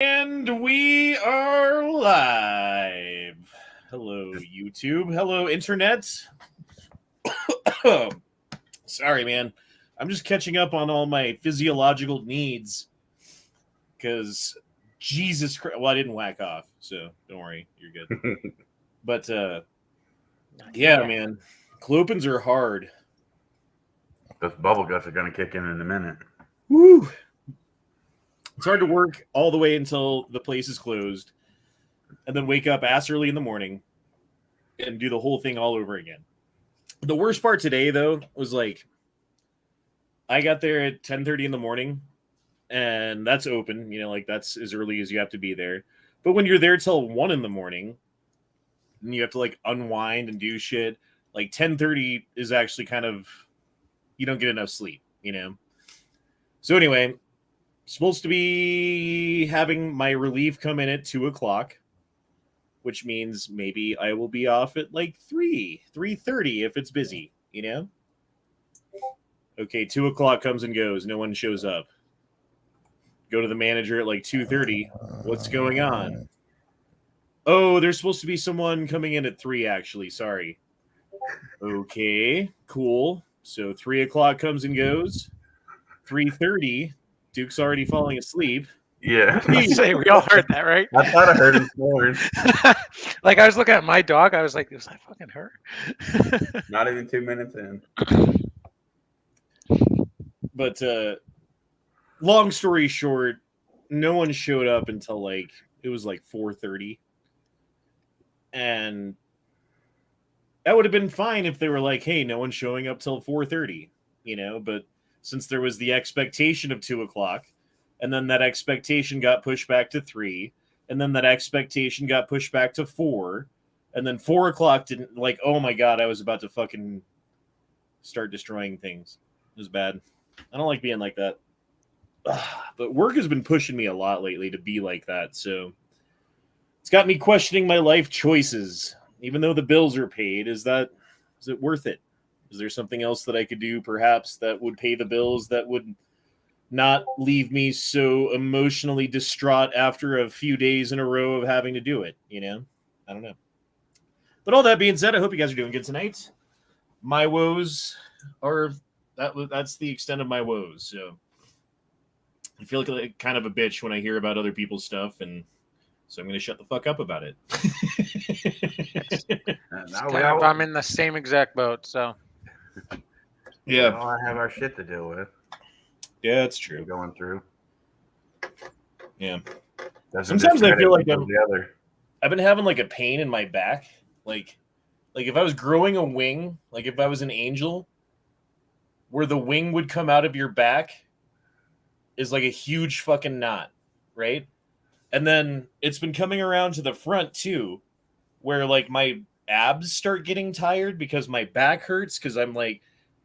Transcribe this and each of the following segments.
And we are live. Hello, YouTube. Hello, Internet. Sorry, man. I'm just catching up on all my physiological needs. Because, Jesus Christ. Well, I didn't whack off, so don't worry. You're good. But, yeah, man. Clopins are hard. Those bubble guts are going to kick in a minute. Woo! It's hard to work all the way until the place is closed, and then wake up ass early in the morning and do the whole thing all over again. The worst part today, though, was like I got there at 10:30 in the morning, and that's open. You know, like that's as early as you have to be there. But when you're there till 1 in the morning, and you have to like unwind and do shit, like 10:30 is actually kind of you don't get enough sleep, you know. So anyway. Supposed to be having my relief come in at 2:00, which means maybe I will be off at like 3:30 if it's busy, you know? Okay, 2:00 comes and goes. No one shows up. Go to the manager at like 2:30. What's going on? Oh, there's supposed to be someone coming in at 3, actually. Sorry. Okay, cool. So 3:00 comes and goes. 3:30. Duke's already falling asleep. Yeah. Say, we all heard that, right? I thought I heard him snoring. Like, I was looking at my dog. I was like, was that fucking her? Not even 2 minutes in. But long story short, no one showed up until like it was like 4:30. And that would have been fine if they were like, hey, no one's showing up till 4:30, you know, but since there was the expectation of 2:00, and then that expectation got pushed back to 3, and then that expectation got pushed back to 4, and then 4:00 didn't, like, oh my god, I was about to fucking start destroying things. It was bad. I don't like being like that. But work has been pushing me a lot lately to be like that, so it's got me questioning my life choices. Even though the bills are paid, is it worth it? Is there something else that I could do, perhaps, that would pay the bills, that would not leave me so emotionally distraught after a few days in a row of having to do it, you know? I don't know. But all that being said, I hope you guys are doing good tonight. My woes are... That's the extent of my woes, so... I feel like kind of a bitch when I hear about other people's stuff, and so I'm going to shut the fuck up about it. I'm in the same exact boat, so... Yeah, all I have our shit to deal with. Yeah, that's true. Going through. Yeah. Sometimes I feel like I've been having like a pain in my back. Like if I was growing a wing, like if I was an angel, where the wing would come out of your back is like a huge fucking knot, right? And then it's been coming around to the front too, where like my abs start getting tired because my back hurts because I'm like,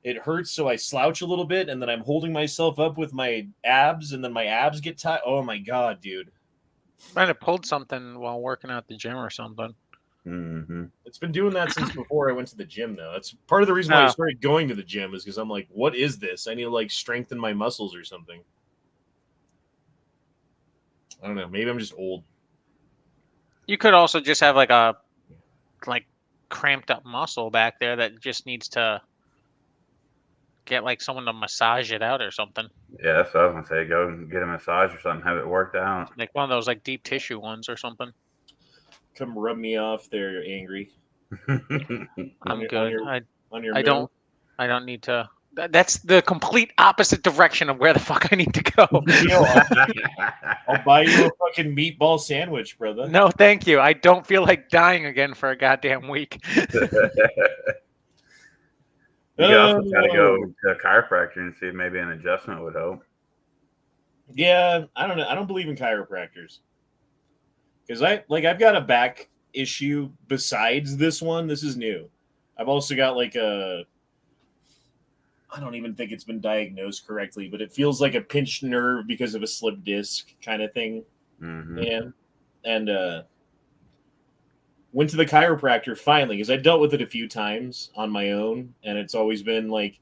it hurts, so I slouch a little bit, and then I'm holding myself up with my abs, and then my abs get tight. Oh my god, dude! Might have pulled something while working out at the gym or something. Mm-hmm. It's been doing that since before I went to the gym, though. That's part of the reason why I started going to the gym, is because I'm like, what is this? I need to like strengthen my muscles or something. I don't know. Maybe I'm just old. You could also just have like a cramped up muscle back there that just needs to get like someone to massage it out or something. Yeah, that's what I was gonna say. Go and get a massage or something, have it worked out. Like one of those like deep tissue ones or something. Come rub me off there, angry. I'm good. I don't need to. That's the complete opposite direction of where the fuck I need to go. I'll buy you a fucking meatball sandwich, brother. No, thank you. I don't feel like dying again for a goddamn week. You also gotta go to a chiropractor and see if maybe an adjustment would help. Yeah, I don't know. I don't believe in chiropractors. Because I've got a back issue besides this one. This is new. I've also got like I don't even think it's been diagnosed correctly, but it feels like a pinched nerve because of a slip disc kind of thing. Mm-hmm. Yeah. And went to the chiropractor finally, because I dealt with it a few times on my own, and it's always been like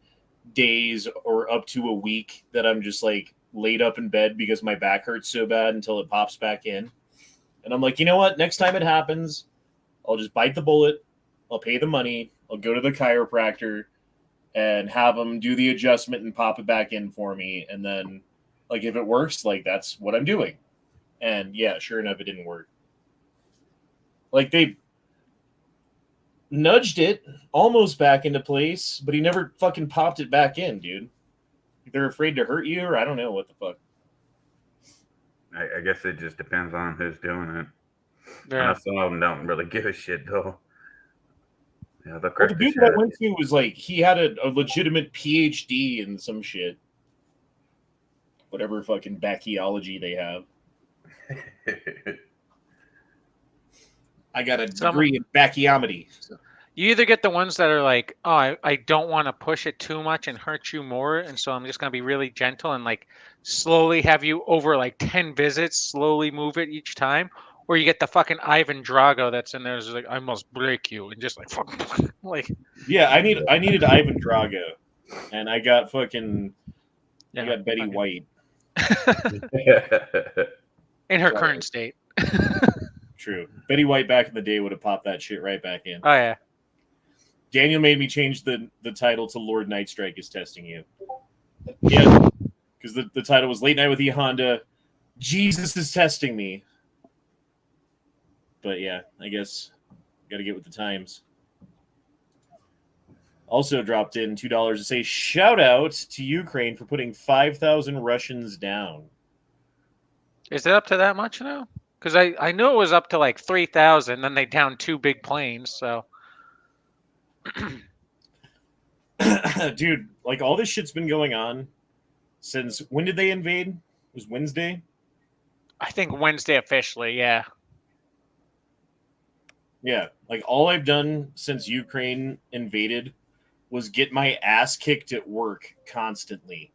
days or up to a week that I'm just like laid up in bed because my back hurts so bad until it pops back in. And I'm like, you know what? Next time it happens, I'll just bite the bullet. I'll pay the money. I'll go to the chiropractor and have them do the adjustment and pop it back in for me. And then, like, if it works, like, that's what I'm doing. And yeah, sure enough, it didn't work. Like, they nudged it almost back into place, but he never fucking popped it back in, dude. They're afraid to hurt you, or I don't know what the fuck. I guess it just depends on who's doing it. Yeah. I know some of them don't really give a shit, though. Yeah, the dude that I went to was like, he had a legitimate PhD in some shit. Whatever fucking backyology they have. I got a degree in bacchiometry. You either get the ones that are like, oh, I don't want to push it too much and hurt you more, and so I'm just going to be really gentle and like slowly have you over like 10 visits, slowly move it each time. Or you get the fucking Ivan Drago that's in there, is like, I must break you, and just like fucking like. Yeah, I needed Ivan Drago, and I got fucking I got Betty White. In her current state. True. Betty White back in the day would have popped that shit right back in. Oh yeah. Daniel made me change the title to Lord Nightstryke is testing you. Yeah, because the title was Late Night with E Honda. Jesus is testing me. But yeah, I guess got to get with the times. Also dropped in $2 to say shout out to Ukraine for putting 5,000 Russians down. Is it up to that much now? Because I knew it was up to like 3,000. Then they downed 2 big planes. So, dude, like all this shit's been going on since when did they invade? It was Wednesday. I think Wednesday officially. Yeah. Yeah, like all I've done since Ukraine invaded was get my ass kicked at work constantly.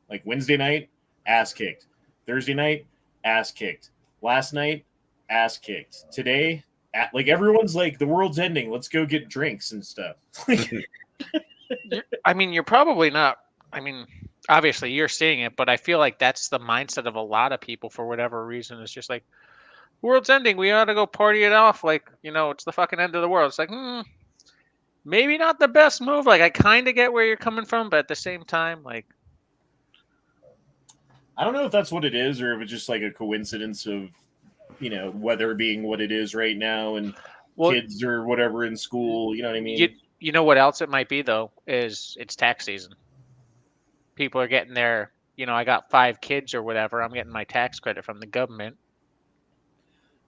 Like Wednesday night, ass kicked. Thursday night, ass kicked. Last night, ass kicked. Today, like everyone's like, the world's ending. Let's go get drinks and stuff. I mean, you're probably not. I mean, obviously you're seeing it, but I feel like that's the mindset of a lot of people for whatever reason. It's just like, world's ending. We ought to go party it off. Like, you know, it's the fucking end of the world. It's like, maybe not the best move. Like, I kind of get where you're coming from, but at the same time, like, I don't know if that's what it is or if it's just like a coincidence of, you know, weather being what it is right now and kids or whatever in school. You know what I mean? You know what else it might be, though, is it's tax season. People are getting their, you know, I got 5 kids or whatever. I'm getting my tax credit from the government.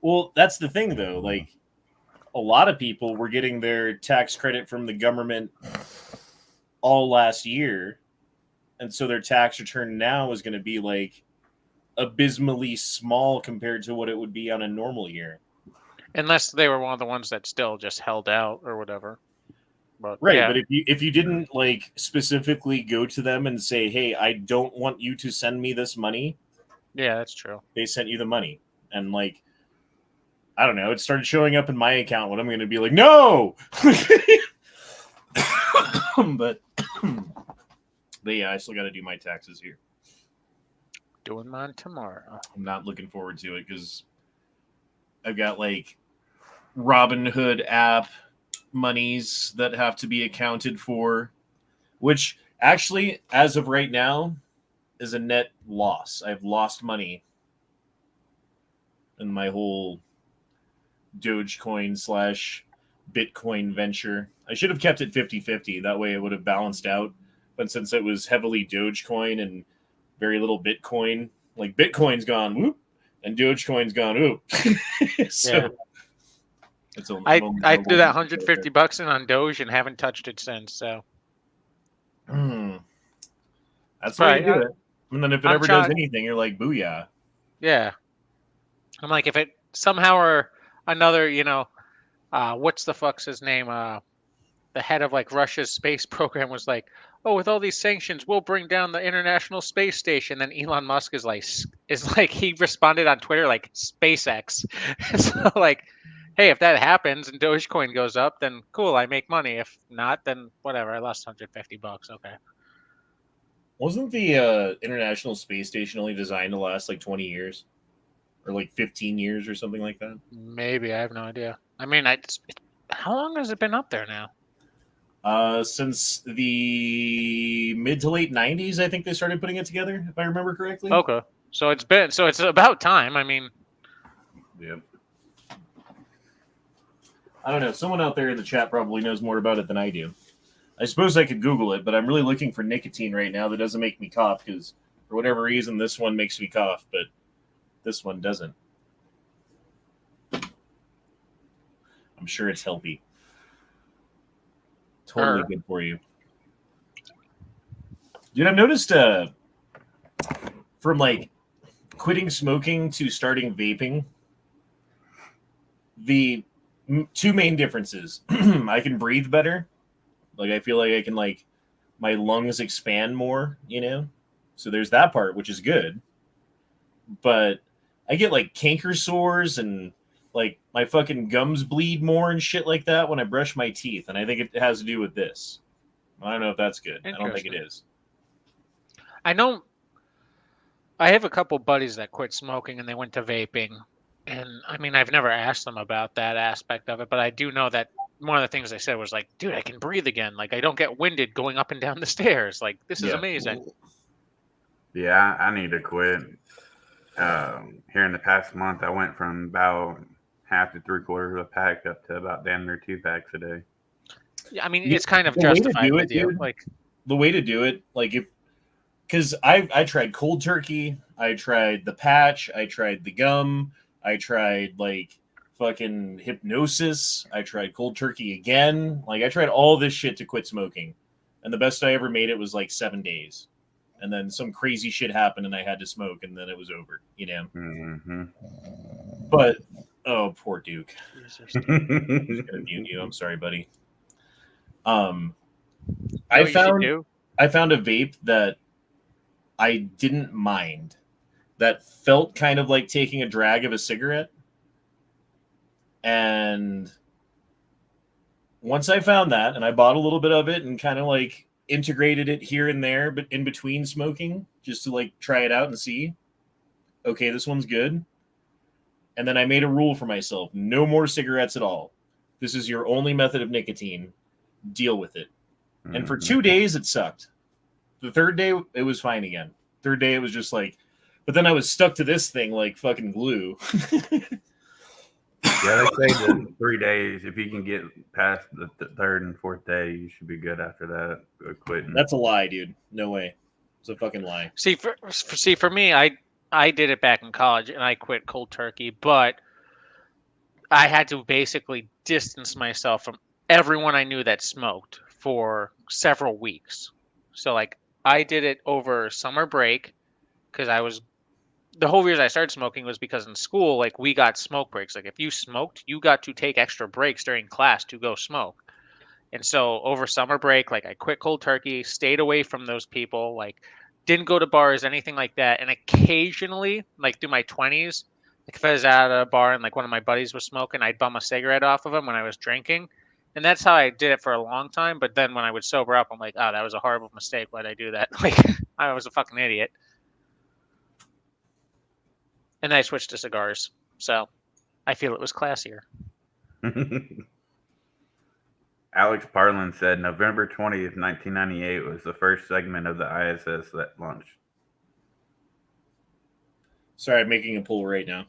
Well, that's the thing, though. Like, a lot of people were getting their tax credit from the government all last year. And so their tax return now is going to be, like, abysmally small compared to what it would be on a normal year. Unless they were one of the ones that still just held out or whatever. But, right, yeah. but if you didn't, like, specifically go to them and say, hey, I don't want you to send me this money. Yeah, that's true. They sent you the money. And, like, I don't know. It started showing up in my account when I'm going to be like, no! but yeah, I still got to do my taxes here. Doing mine tomorrow. I'm not looking forward to it because I've got, like, Robinhood app monies that have to be accounted for, which actually, as of right now, is a net loss. I've lost money in my whole Dogecoin / Bitcoin venture. I should have kept it 50-50. That way it would have balanced out. But since it was heavily Dogecoin and very little Bitcoin, like Bitcoin's gone, whoop, and Dogecoin's gone, oop. So yeah. I threw that $150 in on Doge and haven't touched it since. So that's why you do it. And then if it ever does anything, you're like, booyah. Yeah. I'm like, if it somehow or another, you know, what's the fuck's his name? The head of like Russia's space program was like, oh, with all these sanctions, we'll bring down the International Space Station. Then Elon Musk is like, he responded on Twitter like SpaceX. So like, hey, if that happens and Dogecoin goes up, then cool, I make money. If not, then whatever. I lost $150. Okay. Wasn't the International Space Station only designed to last like 20 years? Or like 15 years or something like that? Maybe, I have no idea. I mean, how long has it been up there now? Since the mid to late 90s, I think they started putting it together, if I remember correctly. Okay. So it's about time. I mean, Yep. I don't know. Someone out there in the chat probably knows more about it than I do. I suppose I could Google it, but I'm really looking for nicotine right now that doesn't make me cough because for whatever reason, this one makes me cough, but this one doesn't. I'm sure it's healthy. Totally good for you. Dude, I've noticed from like quitting smoking to starting vaping, the two main differences. I can breathe better. Like I feel like I can like my lungs expand more, you know? So there's that part, which is good. But I get like canker sores and like my fucking gums bleed more and shit like that when I brush my teeth. And I think it has to do with this. I don't know if that's good. I don't think it is. I know I have a couple buddies that quit smoking and they went to vaping. And I mean, I've never asked them about that aspect of it, but I do know that one of the things they said was like, dude, I can breathe again. Like, I don't get winded going up and down the stairs. Like, this is amazing. Yeah, I need to quit. Here in the past month, I went from about half to 3/4 of a pack up to about damn near 2 packs a day. Yeah, I mean, it's kind of justified with you. Dude, like the way to do it, like because I tried cold turkey, I tried the patch, I tried the gum, I tried like fucking hypnosis, I tried cold turkey again. Like I tried all this shit to quit smoking, and the best I ever made it was like 7 days. And then some crazy shit happened and I had to smoke and then it was over, you know? Mm-hmm. But, oh, poor Duke. I'm just gonna mute you. I'm sorry, buddy. I found a vape that I didn't mind. That felt kind of like taking a drag of a cigarette. And once I found that and I bought a little bit of it and kind of like integrated it here and there, but in between smoking, just to like try it out and see, okay, this one's good. And then I made a rule for myself: no more cigarettes at all. This is your only method of nicotine. Deal with it. Mm-hmm. And for 2 days, it sucked. The third day, it was fine again. Third day, it was just like, but then I was stuck to this thing like fucking glue. Yeah, they say that 3 days, if you can get past the third and fourth day, you should be good after that. Quitting. That's a lie, dude. No way. It's a fucking lie. See, for me, I did it back in college and I quit cold turkey, but I had to basically distance myself from everyone I knew that smoked for several weeks. So like I did it over summer break because the whole reason I started smoking was because in school, like we got smoke breaks. Like if you smoked, you got to take extra breaks during class to go smoke. And so over summer break, like I quit cold turkey, stayed away from those people, like didn't go to bars, anything like that. And occasionally, like through my 20s, like if I was at a bar and like one of my buddies was smoking, I'd bum a cigarette off of him when I was drinking. And that's how I did it for a long time. But then when I would sober up, I'm like, oh, that was a horrible mistake. Why'd I do that? Like I was a fucking idiot. And I switched to cigars. So I feel it was classier. Alex Parlin said November 20th, 1998 was the first segment of the ISS that launched. Sorry, I'm making a poll right now.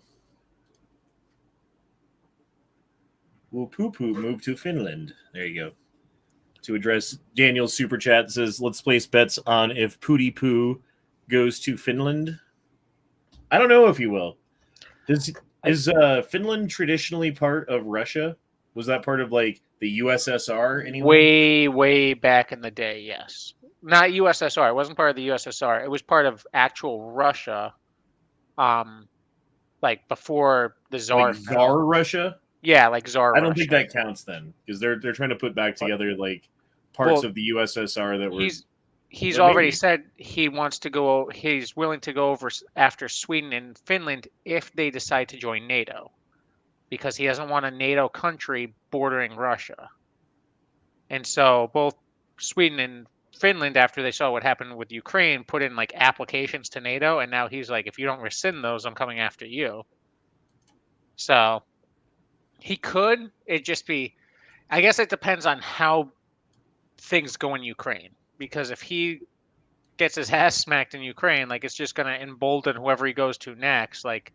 Will poo-poo move to Finland? There you go. To address Daniel's super chat, says, let's place bets on if Pooty Poo goes to Finland. I don't know if he will. Is Finland traditionally part of Russia? Was that part of like the USSR anyway? Way back in the day, yes. Not USSR. It wasn't part of the USSR. It was part of actual Russia. Like before the Tsar. Like Tsar Russia? Yeah, like Tsar Russia. I don't think that counts then, because they're trying to put back together like parts of the USSR that were. He's already said he wants to go. He's willing to go over after Sweden and Finland if they decide to join NATO, because he doesn't want a NATO country bordering Russia. And so both Sweden and Finland, after they saw what happened with Ukraine, put in like applications to NATO, and now he's like, if you don't rescind those, I'm coming after you. So he could. It just be. I guess it depends on how things go in Ukraine, because if he gets his ass smacked in Ukraine, like it's just gonna embolden whoever he goes to next, like,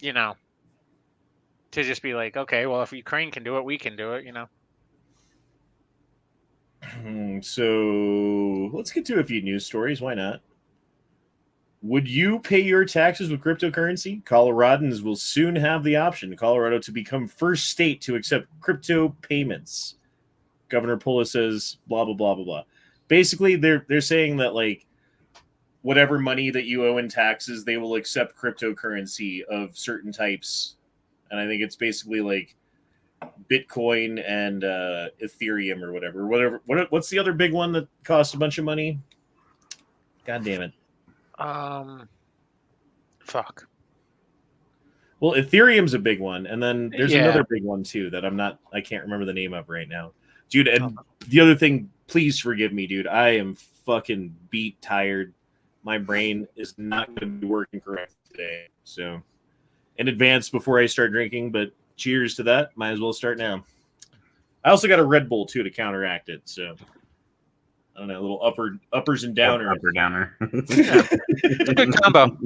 you know, to just be like, okay, well, if Ukraine can do it, we can do it, you know. So let's get to a few news stories. Why not? Would you pay your taxes with cryptocurrency? Coloradans will soon have the option. Colorado to become first state to accept crypto payments. Governor Pula says blah blah blah blah blah. Basically, they're saying that like whatever money that you owe in taxes, they will accept cryptocurrency of certain types, and I think it's basically like Bitcoin and Ethereum or whatever. What's the other big one that costs a bunch of money? God damn it. Fuck. Well, Ethereum's a big one, and then there's Yeah. another big one too that I can't remember the name of right now. Dude, and the other thing, please forgive me, dude. I am fucking beat tired. My brain is not going to be working correctly today. So, in advance before I start drinking, but cheers to that. Might as well start now. I also got a Red Bull too to counteract it. So, I don't know, a little uppers and downers. Upper downer. It's a good combo.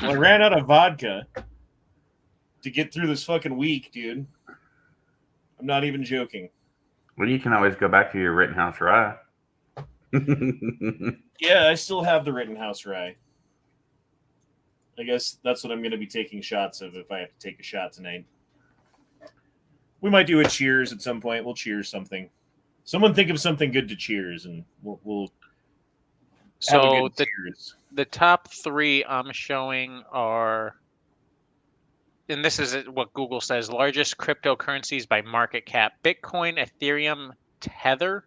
Well, I ran out of vodka to get through this fucking week, dude. I'm not even joking. Well, you can always go back to your Rittenhouse rye. Yeah, I still have the Rittenhouse rye. I guess that's what I'm going to be taking shots of if I have to take a shot tonight. We might do a cheers at some point. We'll cheers something. Someone think of something good to cheers, and we'll have a So good cheers. the top 3 I'm showing are, and this is what Google says, largest cryptocurrencies by market cap: Bitcoin, Ethereum, Tether.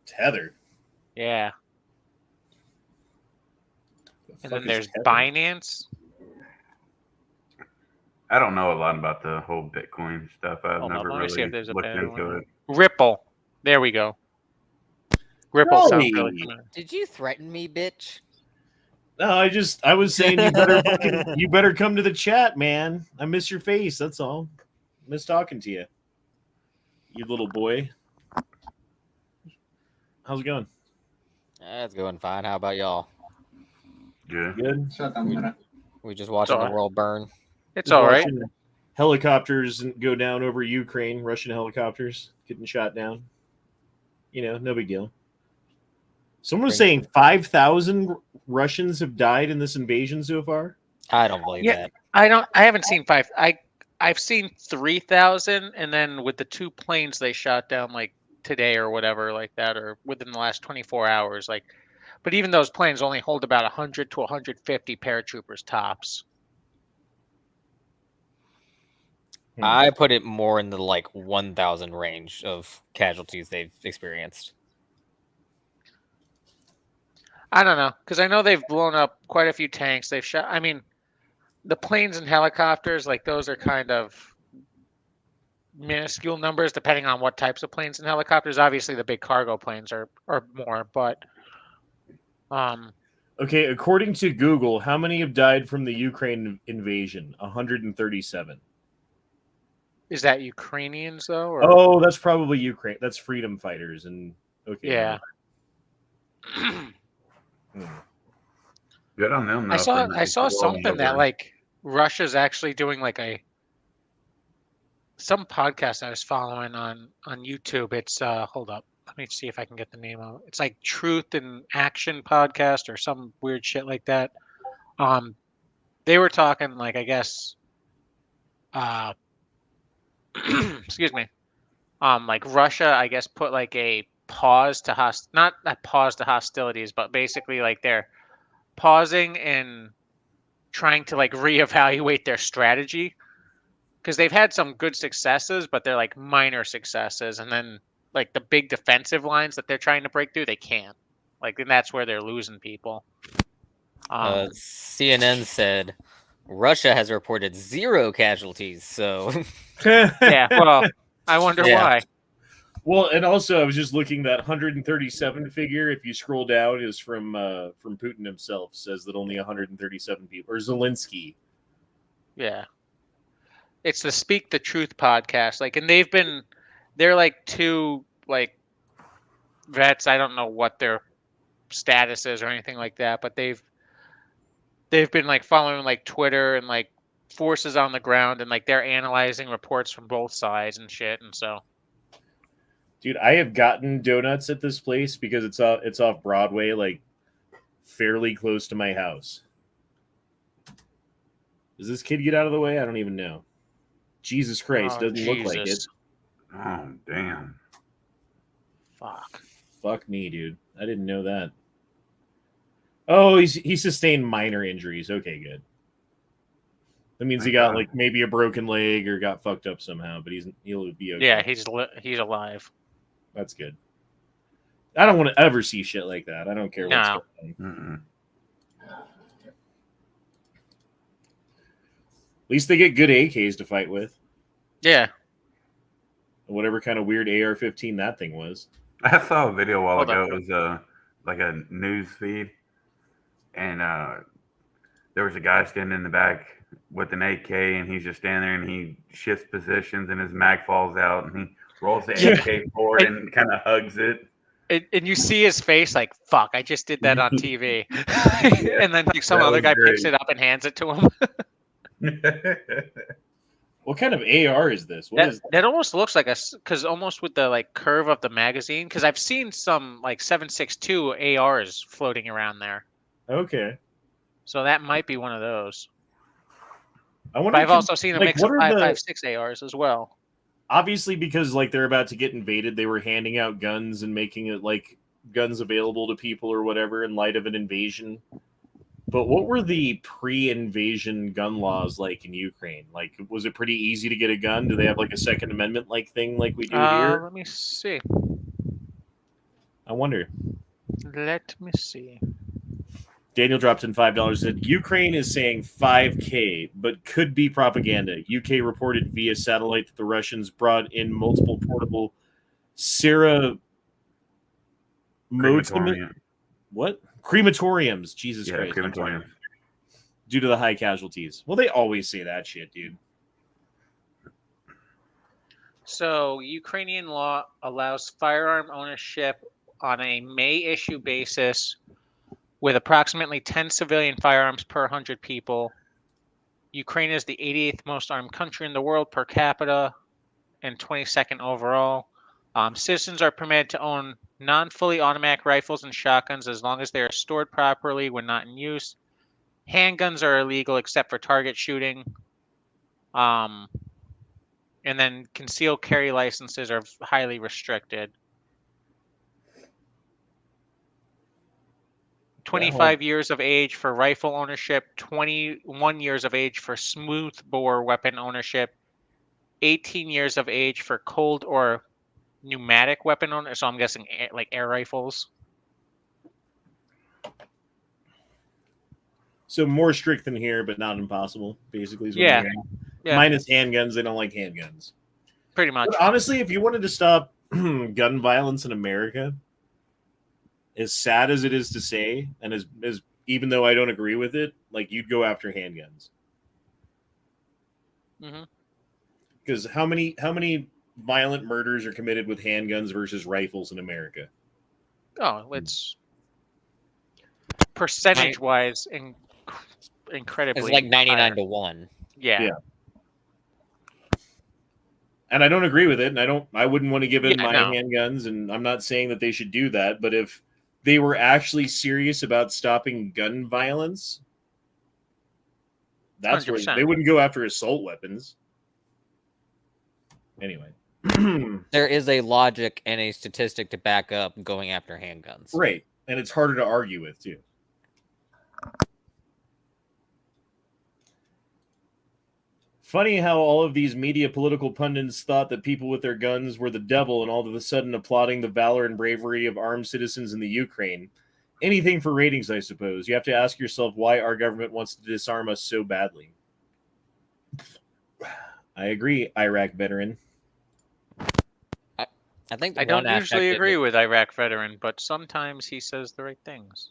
Tether. Yeah. The And fuck then is there's Tether? Binance. I don't know a lot about the whole Bitcoin stuff. I've Hold on, never let me see really if there's a looked better into one. it. Ripple. There we go. Ripple sounds really Really? familiar. Did you threaten me, bitch? No, I was saying you better come to the chat, man. I miss your face. That's all. Miss talking to you, you little boy. How's it going? It's going fine. How about y'all? Good. Good. We just watching the alright. world burn. It's Just all right. watching helicopters go down over Ukraine. Russian helicopters getting shot down. You know, no big deal. Someone was saying 5,000 Russians have died in this invasion so far. I don't believe Yeah. that. I haven't seen 5. I've seen 3,000, and then with the 2 planes they shot down like today or whatever like that, or within the last 24 hours, like. But even those planes only hold about 100 to 150 paratroopers tops. I put it more in the like 1,000 range of casualties they've experienced. I don't know, because I know they've blown up quite a few tanks. They've shot. I mean, the planes and helicopters, like those are kind of minuscule numbers depending on what types of planes and helicopters. Obviously, the big cargo planes are more, but Okay, according to Google, how many have died from the Ukraine invasion? 137. is that Ukrainians though? Or? Oh, that's probably Ukraine. That's freedom fighters, and okay. Yeah. Good on them. I though, for saw rolling something that over. like Russia's actually doing like some podcast I was following on YouTube. It's hold up. Let me see if I can get the name of it. It's like Truth and Action podcast or some weird shit like that. They were talking like, I guess excuse me. Like Russia, I guess, put like a pause to not a pause to hostilities, but basically like they're pausing and trying to like reevaluate their strategy, because they've had some good successes, but they're like minor successes, and then like the big defensive lines that they're trying to break through, they can't. Like, and that's where they're losing people. CNN said Russia has reported 0 casualties. So Yeah, well, I wonder Yeah. why. Well, and also I was just looking, that 137 figure, if you scroll down, is from Putin himself. Says that only 137 people, or Zelensky. Yeah. It's the Speak the Truth podcast. Like, and they're like two like vets. I don't know what their status is or anything like that, but they've been like following like Twitter and like forces on the ground, and like they're analyzing reports from both sides and shit. And so, Dude, I have gotten donuts at this place because it's off Broadway, like fairly close to my house. Does this kid get out of the way? I don't even know. Jesus Christ, oh, doesn't look like it. Jesus. Oh, damn. Fuck. Fuck me, dude. I didn't know that. Oh, he sustained minor injuries. Okay, good. That means he got like maybe a broken leg or got fucked up somehow, but he'll be okay. Yeah, he's alive. That's good. I don't want to ever see shit like that. I don't care what's No. going on. Mm-mm. At least they get good AKs to fight with. Yeah. Whatever kind of weird AR-15 that thing was. I saw a video a while Hold ago. on. It was like a news feed, and there was a guy standing in the back with an AK, and he's just standing there, and he shifts positions, and his mag falls out, and he rolls the AK forward and kind of hugs it. And you see his face like, fuck, I just did that on TV. And then like some That other was guy picks great. it up and hands it to him. What kind of AR is this? What is That almost looks like because almost with the like curve of the magazine, because I've seen some like 7.62 ARs floating around there. Okay. So that might be one of those. I wonder But I've if also seen a like, mix of what are the- 5.56 ARs as well. obviously because like they're about to get invaded, they were handing out guns and making it like guns available to people or whatever in light of an invasion. But what were the pre-invasion gun laws like in Ukraine? Like, was it pretty easy to get a gun? Do they have like a Second Amendment like thing like we do here? Let me see. I wonder. Let me see. Daniel dropped in $5. Said Ukraine is saying 5K, but could be propaganda. UK reported via satellite that the Russians brought in multiple portable Crematorium. What? Crematoriums. Jesus Yeah, Christ. I'm sorry. crematorium. Due to the high casualties. Well, they always say that shit, dude. So Ukrainian law allows firearm ownership on a may issue basis with approximately 10 civilian firearms per 100 people. Ukraine is the 88th most armed country in the world per capita and 22nd overall. Citizens are permitted to own non-fully automatic rifles and shotguns as long as they are stored properly when not in use. Handguns are illegal except for target shooting. And then concealed carry licenses are highly restricted. 25 years of age for rifle ownership, 21 years of age for smooth bore weapon ownership, 18 years of age for cold or pneumatic weapon ownership. So I'm guessing like air rifles. So more strict than here, but not impossible, basically. Is what Yeah. I'm hearing. Yeah. Minus handguns. They don't like handguns. Pretty much. But honestly, if you wanted to stop gun violence in America, as sad as it is to say, and as even though I don't agree with it, like you'd go after handguns. Because how many violent murders are committed with handguns versus rifles in America? Oh, it's percentage-wise incredibly. It's like 99 higher. to 1. Yeah. And I don't agree with it, and I wouldn't want to give in my no. handguns, and I'm not saying that they should do that, but if they were actually serious about stopping gun violence, that's where 100%. they wouldn't go after assault weapons. Anyway. There is a logic and a statistic to back up going after handguns. Right. And it's harder to argue with, too. Funny how all of these media political pundits thought that people with their guns were the devil and all of a sudden applauding the valor and bravery of armed citizens in the Ukraine. Anything for ratings, I suppose. You have to ask yourself why our government wants to disarm us so badly. I agree, Iraq veteran. I think I don't usually agree with Iraq veteran, but sometimes he says the right things.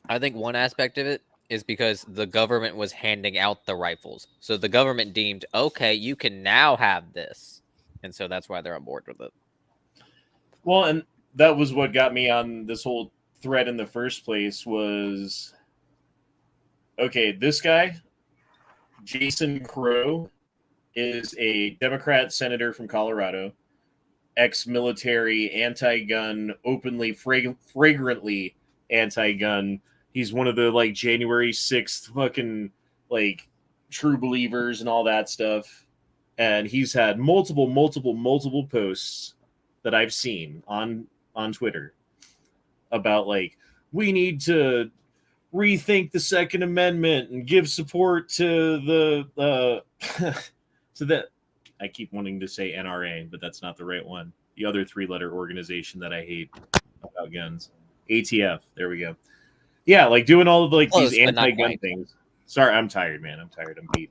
I think one aspect of it is because the government was handing out the rifles. So the government deemed, okay, you can now have this. And so that's why they're on board with it. Well, and that was what got me on this whole thread in the first place was, okay, this guy, Jason Crow, is a Democrat senator from Colorado, ex-military, anti-gun, openly, fragrantly anti-gun. He's one of the, like, January 6th fucking, like, true believers and all that stuff. And he's had multiple posts that I've seen on Twitter about, like, we need to rethink the Second Amendment and give support to the to the, I keep wanting to say NRA, but that's not the right one. The other 3-letter organization that I hate about guns. ATF. There we go. Yeah, like doing all of like Close, these but not anti-gun quite. things. Sorry, I'm tired, man. I'm tired. I'm beat.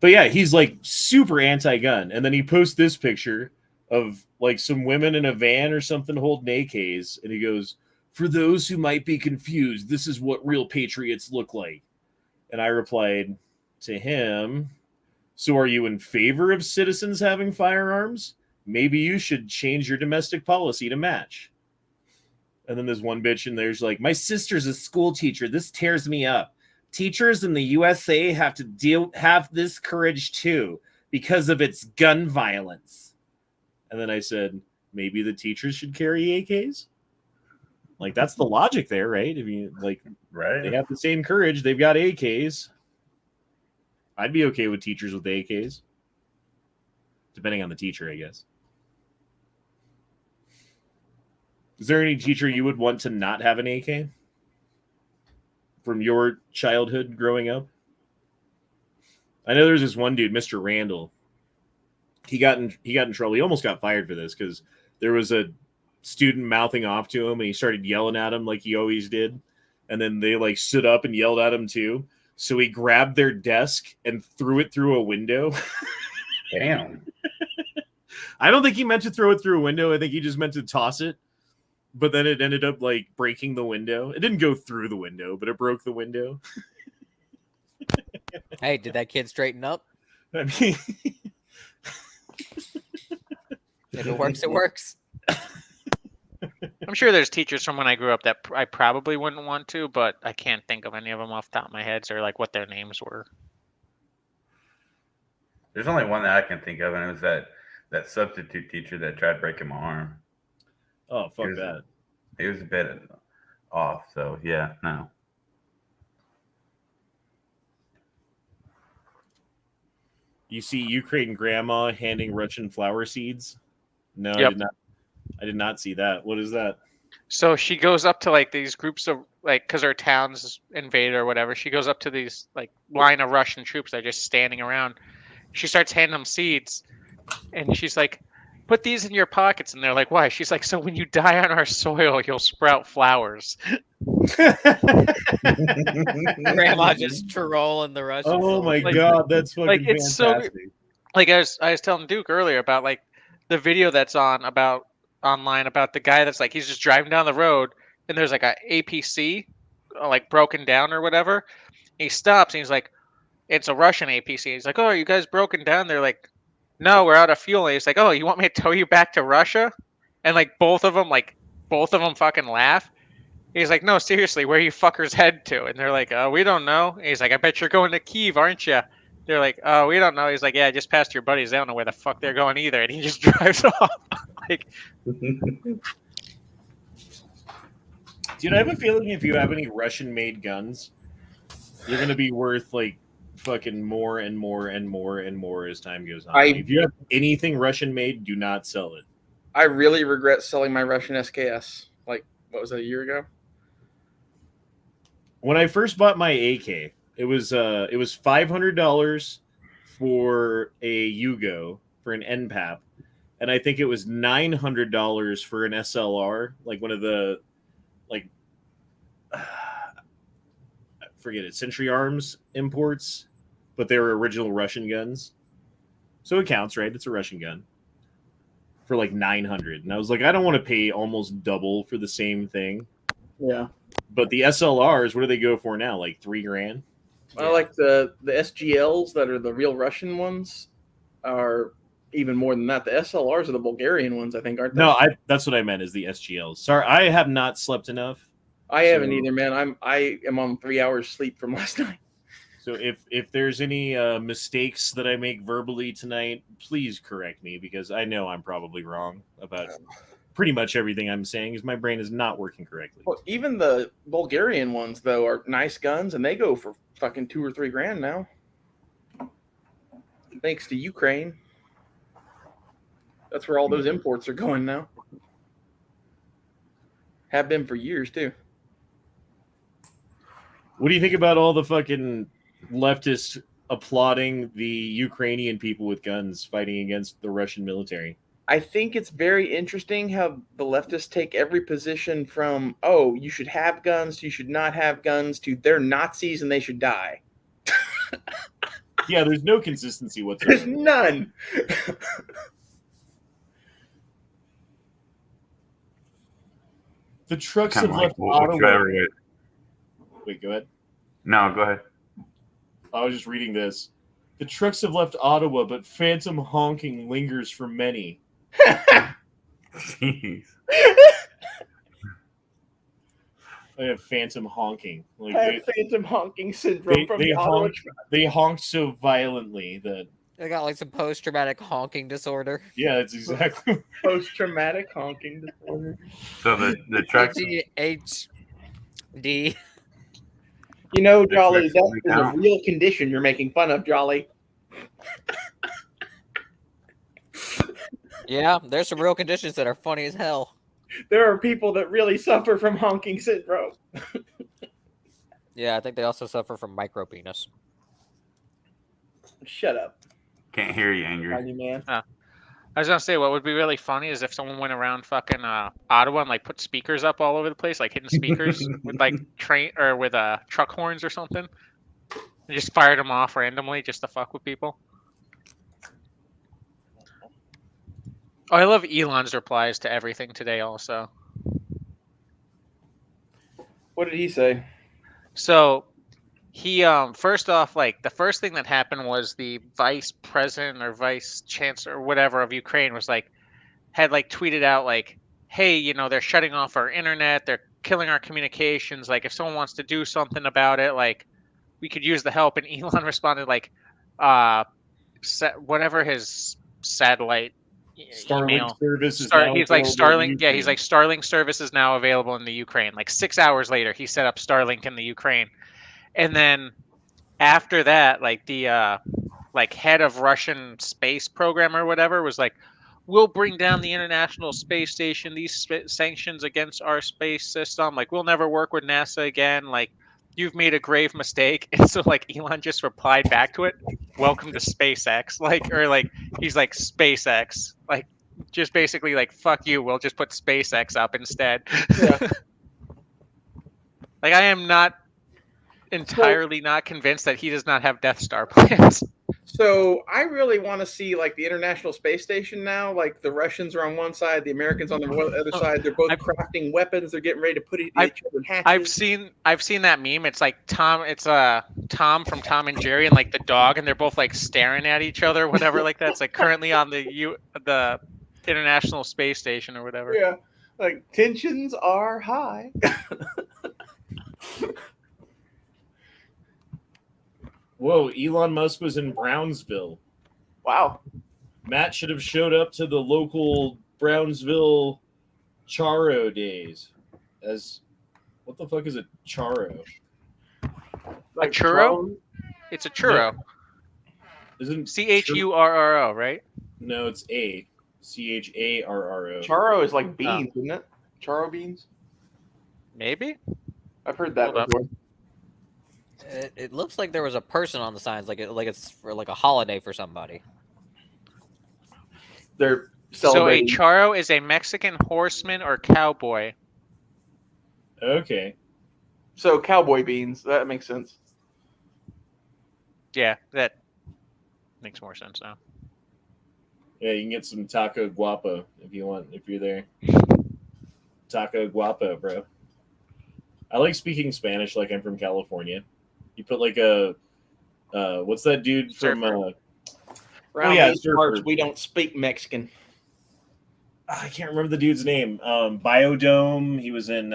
But yeah, he's like super anti-gun. And then he posts this picture of like some women in a van or something holding AKs. And he goes, for those who might be confused, this is what real patriots look like. And I replied to him, so are you in favor of citizens having firearms? Maybe you should change your domestic policy to match. And then there's one bitch in there's like, my sister's a school teacher. This tears me up. Teachers in the USA have to have this courage too because of its gun violence. And then I said, maybe the teachers should carry AKs? Like, that's the logic there, right? If you like, Right. they have the same courage. They've got AKs. I'd be okay with teachers with AKs. Depending on the teacher, I guess. Is there any teacher you would want to not have an AK? From your childhood growing up? I know there's this one dude, Mr. Randall. He got in trouble. He almost got fired for this because there was a student mouthing off to him and he started yelling at him like he always did. And then they like stood up and yelled at him too. So he grabbed their desk and threw it through a window. Damn. I don't think he meant to throw it through a window. I think he just meant to toss it. But then it ended up like breaking the window. It didn't go through the window, but it broke the window. Hey, did that kid straighten up? I mean, If it works, it works. I'm sure there's teachers from when I grew up that I probably wouldn't want to, but I can't think of any of them off the top of my head or like what their names were. There's only one that I can think of, and it was that substitute teacher that tried breaking my arm. oh, fuck that. He was a bit off, so yeah, no. You see Ukraine grandma handing Russian flower seeds? No, Yep. I did not see that. What is that? So she goes up to like these groups of like, because her town's invaded or whatever. She goes up to these like line of Russian troops that are just standing around. She starts handing them seeds, and she's like, "Put these in your pockets." And they're like, "Why?" She's like, "So when you die on our soil, you'll sprout flowers." Grandma just trolling the Russians. Oh my Like- god, that's fucking like, it's so- fantastic. Like I was telling Duke earlier about like the video that's online about the guy that's like he's just driving down the road and there's like a APC like broken down or whatever. He stops and he's like, it's a Russian APC. He's like, oh, are you guys broken down? They're like, no, we're out of fuel. And he's like, oh, you want me to tow you back to Russia? And like both of them fucking laugh. He's like, no, seriously, where you fuckers head to? And they're like, we don't know. And he's like, I bet you're going to Kyiv, aren't you? They're like, oh, we don't know. He's like, yeah, I just passed your buddies. They don't know where the fuck they're going either. And he just drives off. Like, Dude, I have a feeling if you have any Russian-made guns, you're going to be worth like fucking more and more and more and more as time goes on. If you have anything Russian-made, do not sell it. I really regret selling my Russian SKS. Like, what was that, a year ago? When I first bought my AK, it was $500 for a Yugo for an NPAP, and I think it was $900 for an SLR, like one of the I forget it, Century Arms imports, but they were original Russian guns. So it counts, right? It's a Russian gun for like 900. And I was like, I don't want to pay almost double for the same thing. Yeah. But the SLRs, what do they go for now? Like $3,000? I like the SGLs that are the real Russian ones are even more than that. The SLRs are the Bulgarian ones, I think, aren't they? No, that's what I meant is the SGLs. Sorry, I have not slept enough. I haven't either, man. I am on 3 hours sleep from last night. So if there's any mistakes that I make verbally tonight, please correct me because I know I'm probably wrong about pretty much everything I'm saying because my brain is not working correctly. Well, even the Bulgarian ones though are nice guns, and they go for fucking $2,000 or $3,000 now. Thanks to Ukraine. That's where all those imports are going now. Have been for years too. What do you think about all the fucking leftists applauding the Ukrainian people with guns fighting against the Russian military? I think it's very interesting how the leftists take every position from, oh, you should have guns, you should not have guns, to they're Nazis and they should die. Yeah, there's no consistency whatsoever. There's none. The trucks Kind have of like left Ottawa. Trevor. Wait, go ahead. No, go ahead. I was just reading this. The trucks have left Ottawa, but phantom honking lingers for many. Jeez. I have phantom honking. Like I have phantom honking syndrome from the Ottawa. They honk so violently that They got like some post-traumatic honking disorder. yeah, that's exactly. Post-traumatic honking disorder. So the trucks. HD. You know, Jolly, trucks that is a count. real condition you're making fun of, Jolly. Yeah, there's some real conditions that are funny as hell. There are people that really suffer from honking syndrome. Yeah, I think they also suffer from micro penis. Shut up, Can't hear you, Angry. tiny man. I was gonna say what would be really funny is if someone went around fucking Ottawa and like put speakers up all over the place, like hidden speakers with like train or with truck horns or something, and just fired them off randomly just to fuck with people. Oh, I love Elon's replies to everything today. Also, What did he say? so he first off, like the first thing that happened was the vice president or vice chancellor or whatever of Ukraine was like had like tweeted out like, hey, you know, they're shutting off our internet, they're killing our communications, like if someone wants to do something about it, like we could use the help. And Elon responded like whatever his satellite Starlink email service is he's like available in Starlink, yeah, he's like Starlink service is now available in the Ukraine. Like 6 hours later he set up Starlink in the Ukraine. And then after that, like the like head of Russian space program or whatever was like, we'll bring down the International Space Station, these sanctions against our space system, like we'll never work with NASA again, like you've made a grave mistake. And so like Elon just replied back to it, welcome to SpaceX, like, or like he's like SpaceX, like just basically like fuck you, we'll just put SpaceX up instead. Yeah. Like I am not entirely not convinced that he does not have Death Star plans. So I really want to see like the International Space Station now. Like the Russians are on one side, the Americans on the other side. They're both crafting weapons. They're getting ready to put each other in hatches. I've seen that meme. It's like Tom. It's Tom from Tom and Jerry and like the dog, and they're both like staring at each other, whatever like that. It's like currently on the International Space Station or whatever. Yeah, like tensions are high. Whoa, Elon Musk was in Brownsville. Wow. Matt should have showed up to the local Brownsville Charo days. As what the fuck is a Charo? Like churro? It's a churro. Isn't CHURRO, right? No, it's A. CHARRO. Charo is like beans, isn't it? Charo beans? Maybe. I've heard that Hold up. before. It looks like there was a person on the signs, like it's for like a holiday for somebody. They're So a celebrating. charro is a Mexican horseman or cowboy. Okay. So cowboy beans. That makes sense. Yeah, that makes more sense now. Yeah, you can get some taco guapo if you want, if you're there. Taco guapo, bro. I like speaking Spanish like I'm from California. You put like a what's that dude from Around these parts, we don't speak Mexican. I can't remember the dude's name. Biodome. He was in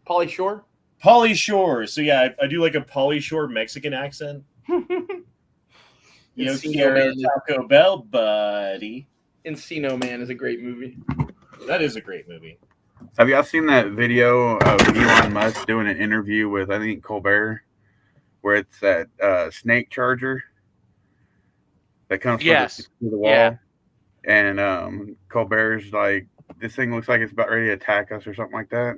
Pauly Shore. Pauly Shore. So yeah, I do like a Pauly Shore Mexican accent. Yo quiero Taco Bell, buddy. Encino Man is a great movie. That is a great movie. Have y'all seen that video of Elon Musk doing an interview with, I think, Colbert, where it's that snake charger that comes through the wall? Yeah. And Colbert's like, this thing looks like it's about ready to attack us or something like that.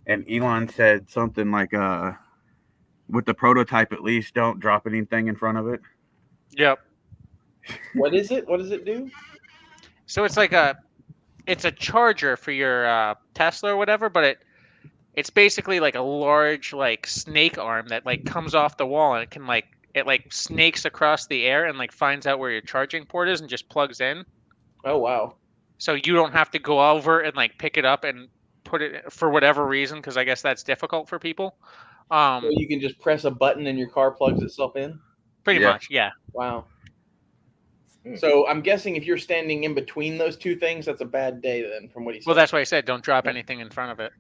And Elon said something like, with the prototype at least, don't drop anything in front of it. Yep. What is it? What does it do? So it's like it's a charger for your Tesla or whatever, but it's basically like a large like snake arm that like comes off the wall, and it can like snakes across the air and like finds out where your charging port is and just plugs in. Oh wow. So you don't have to go over and like pick it up and put it for whatever reason, because I guess that's difficult for people. So you can just press a button and your car plugs itself in? Pretty much, yeah. Wow. So I'm guessing if you're standing in between those two things, that's a bad day then, from what he said. Well, that's why I said don't drop anything in front of it.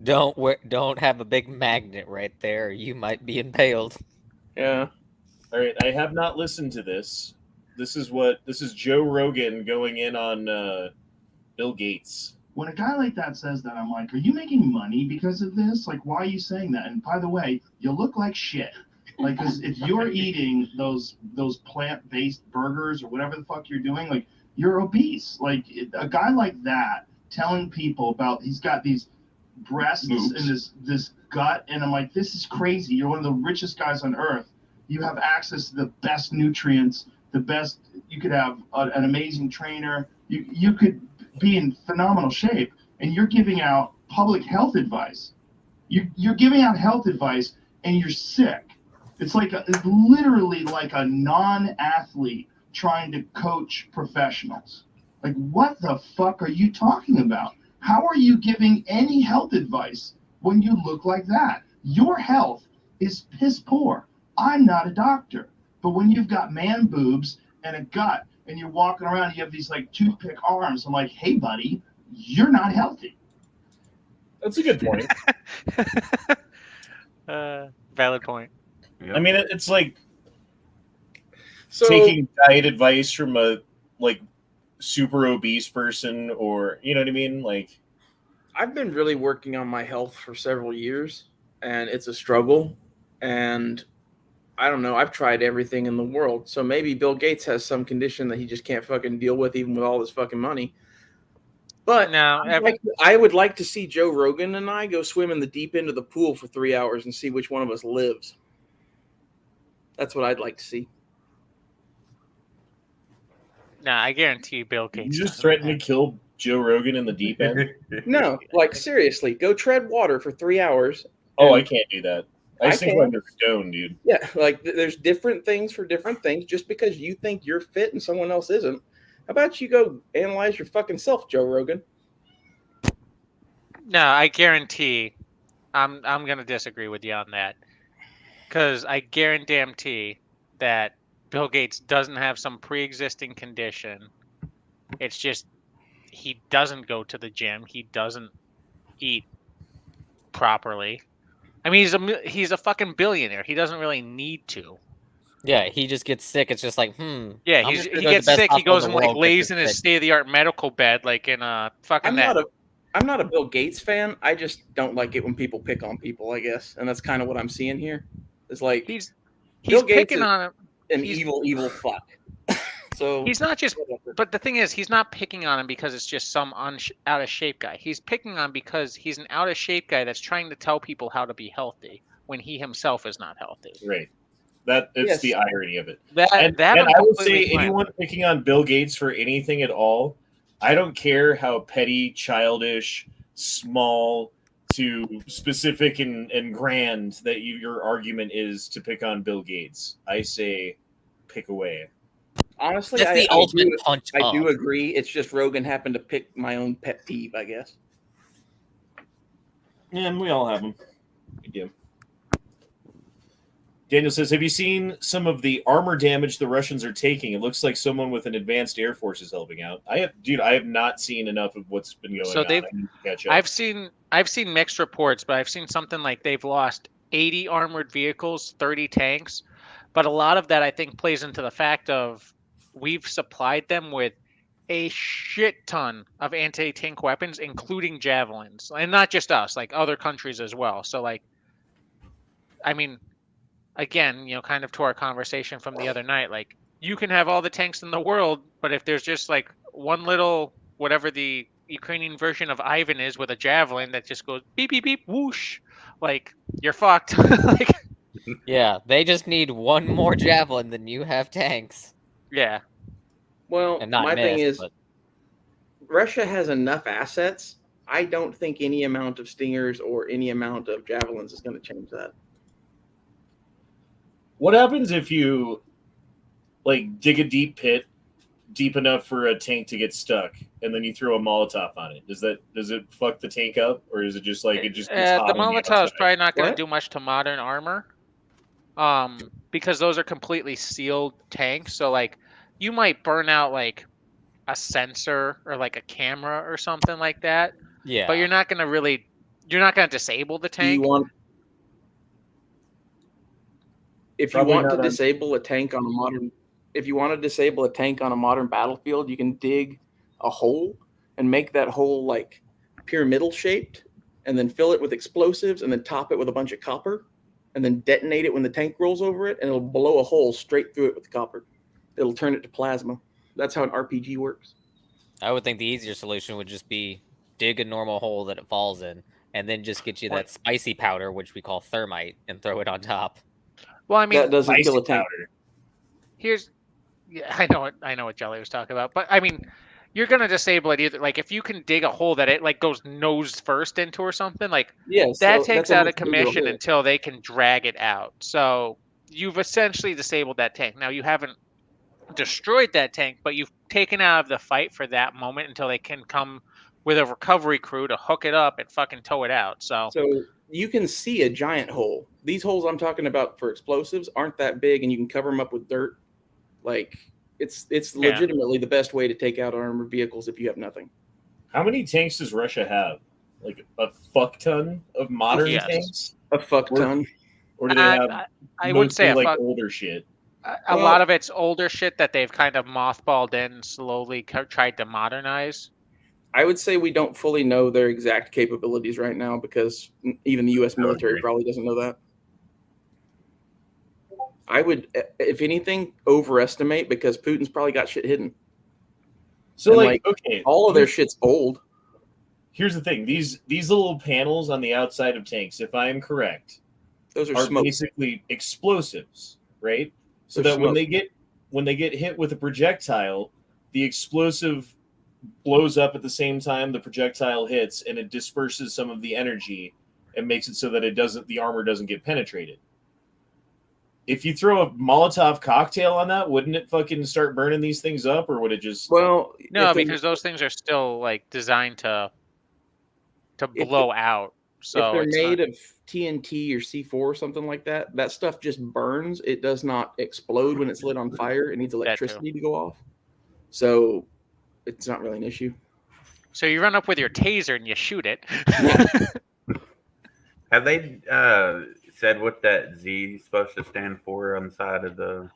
Don't have a big magnet right there. You might be impaled. Yeah. All right, I have not listened to this. This is Joe Rogan going in on Bill Gates. When a guy like that says that, I'm like, are you making money because of this? Like, why are you saying that? And by the way, you look like shit. Like, 'cause if you're eating those plant-based burgers or whatever the fuck you're doing, like, you're obese. Like, a guy like that telling people about he's got these breasts and this gut, and I'm like, this is crazy. You're one of the richest guys on earth. You have access to the best nutrients, the best. You could have an amazing trainer. You could be in phenomenal shape, and you're giving out public health advice. You're giving out health advice, and you're sick. It's literally like a non-athlete trying to coach professionals. Like, what the fuck are you talking about? How are you giving any health advice when you look like that? Your health is piss poor. I'm not a doctor, but when you've got man boobs and a gut and you're walking around and you have these like toothpick arms, I'm like, hey buddy, you're not healthy. That's a good point. Valid point. I mean, it's like taking diet advice from a like super obese person, or you know what I mean? Like, I've been really working on my health for several years, and it's a struggle. And I don't know, I've tried everything in the world. So maybe Bill Gates has some condition that he just can't fucking deal with, even with all this fucking money. But no, I would like to see Joe Rogan and I go swim in the deep end of the pool for 3 hours and see which one of us lives. That's what I'd like to see. Nah, I guarantee you Bill Gates. You just threatened to kill Joe Rogan in the deep end? No, like seriously, go tread water for 3 hours. Oh, I can't do that. I sink under stone, dude. Yeah, like there's different things for different things. Just because you think you're fit and someone else isn't, how about you go analyze your fucking self, Joe Rogan? No, I guarantee. I'm gonna disagree with you on that, because I guarantee that Bill Gates doesn't have some pre-existing condition. It's just he doesn't go to the gym. He doesn't eat properly. I mean, he's a fucking billionaire. He doesn't really need to. Yeah, he just gets sick. It's just like, Yeah, he gets sick. He goes and like lays in his state-of-the-art medical bed, like in a fucking. I'm not a Bill Gates fan. I just don't like it when people pick on people, I guess, and that's kind of what I'm seeing here. It's like he's Bill Gates picking on him. An evil fuck. So he's not just. But the thing is, he's not picking on him because it's just some out of shape guy. He's picking on because he's an out of shape guy that's trying to tell people how to be healthy when he himself is not healthy. Right. It's the irony of it. And I would say anyone picking on Bill Gates for anything at all, I don't care how petty, childish, small to specific and grand that your argument is to pick on Bill Gates. I say pick away. Honestly, That's the ultimate punch I do up. agree. It's just Rogan happened to pick my own pet peeve, I guess. Yeah, and we all have them. We do. Daniel says, have you seen some of the armor damage the Russians are taking? It looks like someone with an advanced air force is helping out. I have not seen enough of what's been going on. I need to catch up. I've seen mixed reports, but I've seen something like they've lost 80 armored vehicles, 30 tanks. But a lot of that, I think, plays into the fact of we've supplied them with a shit ton of anti-tank weapons, including javelins. And not just us, like other countries as well. So, like, I mean, again, kind of to our conversation from the other night, like, you can have all the tanks in the world, but if there's just like one little, whatever the Ukrainian version of Ivan is with a javelin that just goes beep, beep, beep, whoosh, like, you're fucked. Like, Yeah, they just need one more javelin than you have tanks. yeah. Well, And not my thing miss, is, but- Russia has enough assets. I don't think any amount of stingers or any amount of javelins is going to change that. What happens if you like dig a deep pit deep enough for a tank to get stuck, and then you throw a Molotov on it? Does it fuck the tank up, or is it just like it just gets hot The on Molotov is outside? probably not going to What? do much to modern armor, because those are completely sealed tanks. So like, you might burn out like a sensor or like a camera or something like that. Yeah. But you're not going to disable the Do you tank. want? If you Probably want not to on- disable a tank on a modern, if you want to disable a tank on a modern battlefield, you can dig a hole and make that hole like pyramidal shaped, and then fill it with explosives, and then top it with a bunch of copper, and then detonate it when the tank rolls over it, and it'll blow a hole straight through it with the copper. It'll turn it to plasma. That's how an RPG works. I would think the easier solution would just be dig a normal hole that it falls in, and then just get you that spicy powder, which we call thermite, and throw it on top. Well, I mean, That doesn't kill a Icy tank. powder. I know what Jelly was talking about, but I mean, you're gonna disable it either. Like, if you can dig a hole that it like goes nose first into or something, like Yes, that so takes that's a out of much bigger commission hole. until they can drag it out. So you've essentially disabled that tank. Now you haven't destroyed that tank, but you've taken out of the fight for that moment until they can come with a recovery crew to hook it up and fucking tow it out. So So you can see a giant hole. These holes I'm talking about for explosives aren't that big, and you can cover them up with dirt. Like, it's Yeah. legitimately the best way to take out armored vehicles if you have nothing. How many tanks does Russia have? Like a fuck ton of modern Yes. tanks, A fuck Or- ton. or do they have I wouldn't say mostly, a like fuck. older shit? A Well- lot of it's older shit that they've kind of mothballed in, slowly tried to modernize. I would say we don't fully know their exact capabilities right now, because even the U.S. military agree. probably doesn't know that. I would, if anything, overestimate, because Putin's probably got shit hidden. So And, like, okay, All of their shit's old. here's the thing: these little panels on the outside of tanks, if I am correct, Those are are smoke. basically explosives, right? So They're that when smoke. they get hit with a projectile, the explosive blows up at the same time the projectile hits, and it disperses some of the energy and makes it so that the armor doesn't get penetrated. If you throw a Molotov cocktail on that, wouldn't it fucking start burning these things up, or would it just? Well, No, if they're- because those things are still like designed to If blow out. So if they're it's made not, of TNT or C4 or something like that, that stuff just burns. It does not explode when it's lit on fire. It needs too. electricity to go off. So it's not really an issue. so you run up with your taser and you shoot it. Have they said what that Z is supposed to stand for on the side of the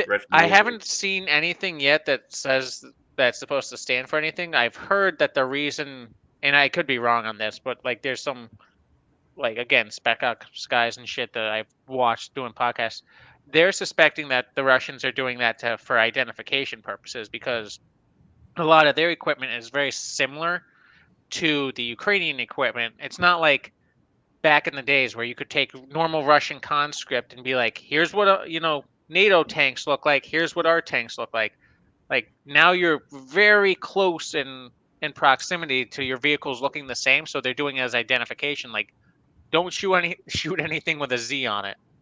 Russian I logo? haven't seen anything yet that says that's supposed to stand for anything. I've heard that the reason, and I could be wrong on this, but like there's some, like, again, spec ops guys and shit that I've watched doing podcasts. They're suspecting that the Russians are doing that for identification purposes, because a lot of their equipment is very similar to the Ukrainian equipment. It's not like back in the days where you could take normal Russian conscript and be like, here's what NATO tanks look like, here's what our tanks look like. Like, now you're very close in proximity to your vehicles looking the same, so they're doing it as identification. Like, don't shoot anything with a Z on it.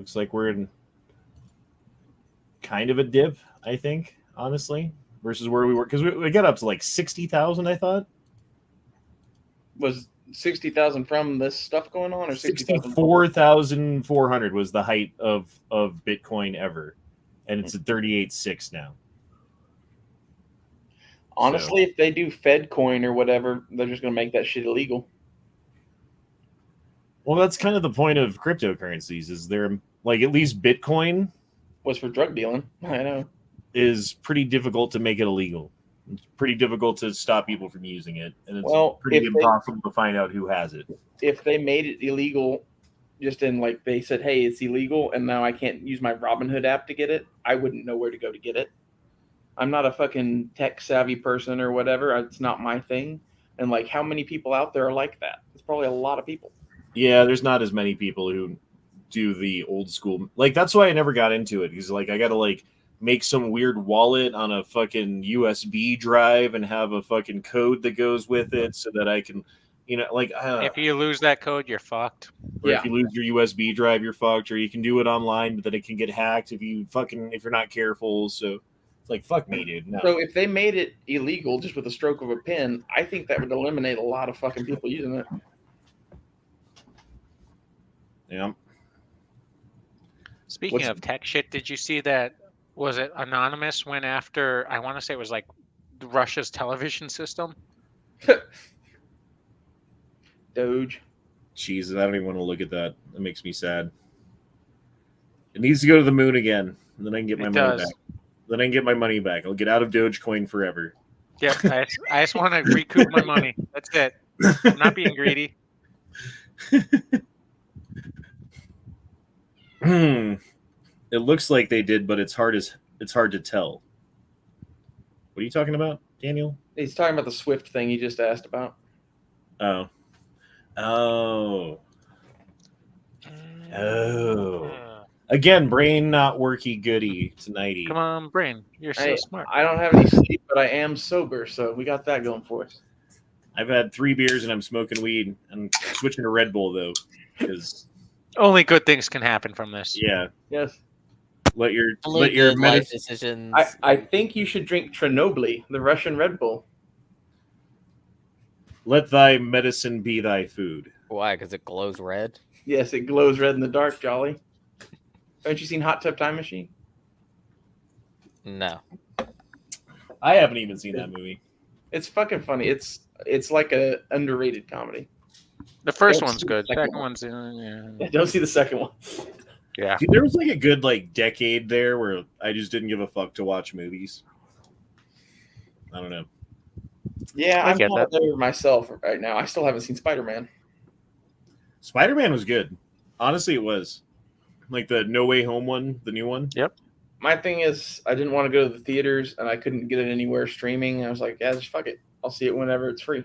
Looks like we're in kind of a dip, I think, honestly, versus where we were, because we got up to like 60,000, I thought. Was 60,000 from this stuff going on, or 60,000? 64,400 was the height of Bitcoin ever, and it's at 38.6 now. Honestly, if they do Fed coin or whatever, they're just going to make that shit illegal. Well, that's kind of the point of cryptocurrencies, is they're like, at least Bitcoin Was for drug dealing. I know. is pretty difficult to make it illegal. It's pretty difficult to stop people from using it, and it's Well, pretty if they- impossible to find out who has it. If they made it illegal, just in like they said, hey, it's illegal, and now I can't use my Robinhood app to get it, I wouldn't know where to go to get it. I'm not a fucking tech savvy person or whatever. It's not my thing. And like, how many people out there are like that? It's probably a lot of people. Yeah, there's not as many people who do the old school. Like, that's why I never got into it, because like I got to like make some weird wallet on a fucking USB drive and have a fucking code that goes with it so that I can, you know, like If you lose that code, you're fucked. or if you lose your USB drive, you're fucked. Or you can do it online, but then it can get hacked if you're not careful. So it's like, fuck me, dude. No. So if they made it illegal just with a stroke of a pen, I think that would eliminate a lot of fucking people using it. Yeah. Speaking of tech shit, did you see that? Was it Anonymous went after? I want to say it was like Russia's television system. Doge. Jesus, I don't even want to look at that. That makes me sad. It needs to go to the moon again, and then I can get my money back. Then I can get my money back. I'll get out of Dogecoin forever. Yeah, I just want to recoup my money. That's it. I'm not being greedy. It looks like they did, but it's hard to tell. What are you talking about, Daniel? He's talking about the Swift thing you just asked about. Oh. Again, brain not worky goody tonighty. Come on, brain. You're so smart. I don't have any sleep, but I am sober, so we got that going for us. I've had 3 beers and I'm smoking weed. I'm switching to Red Bull though, because only good things can happen from this. Yeah. Yes. Let your life decisions. I think you should drink Chernobyl, the Russian Red Bull. Let thy medicine be thy food. Why? Because it glows red? Yes, it glows red in the dark, Jolly. Haven't you seen Hot Tub Time Machine? No. I haven't even seen that movie. It's fucking funny. It's like a underrated comedy. The first one's good. Second one's yeah. Don't see the second one. Yeah. Dude, there was like a good decade there where I just didn't give a fuck to watch movies. I don't know. Yeah, I I'm get not that. there myself right now. I still haven't seen Spider-Man. Spider-Man was good. Honestly, it was. Like the No Way Home one, the new one. Yep. My thing is, I didn't want to go to the theaters, and I couldn't get it anywhere streaming. I was like, yeah, just fuck it. I'll see it whenever it's free.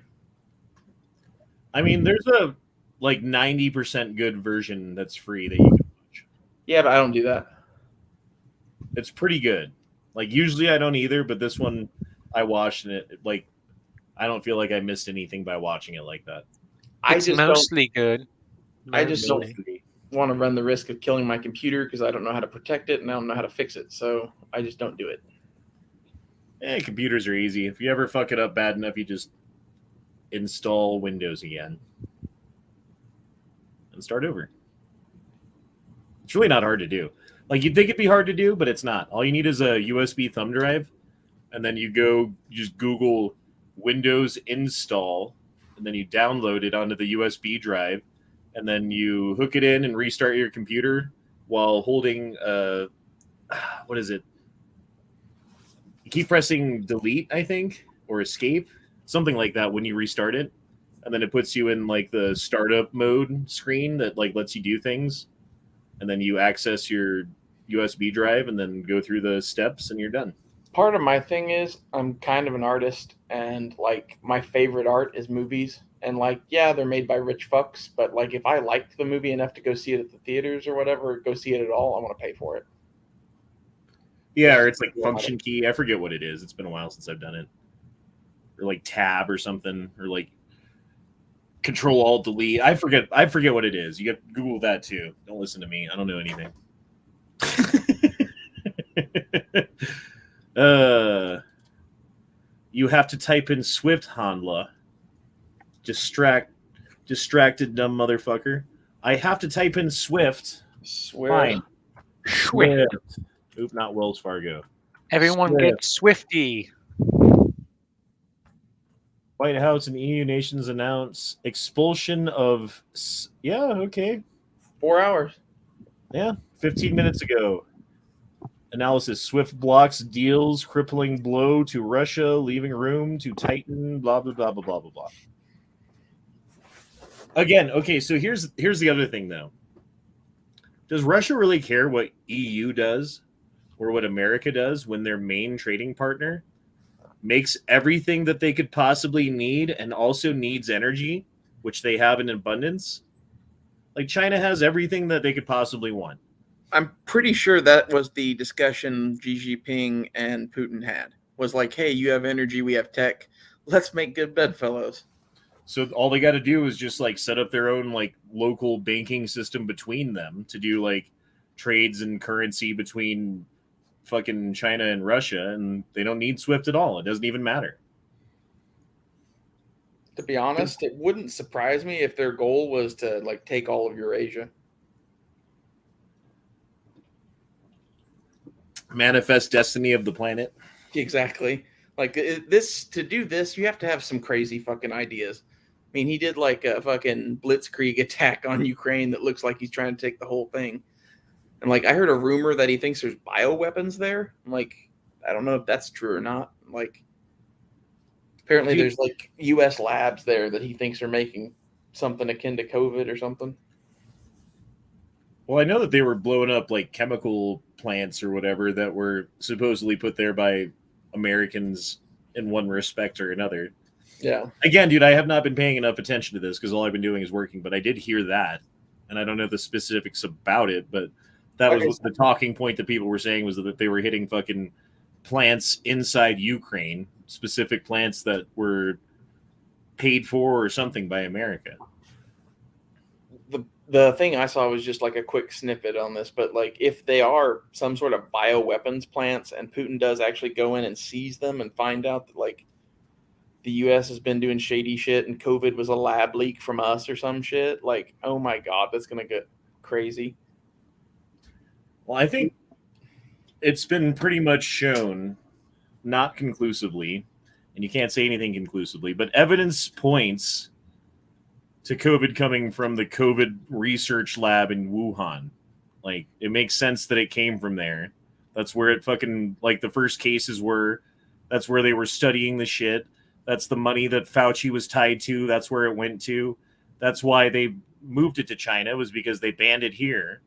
I mean, there's a 90% good version that's free that you can watch. Yeah, but I don't do that. It's pretty good. Like, usually I don't either, but this one I watched, and it I don't feel like I missed anything by watching it like that. It's mostly good. I just don't Mostly. want to run the risk of killing my computer because I don't know how to protect it and I don't know how to fix it. So I just don't do it. Computers are easy. If you ever fuck it up bad enough, you just install Windows again and start over. It's really not hard to do. Like, you'd think it'd be hard to do, but it's not. All you need is a USB thumb drive, and then you just Google Windows install, and then you download it onto the USB drive, and then you hook it in and restart your computer while holding what is it? You keep pressing delete, I think, or escape, something like that when you restart it, and then it puts you in the startup mode screen that lets you do things, and then you access your USB drive and then go through the steps and you're done. Part of my thing is I'm kind of an artist, and my favorite art is movies. And yeah, they're made by rich fucks, but if I liked the movie enough to go see it at the theaters or whatever, go see it at all, I want to pay for it. Yeah, or it's function key. I forget what it is. It's been a while since I've done it. Or tab or something, or Control Alt Delete. I forget what it is. You got Google that too. Don't listen to me. I don't know anything. You have to type in Swift Hanla. Distracted dumb motherfucker. I have to type in Swift. Swear. Fine. Swift. Oop, not Wells Fargo. Everyone Swift. get Swifty. White House and EU nations announce expulsion of. Yeah, okay. 4 hours. Yeah, 15 minutes ago. Analysis: Swift blocks deals, crippling blow to Russia, leaving room to tighten. Blah blah blah blah blah blah blah. Again, okay. So here's the other thing, though. Does Russia really care what EU does or what America does when their main trading partner makes everything that they could possibly need and also needs energy, which they have in abundance? Like China has everything that they could possibly want. I'm pretty sure that was the discussion Xi Jinping and Putin had. Was like, hey, you have energy, we have tech. Let's make good bedfellows. So all they got to do is just like set up their own like local banking system between them to do like trades and currency between fucking China and Russia, and they don't need SWIFT at all. It doesn't even matter. To be honest, it wouldn't surprise me if their goal was to like take all of Eurasia. Manifest destiny of the planet. Exactly. Like to do this, you have to have some crazy fucking ideas. I mean, he did like a fucking blitzkrieg attack on Ukraine that looks like he's trying to take the whole thing. And like I heard a rumor that he thinks there's bioweapons there. I'm like, I don't know if that's true or not. Like apparently there's like US labs there that he thinks are making something akin to COVID or something. Well, I know that they were blowing up like chemical plants or whatever that were supposedly put there by Americans in one respect or another. Yeah. Again, dude, I have not been paying enough attention to this because all I've been doing is working, but I did hear that. And I don't know the specifics about it, but that was the talking point that people were saying was that they were hitting fucking plants inside Ukraine, specific plants that were paid for or something by America. The thing I saw was just like a quick snippet on this, but like if they are some sort of bioweapons plants and Putin does actually go in and seize them and find out that like the US has been doing shady shit and COVID was a lab leak from us or some shit, like, oh my God, that's going to get crazy. Well, I think it's been pretty much shown, not conclusively, and you can't say anything conclusively, but evidence points to COVID coming from the COVID research lab in Wuhan. Like, it makes sense that it came from there. That's where it fucking, like, the first cases were. That's where they were studying the shit. That's the money that Fauci was tied to. That's where it went to. That's why they moved it to China, was because they banned it here.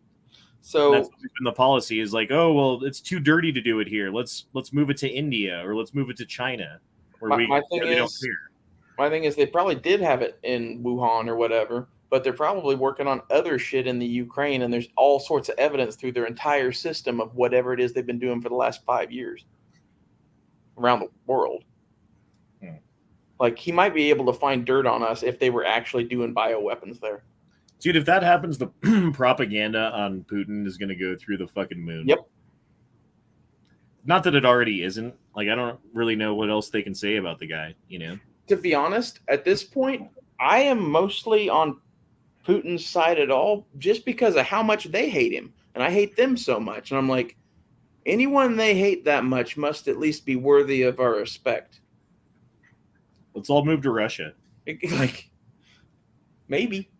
So that's been the policy is like, oh, well, it's too dirty to do it here. Let's move it to India or let's move it to China where my thing they don't is, care. My thing is they probably did have it in Wuhan or whatever, but they're probably working on other shit in the Ukraine, and there's all sorts of evidence through their entire system of whatever it is they've been doing for the last 5 years around the world. Like, he might be able to find dirt on us if they were actually doing bioweapons there. Dude, if that happens, the propaganda on Putin is going to go through the fucking moon. Yep. Not that it already isn't. Like, I don't really know what else they can say about the guy, you know? To be honest, at this point, I am mostly on Putin's side at all just because of how much they hate him. And I hate them so much. And I'm like, anyone they hate that much must at least be worthy of our respect. Let's all move to Russia. Like, maybe.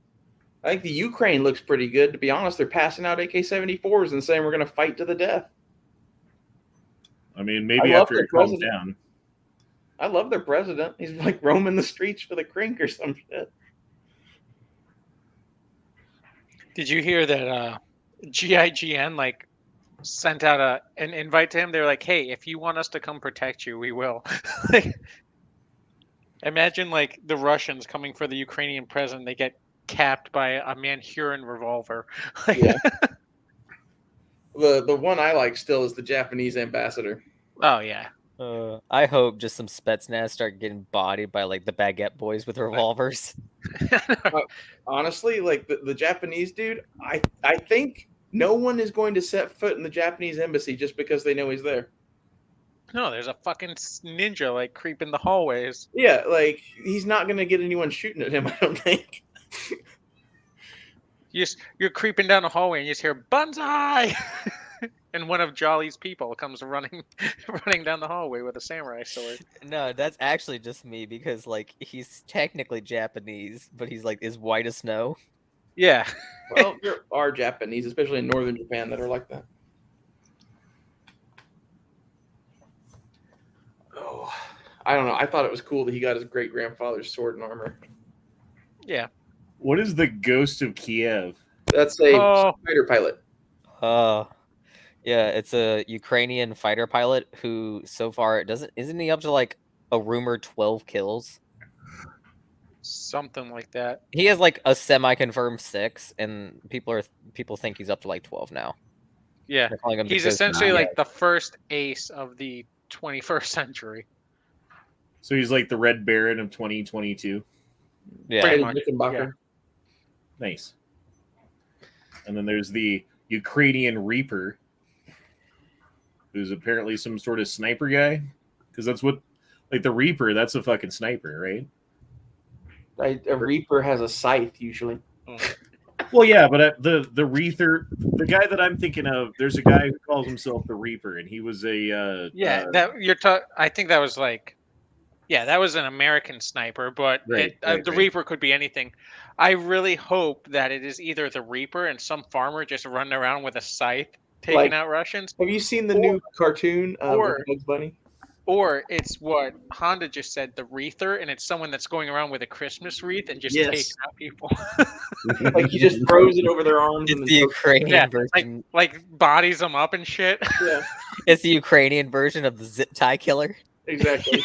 I think the Ukraine looks pretty good. To be honest, they're passing out AK-74s and saying we're going to fight to the death. I mean, maybe after it calms down. I love their president. He's like roaming the streets with a crink or some shit. Did you hear that GIGN like sent out an invite to him? They were like, hey, if you want us to come protect you, we will. Like, imagine like the Russians coming for the Ukrainian president. They get capped by a Manchurian revolver. Yeah. The one I like still is the Japanese ambassador. Oh, yeah. I hope just some Spetsnaz start getting bodied by like the Baguette boys with revolvers. Honestly, like the Japanese dude, I think No one is going to set foot in the Japanese embassy just because they know he's there. No, there's a fucking ninja like creeping the hallways. Yeah, like he's not going to get anyone shooting at him, I don't think. You're creeping down the hallway and you just hear "Banzai!" and one of Jolly's people comes running down the hallway with a samurai sword. No, that's actually just me because like he's technically Japanese, but he's like as white as snow. Yeah. Well, there are Japanese, especially in northern Japan, that are like that. Oh, I don't know. I thought it was cool that he got his great grandfather's sword and armor. Yeah. What is the Ghost of Kiev? That's a fighter pilot. Yeah, it's a Ukrainian fighter pilot who so far isn't he up to like a rumored 12 kills? Something like that. He has like a semi-confirmed 6, and people think he's up to like 12 now. Yeah. They're calling him the He's Ghost of essentially Kiev. like the first ace of the 21st century. So he's like the Red Baron of 2022. Yeah. Brandon much, Rickenbacker. yeah. Nice. And then there's the Ukrainian Reaper, who's apparently some sort of sniper guy. Because that's what, like the Reaper, that's a fucking sniper, right? A Reaper has a scythe usually. Well, yeah, but the Reaper, the guy that I'm thinking of, there's a guy who calls himself the Reaper, and he was a I think that was like, yeah, that was an American sniper, but Right. the Reaper could be anything. I really hope that it is either the Reaper and some farmer just running around with a scythe taking out Russians, Have you seen the new cartoon with Bugs Bunny? or it's what Honda just said, the Wreather, and it's someone that's going around with a Christmas wreath and just taking out people. Like he just throws it over their arms. It's and the Ukrainian version. like bodies them up and shit. Yeah, It's the Ukrainian version of the zip tie killer. exactly.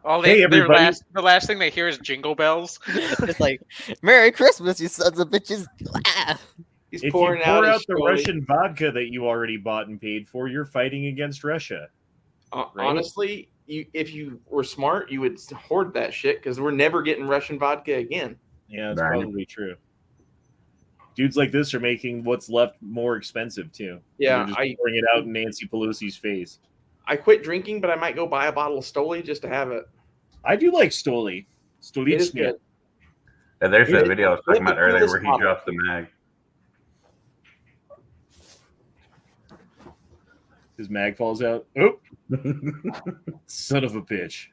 The last thing they hear is jingle bells. It's like, Merry Christmas, you sons of bitches. Ah. He's If pouring you pour out out the Russian vodka that you already bought and paid for, you're fighting against Russia. Right? Honestly, if you were smart, you would hoard that shit because we're never getting Russian vodka again. Yeah, that's probably true. Dudes like this are making what's left more expensive too. Yeah, they're just pouring it out in Nancy Pelosi's face. I quit drinking, but I might go buy a bottle of Stoli just to have it. I do like Stoli. It is good. Yeah, there's that video I was talking about earlier where he drops the mag. His mag falls out. Oh, son of a bitch.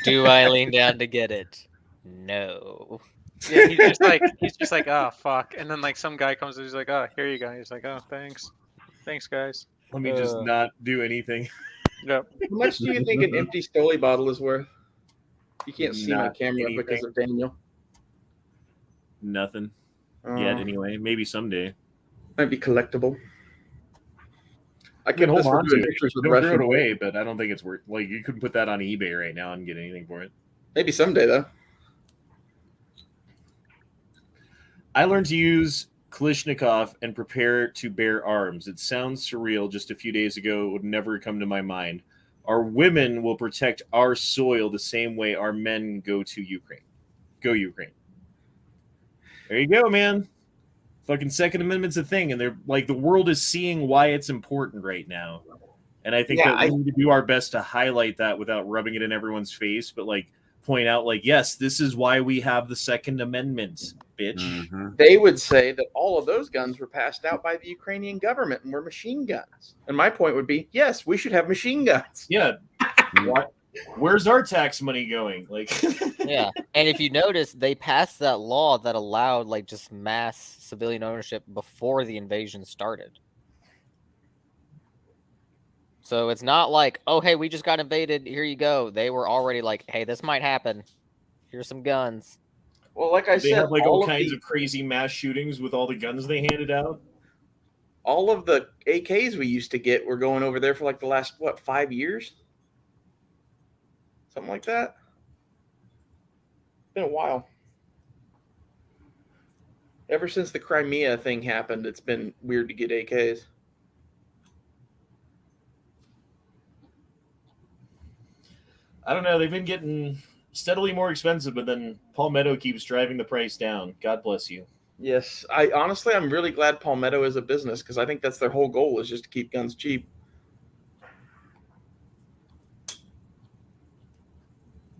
Do I lean down to get it? No. Yeah, he's just like, oh fuck, and then like some guy comes and he's like, oh, here you go. He's like, oh, thanks guys. Let me just not do anything. Yep. How much do you think an empty Stoli bottle is worth? You can't see my camera because of Daniel. Nothing yet, anyway. Maybe someday. Might be collectible. I can kept this for doing pictures with Don't throw it Russian. away, but I don't think it's worth. Like you couldn't put that on eBay right now and get anything for it. Maybe someday though. I learned to use Kalashnikov and prepare to bear arms. It sounds surreal. Just a few days ago, it would never come to my mind. Our women will protect our soil the same way our men go to Ukraine. Go Ukraine. There you go, man. Fucking Second Amendment's a thing, and they're like the world is seeing why it's important right now. And I think that we need to do our best to highlight that without rubbing it in everyone's face, but like point out, like, yes, this is why we have the Second Amendment, bitch. Mm-hmm. They would say that all of those guns were passed out by the Ukrainian government and were machine guns. And my point would be, yes, we should have machine guns. Yeah. What? Where's our tax money going? Like, Yeah, and if you notice, they passed that law that allowed like just mass civilian ownership before the invasion started. So it's not like, oh, hey, we just got invaded. Here you go. They were already like, hey, this might happen. Here's some guns. Well, like I they said, have like all kinds of crazy mass shootings with all the guns they handed out. All of the AKs we used to get were going over there for like the last, 5 years? Something like that. It's been a while. Ever since the Crimea thing happened, it's been weird to get AKs. I don't know. They've been getting steadily more expensive, but then Palmetto keeps driving the price down. God bless you. Yes, I'm really glad Palmetto is a business because I think that's their whole goal is just to keep guns cheap.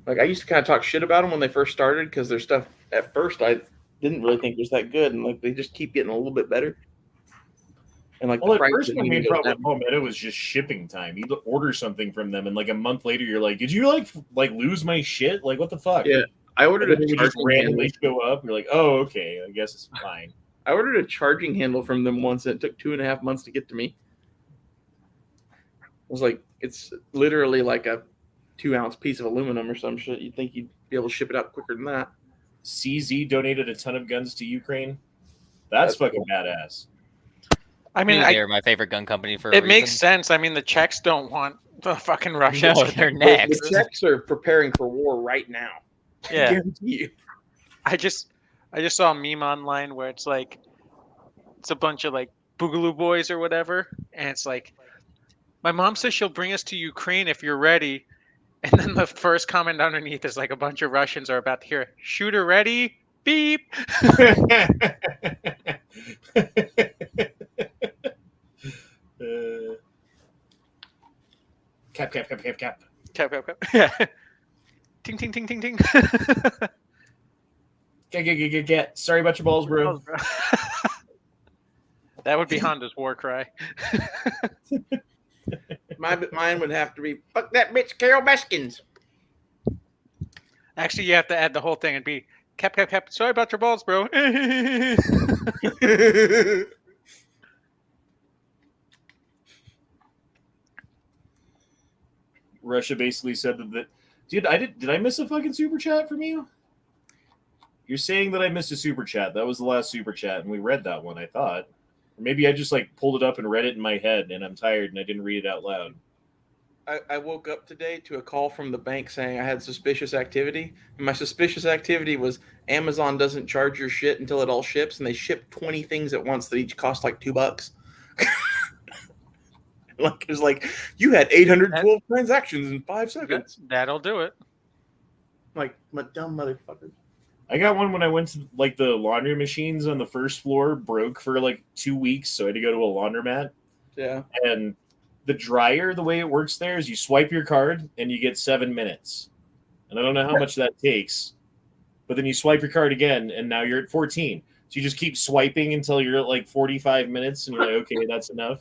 Like I used to kind of talk shit about them when they first started because their stuff at first I didn't really think was that good, and like they just keep getting a little bit better. And like Well, the at price first, of my it main goes problem down. with Palmetto was just shipping time. You'd order something from them, and like a month later, you're like, "Did you like lose my shit? Like, what the fuck?" Yeah, I And ordered then a it would just charging handle. randomly show up. You're like, "Oh, okay, I guess it's fine." I ordered a charging handle from them once, and it took 2.5 months to get to me. I was like, it's literally like a 2-ounce piece of aluminum or some shit. You'd think you'd be able to ship it out quicker than that. CZ donated a ton of guns to Ukraine. That's fucking badass. I mean, They're my favorite gun company for a it reason. makes sense. I mean, the Czechs don't want the fucking Russians. No, to they're be- next. The Czechs are preparing for war right now. I Yeah, guarantee you. I just saw a meme online where it's like it's a bunch of like Boogaloo boys or whatever, and it's like, my mom says she'll bring us to Ukraine if you're ready, and then the first comment underneath is like a bunch of Russians are about to hear shooter ready, beep. Cap. Cap. Yeah. Ting ting ting ting ting. Get. Sorry about your balls, bro. That would be Honda's war cry. Mine would have to be fuck that bitch, Carol Baskins. Actually, you have to add the whole thing and be cap. Sorry about your balls, bro. Russia basically said that. Dude, did I miss a fucking super chat from you? You're saying that I missed a super chat. That was the last super chat, and we read that one, I thought. Or maybe I just like pulled it up and read it in my head, and I'm tired and I didn't read it out loud. I woke up today to a call from the bank saying I had suspicious activity. And my suspicious activity was Amazon doesn't charge your shit until it all ships, and they ship 20 things at once that each cost like $2. Like it's like you had 812 transactions in 5 seconds. That'll do it. Like my dumb motherfucker. I got one when I went to like the laundry machines on the first floor broke for like 2 weeks, so I had to go to a laundromat. Yeah. And the dryer, the way it works there is you swipe your card and you get 7 minutes. And I don't know how much that takes, but then you swipe your card again and now you're at 14. So you just keep swiping until you're at like 45 minutes and you're like, okay, that's enough.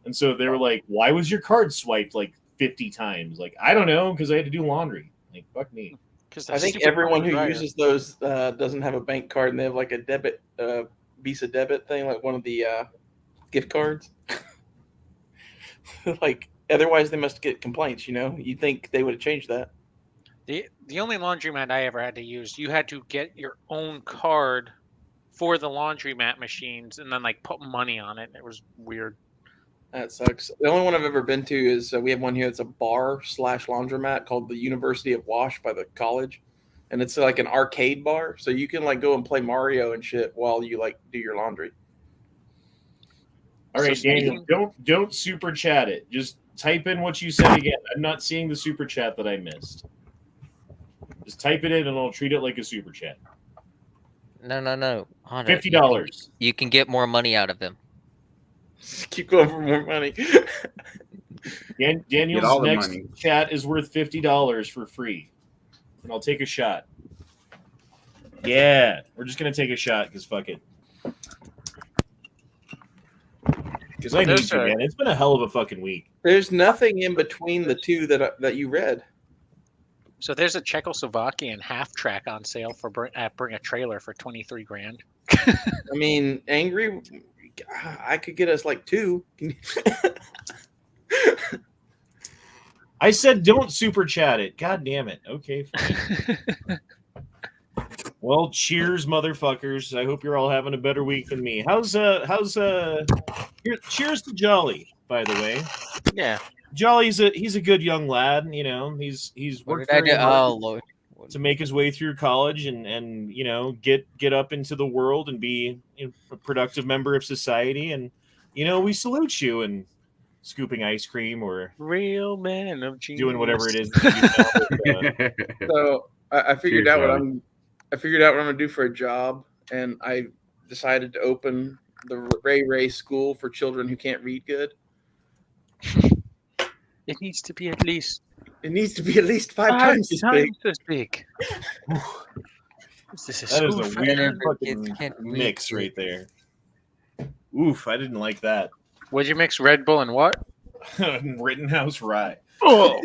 And so they were like, why was your card swiped like 50 times? Like, I don't know, because I had to do laundry. Like, fuck me. I think everyone who uses those doesn't have a bank card and they have like a debit, Visa debit thing, like one of the gift cards. Like, otherwise they must get complaints, you know? You'd think they would have changed that. The only laundromat I ever had to use, you had to get your own card for the laundromat machines and then like put money on it. It was weird. That sucks. The only one I've ever been to is we have one here that's a bar/laundromat called the University of Wash by the college. And it's like an arcade bar. So you can like go and play Mario and shit while you like do your laundry. All right, So Daniel, don't super chat it. Just type in what you said again. I'm not seeing the super chat that I missed. Just type it in and I'll treat it like a super chat. No. Honda, $50. You can get more money out of them. Keep going for more money. Daniel's all the next money. chat is worth $50 for free. And I'll take a shot. Yeah, we're just going to take a shot because fuck it. Because I need you, man. It's been a hell of a fucking week. There's nothing in between the two that you read. So there's a Czechoslovakian half track on sale for bring a trailer for $23,000. I mean, angry. I could get us like 2. I said don't super chat it. God damn it. Okay, fine. Well, cheers, motherfuckers. I hope you're all having a better week than me. How's cheers to Jolly, by the way. Yeah. Jolly's he's a good young lad, you know. He's What worked did I very do? hard Oh Lord. to make his way through college and you know get up into the world and be a productive member of society. And you know, we salute you and scooping ice cream or Real man of genius. doing whatever it is that you know. So I figured Cheers, out what brother. I figured out what I'm gonna do for a job, and I decided to open the Ray School for children who can't read good. It needs to be at least It needs to be at least five times as big. as big. Is this a That is school a for weird Whatever fucking kids can't read mix good. right there. Oof, I didn't like that. Would you mix Red Bull and what? Rittenhouse Rye. Oh,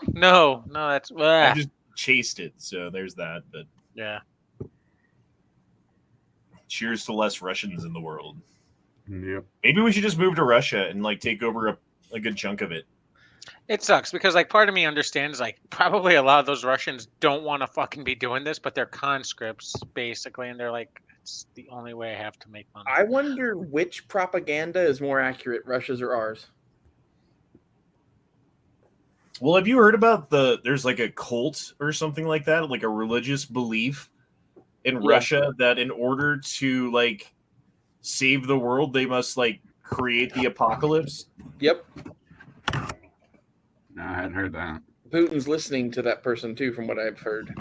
no, that's I just chased it, so there's that. But yeah. cheers to less Russians in the world. Yep. Maybe we should just move to Russia and like take over a good chunk of it. It sucks because like part of me understands like probably a lot of those Russians don't want to fucking be doing this, but they're conscripts basically, and they're like, it's the only way I have to make money. I wonder which propaganda is more accurate, Russia's or ours. Well, have you heard about there's like a cult or something like that, like a religious belief in Russia that in order to like save the world, they must like create the apocalypse? Yep. No, I hadn't heard that. Putin's listening to that person too, from what I've heard.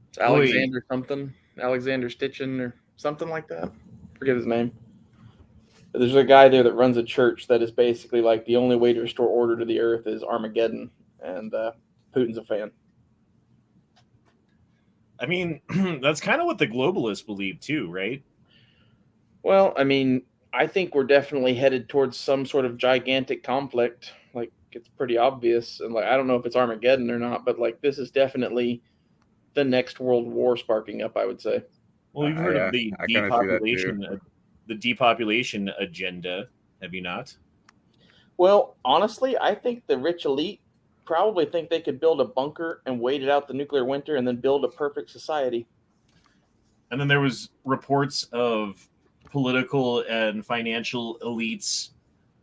It's Alexander something, Alexander Stitchin or something like that. Forget his name. There's a guy there that runs a church that is basically like the only way to restore order to the earth is Armageddon, and Putin's a fan. I mean, that's kind of what the globalists believe too, right? Well, I mean, I think we're definitely headed towards some sort of gigantic conflict. Like, it's pretty obvious. And like, I don't know if it's Armageddon or not, but like, this is definitely the next world war sparking up, I would say. Well, you've heard of the I kinda see that depopulation, the depopulation agenda, have you not? Well, honestly, I think the rich elite probably think they could build a bunker and wait it out the nuclear winter and then build a perfect society. And then there was reports of political and financial elites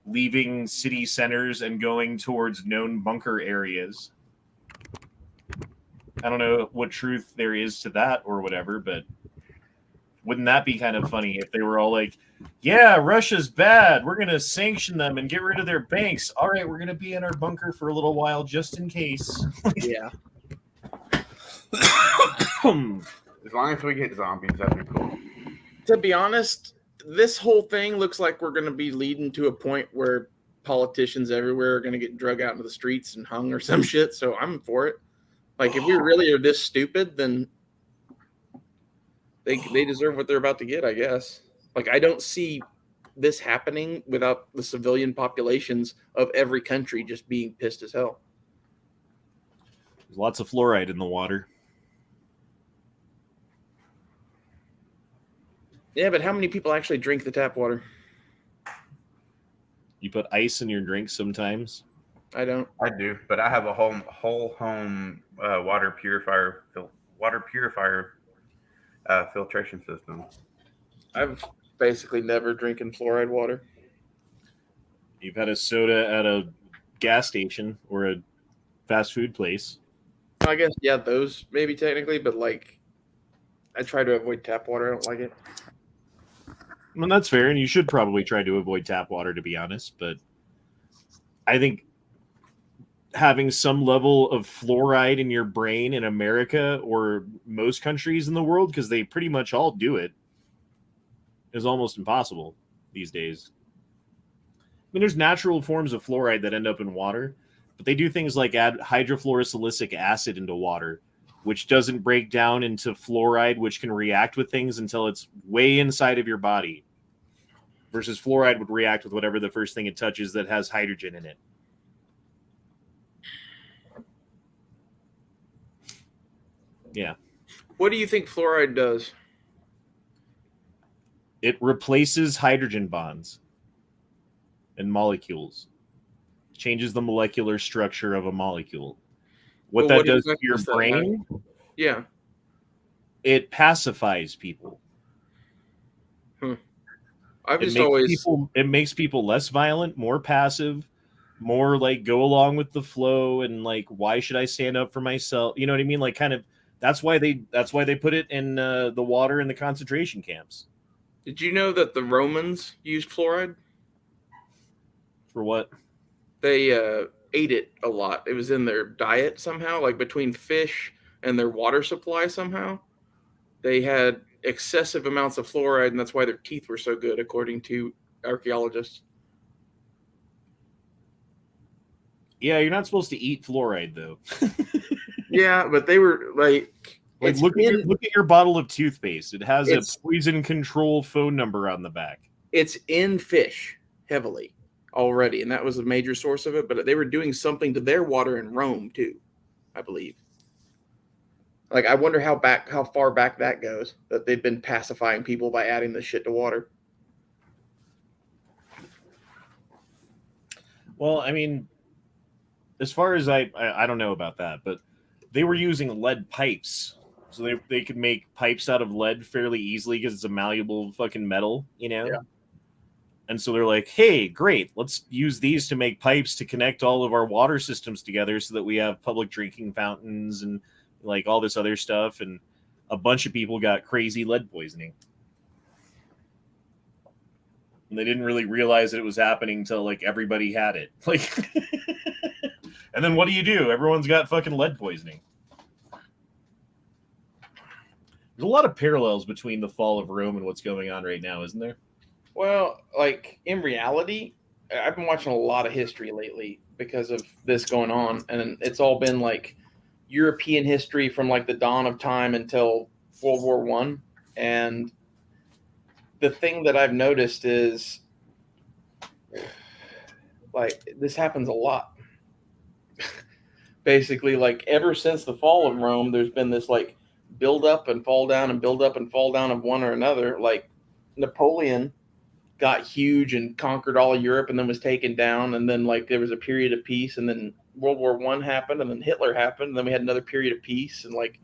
leaving city centers and going towards known bunker areas. I don't know what truth there is to that or whatever, but wouldn't that be kind of funny if they were all like, yeah, Russia's bad. We're going to sanction them and get rid of their banks. All right, we're going to be in our bunker for a little while just in case. Yeah. As long as we get zombies, that'd be cool. To be honest, this whole thing looks like we're going to be leading to a point where politicians everywhere are going to get drug out into the streets and hung or some shit. So I'm for it. Like, if we really are this stupid, then they deserve what they're about to get, I guess. Like, I don't see this happening without the civilian populations of every country just being pissed as hell. There's lots of fluoride in the water. Yeah, but how many people actually drink the tap water? You put ice in your drink sometimes. I don't. I do, but I have a whole home water purifier filtration system. I've basically never drinking fluoride water. You've had a soda at a gas station or a fast food place. I guess, yeah, those maybe technically, but like, I try to avoid tap water. I don't like it. Well, that's fair, and you should probably try to avoid tap water, to be honest. But I think having some level of fluoride in your brain in America or most countries in the world, because they pretty much all do it, is almost impossible these days. I mean, there's natural forms of fluoride that end up in water, but they do things like add hydrofluorosilicic acid into water, which doesn't break down into fluoride, which can react with things until it's way inside of your body. Versus fluoride would react with whatever the first thing it touches that has hydrogen in it. Yeah. What do you think fluoride does? It replaces hydrogen bonds and molecules. Changes the molecular structure of a molecule. What Well, that does to effect your does that brain, Yeah. it pacifies people. I've It just makes always it makes people less violent, more passive, more like go along with the flow, and like, why should I stand up for myself? You know what I mean? Like, kind of that's why they put it in the water in the concentration camps. Did you know that the Romans used fluoride? For what? They ate it a lot. It was in their diet somehow, like between fish and their water supply somehow. They had excessive amounts of fluoride, and that's why their teeth were so good, according to archaeologists. Yeah, you're not supposed to eat fluoride though. Yeah, but they were like Look at your bottle of toothpaste. It has a poison control phone number on the back. It's in fish heavily already, and that was a major source of it. But they were doing something to their water in Rome too, I believe. Like, I wonder how far back that goes, that they've been pacifying people by adding this shit to water. Well, I mean, as far as I don't know about that, but they were using lead pipes. So they could make pipes out of lead fairly easily because it's a malleable fucking metal, you know? Yeah. And so they're like, hey, great, let's use these to make pipes to connect all of our water systems together so that we have public drinking fountains and like all this other stuff. And a bunch of people got crazy lead poisoning. And they didn't really realize that it was happening until like everybody had it. Like, and then what do? Everyone's got fucking lead poisoning. There's a lot of parallels between the fall of Rome and what's going on right now, isn't there? Well, like in reality, I've been watching a lot of history lately because of this going on, and it's all been like European history from like the dawn of time until World War One. And the thing that I've noticed is like this happens a lot. Basically, like ever since the fall of Rome, there's been this like build up and fall down and build up and fall down of one or another. Like Napoleon got huge and conquered all of Europe and then was taken down. And then like there was a period of peace, and then World War One happened, and then Hitler happened. And then we had another period of peace. And like,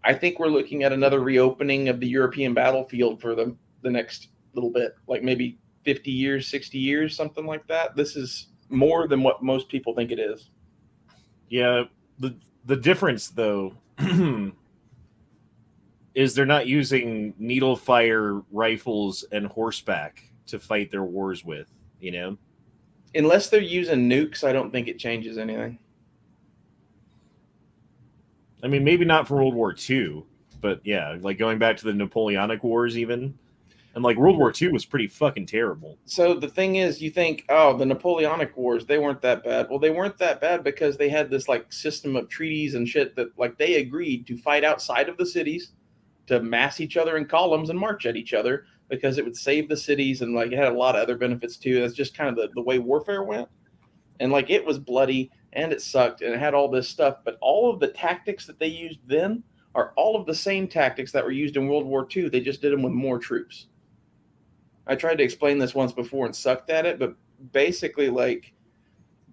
I think we're looking at another reopening of the European battlefield for the next little bit, like maybe 50 years, 60 years, something like that. This is more than what most people think it is. Yeah. The difference though, is they're not using needle fire rifles and horseback to fight their wars with, you know? Unless they're using nukes, I don't think it changes anything. I mean, maybe not for World War II, but yeah, like going back to the Napoleonic Wars even. And like World War II was pretty fucking terrible. So the thing is, you think, oh, the Napoleonic Wars, they weren't that bad. Well, they weren't that bad because they had this like system of treaties and shit that like they agreed to fight outside of the cities, to mass each other in columns and march at each other because it would save the cities, and like it had a lot of other benefits too. That's just kind of the way warfare went. And like it was bloody and it sucked and it had all this stuff, but all of the tactics that they used then are all of the same tactics that were used in World War II. They just did them with more troops. I tried to explain this once before and sucked at it, but basically like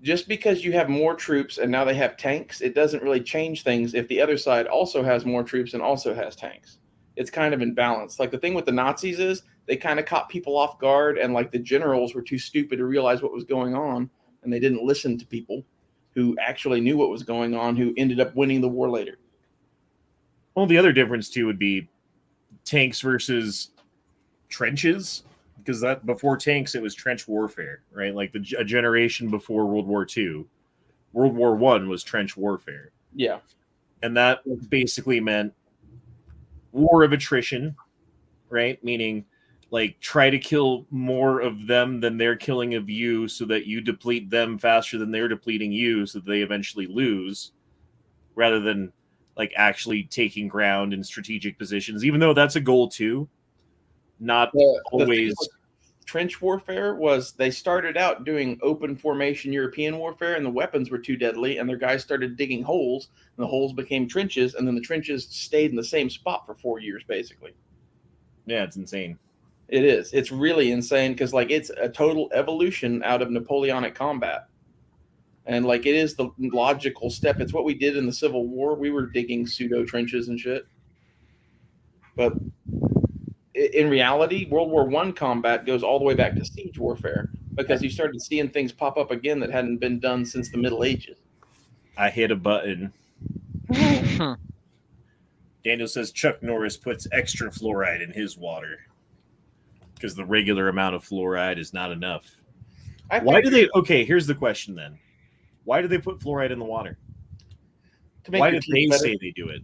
just because you have more troops and now they have tanks, it doesn't really change things if the other side also has more troops and also has tanks. It's kind of in balance. Like the thing with the Nazis is they kind of caught people off guard, and like the generals were too stupid to realize what was going on, and they didn't listen to people who actually knew what was going on, who ended up winning the war later. Well, the other difference too would be tanks versus trenches, because that before tanks it was trench warfare, right? Like a generation before World War II, World War One was trench warfare. Yeah, and that basically meant war of attrition, right? Meaning, like, try to kill more of them than they're killing of you, so that you deplete them faster than they're depleting you, so that they eventually lose, rather than like actually taking ground in strategic positions. Even though that's a goal too, not always. Trench warfare was they started out doing open formation European warfare, and the weapons were too deadly, and their guys started digging holes, and the holes became trenches, and then the trenches stayed in the same spot for 4 years, basically. Yeah, it's insane. It is. It's really insane because like it's a total evolution out of Napoleonic combat. And like it is the logical step. It's what we did in the Civil War. We were digging pseudo trenches and shit. But in reality, World War I combat goes all the way back to siege warfare, because you started seeing things pop up again that hadn't been done since the Middle Ages. I hit a button. Daniel says Chuck Norris puts extra fluoride in his water. because the regular amount of fluoride is not enough. Why do they? Okay, here's the question then. Why do they put fluoride in the water? Why did they say they do it?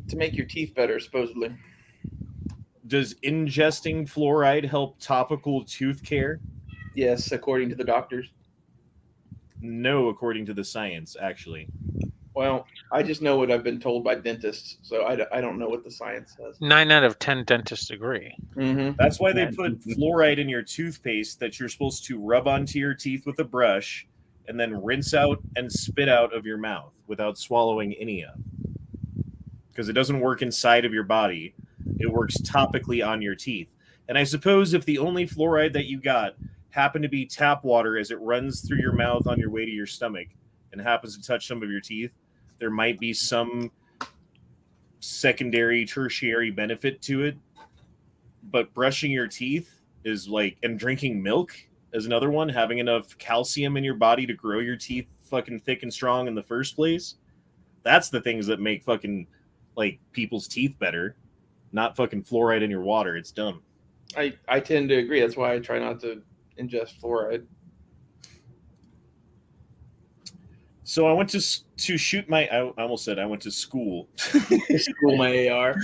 To make your teeth better, supposedly. Does ingesting fluoride help topical tooth care? Yes, according to the doctors. No, according to the science, actually. Well, I just know what I've been told by dentists, so I don't know what the science says. 9 out of 10 dentists agree. Mm-hmm. That's why they put fluoride in your toothpaste that you're supposed to rub onto your teeth with a brush and then rinse out and spit out of your mouth without swallowing any of. Because it doesn't work inside of your body. It works topically on your teeth. And I suppose if the only fluoride that you got happened to be tap water as it runs through your mouth on your way to your stomach and happens to touch some of your teeth, there might be some secondary, tertiary benefit to it. But brushing your teeth is like, and drinking milk is another one, having enough calcium in your body to grow your teeth fucking thick and strong in the first place. That's the things that make fucking like people's teeth better, not fucking fluoride in your water. It's dumb. I tend to agree. That's why I try not to ingest fluoride. So I went to shoot my. I almost said I went to school. School my AR.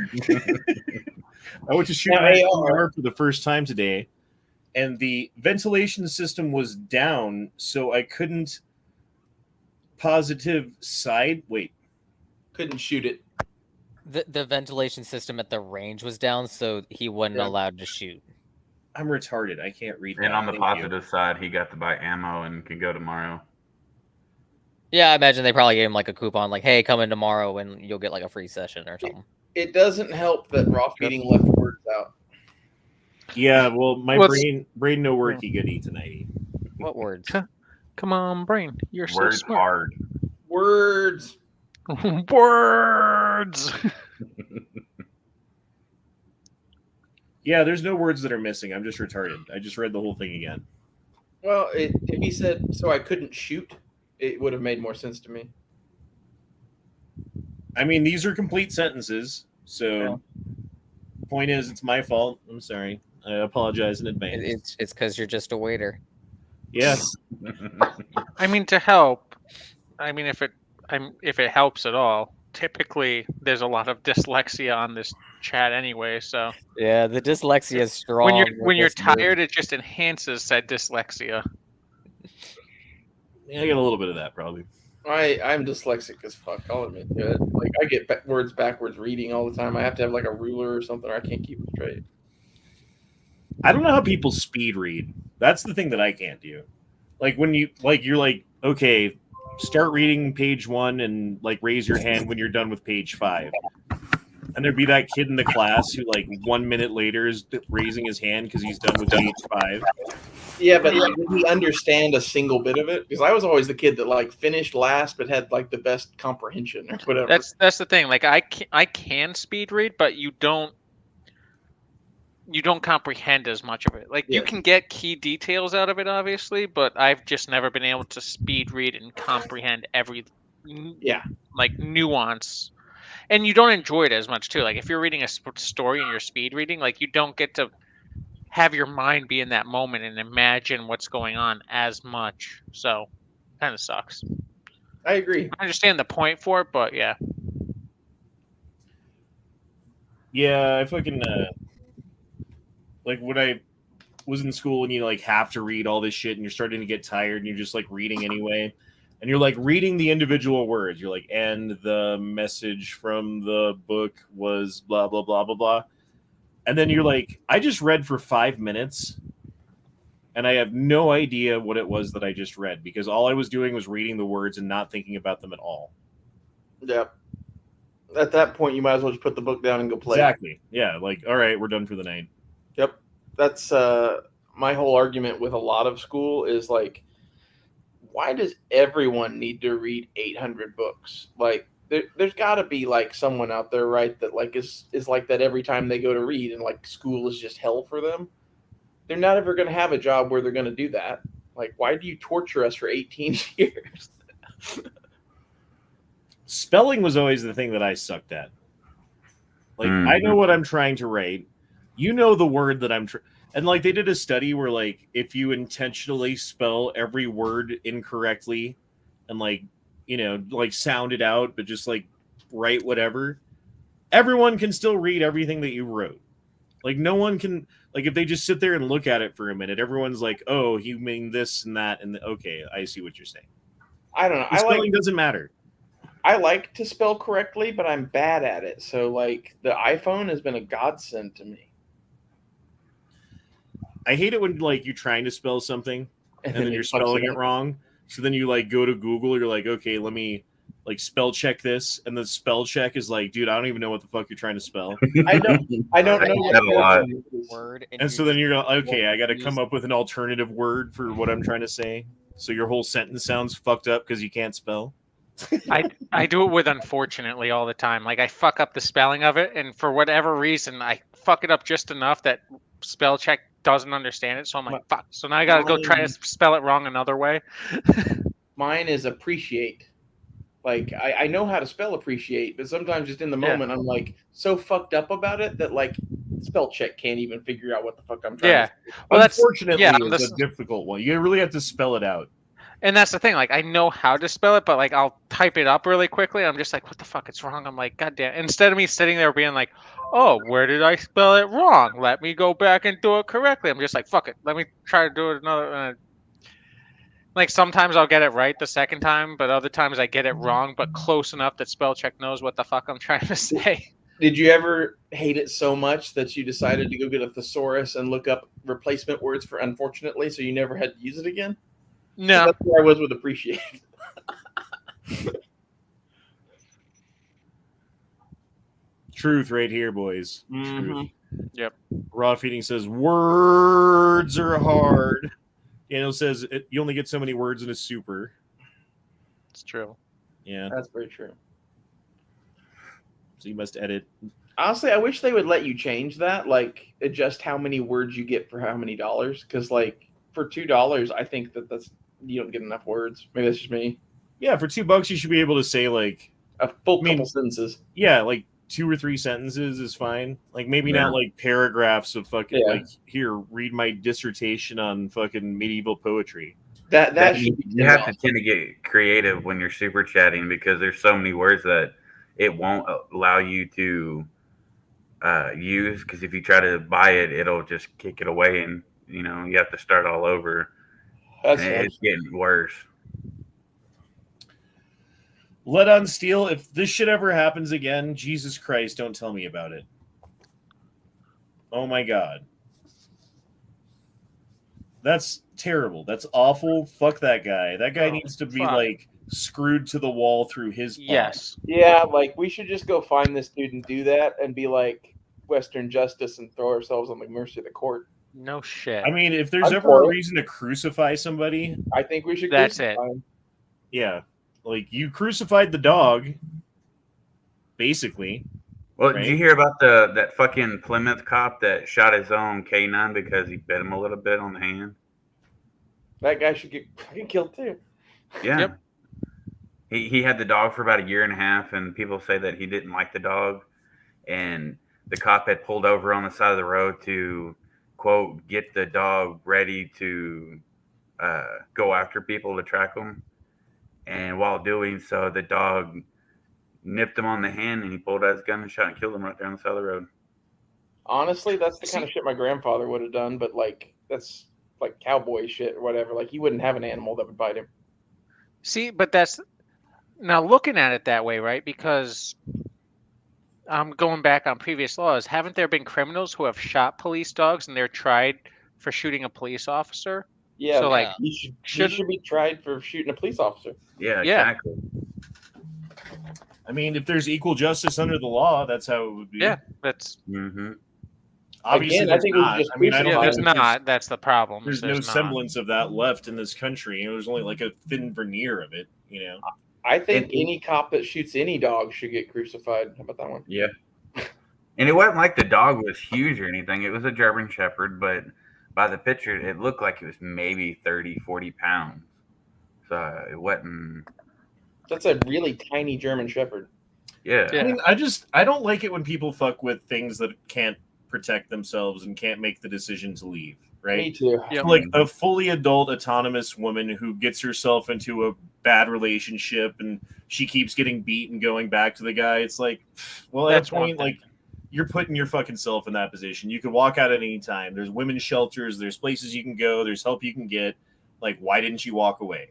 I went to shoot my AR for the first time today, and the ventilation system was down, so I couldn't couldn't shoot it. The ventilation system at the range was down, so he wasn't allowed to shoot. I'm retarded. I can't read that. And on the positive side, he got to buy ammo and can go tomorrow. Yeah, I imagine they probably gave him like a coupon, like, hey, come in tomorrow and you'll get like a free session or something. It doesn't help that raw feeding left words out. Yeah, well, my brain no worky goodie tonight. What words? Come on, brain. You're words so smart. hard. Words. Words. Yeah, there's no words that are missing. I'm just retarded. I just read the whole thing again. Well, if he said, so I couldn't shoot, it would have made more sense to me. I mean, these are complete sentences. So, point is, it's my fault. I'm sorry. I apologize in advance. It's because you're just a waiter. Yes. I mean, to help. I mean, if it helps at all. Typically, there's a lot of dyslexia on this chat anyway. So yeah, the dyslexia is strong. When you're tired, it just enhances said dyslexia. Yeah, I get a little bit of that probably. I'm dyslexic as fuck. I'll admit to it. Like I get words backwards reading all the time. I have to have like a ruler or something, or I can't keep it straight. I don't know how people speed read. That's the thing that I can't do. Like when you're like, okay, start reading page 1 and like raise your hand when you're done with page 5. And there'd be that kid in the class who like 1 minute later is raising his hand because he's done with page 5. Yeah, but like, did he understand a single bit of it? Because I was always the kid that like finished last but had like the best comprehension or whatever. That's the thing. Like I can speed read, but you don't comprehend as much of it. Like you can get key details out of it, obviously, but I've just never been able to speed read and comprehend every like nuance. And you don't enjoy it as much too. Like if you're reading a story and you're speed reading, like you don't get to have your mind be in that moment and imagine what's going on as much. So kind of sucks. I agree. I understand the point for it, but yeah. Yeah, I fucking like when I was in school and you like have to read all this shit and you're starting to get tired and you're just like reading anyway. And you're like reading the individual words. You're like, and the message from the book was blah, blah, blah, blah, blah. And then you're like, I just read for 5 minutes and I have no idea what it was that I just read because all I was doing was reading the words and not thinking about them at all. Yeah. At that point, you might as well just put the book down and go play. Exactly. Yeah. Like, all right, we're done for the night. Yep. That's my whole argument with a lot of school is like, why does everyone need to read 800 books? Like, there's got to be like someone out there, right, that like is like that every time they go to read, and like school is just hell for them. They're not ever going to have a job where they're going to do that. Like, why do you torture us for 18 years? Spelling was always the thing that I sucked at. Like, I know what I'm trying to write. You know the word that And like they did a study where like if you intentionally spell every word incorrectly and like, like sound it out, but just like write whatever, everyone can still read everything that you wrote. Like no one can, like if they just sit there and look at it for a minute, everyone's like, oh, you mean this and that, and okay, I see what you're saying. I don't know. The spelling doesn't matter. I like to spell correctly, but I'm bad at it. So like the iPhone has been a godsend to me. I hate it when like you're trying to spell something and then you're spelling it wrong. So then you like go to Google, you're like, okay, let me like spell check this, and the spell check is like, dude, I don't even know what the fuck you're trying to spell. I don't know that a lot. Word, And so then you're going, okay, I got to come up with an alternative word for what I'm trying to say. So your whole sentence sounds fucked up because you can't spell. I do it with unfortunately all the time. Like I fuck up the spelling of it, and for whatever reason, I fuck it up just enough that spell check doesn't understand it. So I'm like, fuck. So now I gotta go try to spell it wrong another way. Mine is appreciate. Like I know how to spell appreciate, but sometimes just in the moment I'm like so fucked up about it that like spell check can't even figure out what the fuck I'm trying to say. Well, Unfortunately, it's a difficult one. You really have to spell it out. And that's the thing, like I know how to spell it, but like I'll type it up really quickly. I'm just like, what the fuck? It's wrong. I'm like, God damn. Instead of me sitting there being like, oh, where did I spell it wrong? Let me go back and do it correctly. I'm just like, fuck it. Let me try to do it another. Like sometimes I'll get it right the second time, but other times I get it wrong, but close enough that spell check knows what the fuck I'm trying to say. Did you ever hate it so much that you decided to go get a thesaurus and look up replacement words for unfortunately, so you never had to use it again? No. That's where I was with appreciate. Truth right here, boys. Mm-hmm. Truth. Yep. Raw Feeding says, words are hard. Daniel says, you only get so many words in a super. It's true. Yeah. That's very true. So you must edit. Honestly, I wish they would let you change that, like adjust how many words you get for how many dollars. Because like for $2, I think that's you don't get enough words. Maybe that's just me. Yeah, for $2, you should be able to say like A full couple sentences. Yeah, like 2 or 3 sentences is fine. Like maybe not like paragraphs of fucking like here, read my dissertation on fucking medieval poetry. That you have to tend to get creative when you're super chatting because there's so many words that it won't allow you to use. Because if you try to buy it, it'll just kick it away, and you have to start all over. It's getting worse. Let on Steel, if this shit ever happens again, Jesus Christ, don't tell me about it. Oh my God. That's terrible. That's awful. Fuck that guy. That guy needs to be like screwed to the wall through his palm. Yes. Yeah, like we should just go find this dude and do that and be like Western justice and throw ourselves on the mercy of the court. No shit. I mean, if there's ever a reason to crucify somebody, I think we should crucify him. Yeah. Like you crucified the dog, basically. Well, did you hear about that fucking Plymouth cop that shot his own canine because he bit him a little bit on the hand? That guy should get fucking killed too. Yeah. Yep. He had the dog for about 1.5 years, and people say that he didn't like the dog. And the cop had pulled over on the side of the road to, quote, get the dog ready to go after people to track them. And while doing so, the dog nipped him on the hand, and he pulled out his gun and shot and killed him right there on the side of the road. Honestly, that's the kind of shit my grandfather would have done, but like that's like cowboy shit or whatever. Like he wouldn't have an animal that would bite him. See, but that's now looking at it that way, right? Because I'm going back on previous laws. Haven't there been criminals who have shot police dogs and they're tried for shooting a police officer? Yeah, so like he should be tried for shooting a police officer. Yeah, exactly. I mean, if there's equal justice under the law, that's how it would be. Yeah, that's obviously. Again, I think not. just I mean, I don't. there's not. That's the problem. There's no semblance of that left in this country. There's only like a thin veneer of it. I think any cop that shoots any dog should get crucified. How about that one? Yeah. And it wasn't like the dog was huge or anything. It was a German Shepherd, but by the picture, it looked like it was maybe 30, 40 pounds. So it wasn't. That's a really tiny German Shepherd. Yeah. I mean, I don't like it when people fuck with things that can't protect themselves and can't make the decision to leave, right? Me too. Yep. Like a fully adult autonomous woman who gets herself into a bad relationship and she keeps getting beat and going back to the guy. It's like, well, at That's a one point, thing. like, you're putting your fucking self in that position. You could walk out at any time. There's women's shelters. There's places you can go. There's help you can get. Like, why didn't you walk away?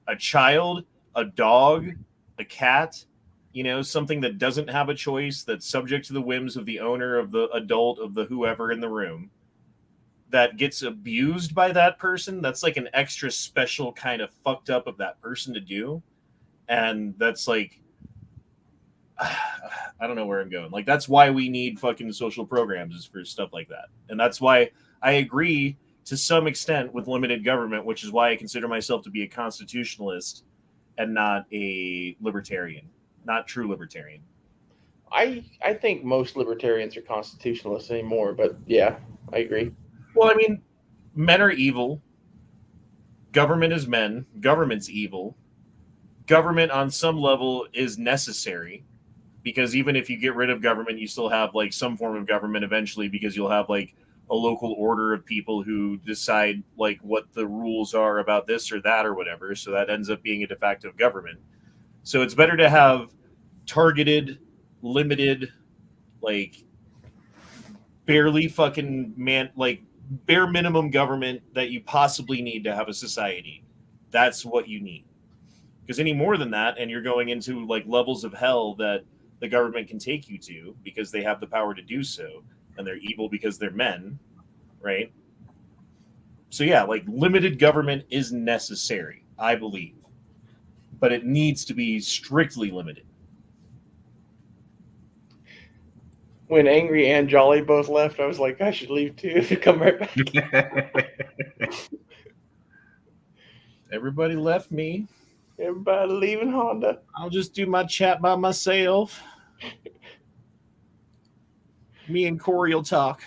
A child, a dog, a cat, something that doesn't have a choice, that's subject to the whims of the owner, of the adult, of the whoever in the room, that gets abused by that person. That's like an extra special kind of fucked up of that person to do. And that's like, I don't know where I'm going. Like, that's why we need fucking social programs, is for stuff like that. And that's why I agree to some extent with limited government, which is why I consider myself to be a constitutionalist and not a libertarian, not true libertarian. I think most libertarians are constitutionalists anymore, but yeah, I agree. Well, I mean, men are evil. Government is men. Government's evil. Government on some level is necessary, because even if you get rid of government, you still have like some form of government eventually, because you'll have like a local order of people who decide like what the rules are about this or that or whatever. So that ends up being a de facto government. So it's better to have targeted, limited, like barely fucking bare minimum government that you possibly need to have a society. That's what you need. Because any more than that, and you're going into like levels of hell that the government can take you to because they have the power to do so, and they're evil because they're men, right? So yeah, like limited government is necessary, I believe, but it needs to be strictly limited. When Angry and Jolly both left, I was like, I should leave too. Come right back. Everybody left me. Everybody leaving Honda. I'll just do my chat by myself. Me and Corey will talk.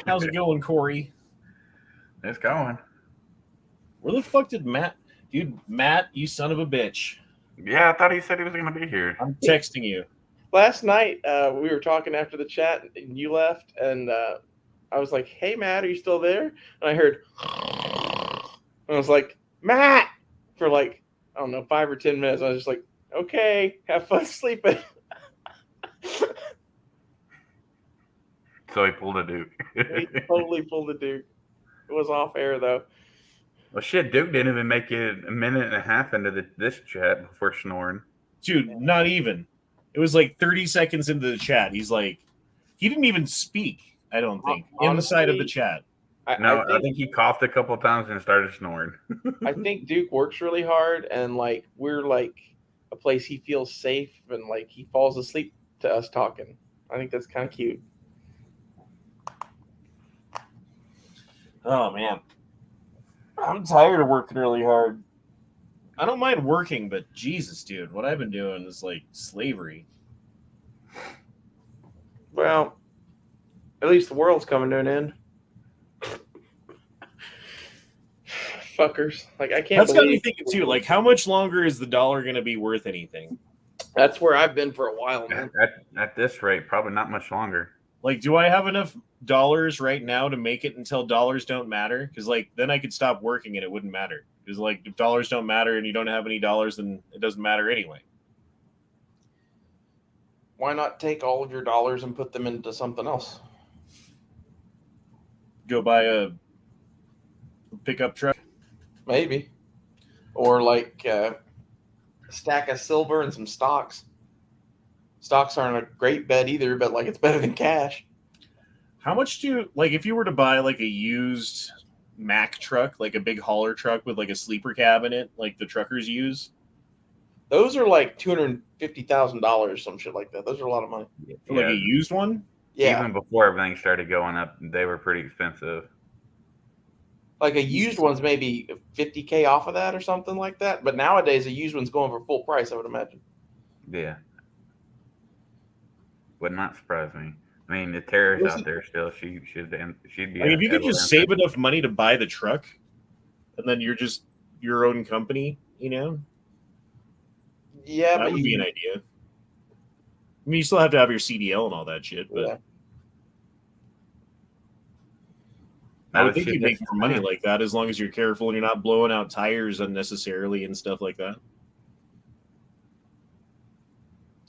How's it going, Corey? It's going. Where the fuck did Matt? Dude, Matt, you son of a bitch. Yeah, I thought he said he was going to be here. I'm texting you. Last night, we were talking after the chat, and you left, and I was like, hey, Matt, are you still there? And I heard, and I was like, Matt, for like, I don't know, 5 or 10 minutes. I was just like, okay, have fun sleeping. So he pulled a Duke. He totally pulled the Duke. It was off air, though. Well, shit, Duke didn't even make it a minute and a half into this chat before snoring. Dude, not even. It was like 30 seconds into the chat. He's like, he didn't even speak, I don't think, inside of the chat. I think he coughed a couple times and started snoring. I think Duke works really hard, and like we're like a place he feels safe, and like he falls asleep to us talking. I think that's kind of cute. Oh, man. I'm tired of working really hard. I don't mind working, but Jesus, dude, what I've been doing is like slavery. Well, at least the world's coming to an end. Fuckers. Like, I can't That's got me believe thinking, too. Like, how much longer is the dollar going to be worth anything? that's where I've been for a while, man. At this rate, probably not much longer. Like, do I have enough dollars right now to make it until dollars don't matter? Because, like, then I could stop working and it wouldn't matter. Because, like, if dollars don't matter and you don't have any dollars, then it doesn't matter anyway. Why not take all of your dollars and put them into something else? Go buy a pickup truck. Maybe. Or like a stack of silver and some stocks. Stocks aren't a great bet either, but like it's better than cash. How much do you, like, if you were to buy like a used Mack truck, like a big hauler truck with like a sleeper cab in it, like the truckers use? Those are like $250,000, some shit like that. Those are a lot of money. For like a used one? Yeah. Even before everything started going up, they were pretty expensive. Like a used one's maybe $50K off of that or something like that. But nowadays a used one's going for full price, I would imagine. Yeah. Would not surprise me. I mean, the terrorist out there still, she'd be. Like, if you could just save enough money to buy the truck, and then you're just your own company, you know? Yeah, that but would be an idea. I mean, you still have to have your CDL and all that shit, but yeah. I would think you'd make more money like that as long as you're careful and you're not blowing out tires unnecessarily and stuff like that.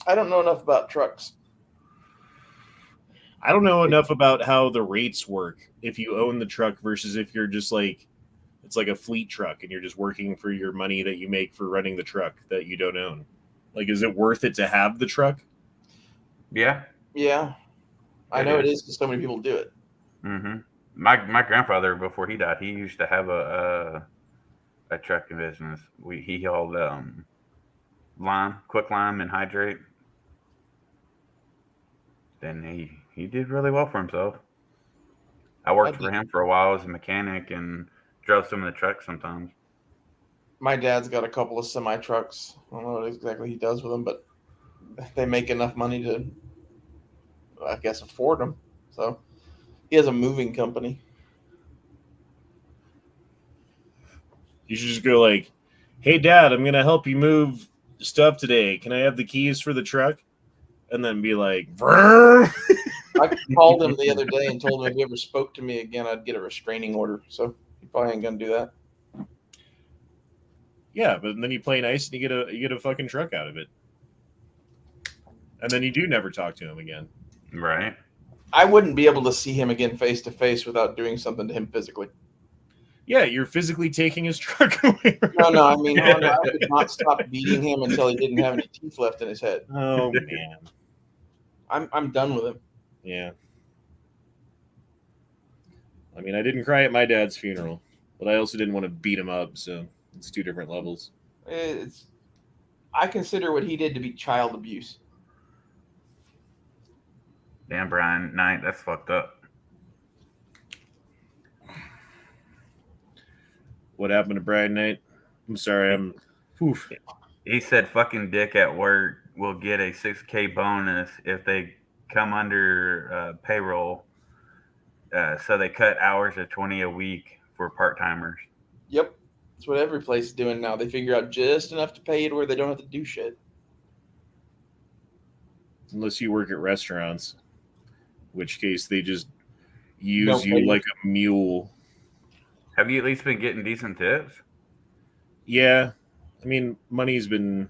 I don't know enough about trucks. I don't know enough about how the rates work if you own the truck versus if you're just like, it's like a fleet truck and you're just working for your money that you make for running the truck that you don't own. Like, is it worth it to have the truck? Yeah. Yeah. I know it is because so many people do it. Mm-hmm. My grandfather, before he died, he used to have a trucking business. He hauled lime, quick lime, and hydrate. Then he did really well for himself. I worked for him for a while as a mechanic and drove some of the trucks sometimes. My dad's got a couple of semi trucks. I don't know what exactly he does with them, but they make enough money to, I guess, afford them. So he has a moving company. You should just go like, "Hey, Dad, I'm going to help you move stuff today. Can I have the keys for the truck?" And then be like, "Brrr." I called him the other day and told him if he ever spoke to me again, I'd get a restraining order. So he probably ain't going to do that. Yeah, but then you play nice and you get a fucking truck out of it. And then you do never talk to him again. Right. I wouldn't be able to see him again face to face without doing something to him physically. Yeah, you're physically taking his truck away. No, I mean, I could not stop beating him until he didn't have any teeth left in his head. Oh, man. I'm done with him. Yeah. I mean, I didn't cry at my dad's funeral, but I also didn't want to beat him up, so it's two different levels. I consider what he did to be child abuse. Damn, Brian Knight, that's fucked up. What happened to Brian Knight? I'm sorry, oof. He said fucking dick at work will get a $6,000 bonus if they come under payroll. So they cut hours of 20 a week for part-timers. Yep. That's what every place is doing now. They figure out just enough to pay you to where they don't have to do shit. Unless you work at restaurants, in which case they just use you like a mule. Have you at least been getting decent tips? Yeah. I mean, money's been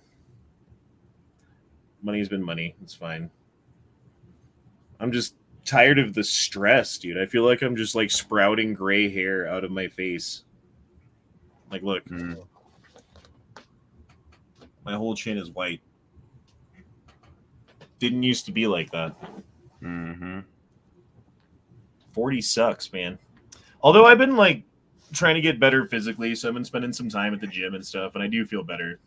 money. It's fine. I'm just tired of the stress, dude. I feel like I'm just like sprouting gray hair out of my face. Like, look. My whole chin is white. Didn't used to be like that. 40 sucks, man. Although I've been like trying to get better physically, so I've been spending some time at the gym and stuff, and I do feel better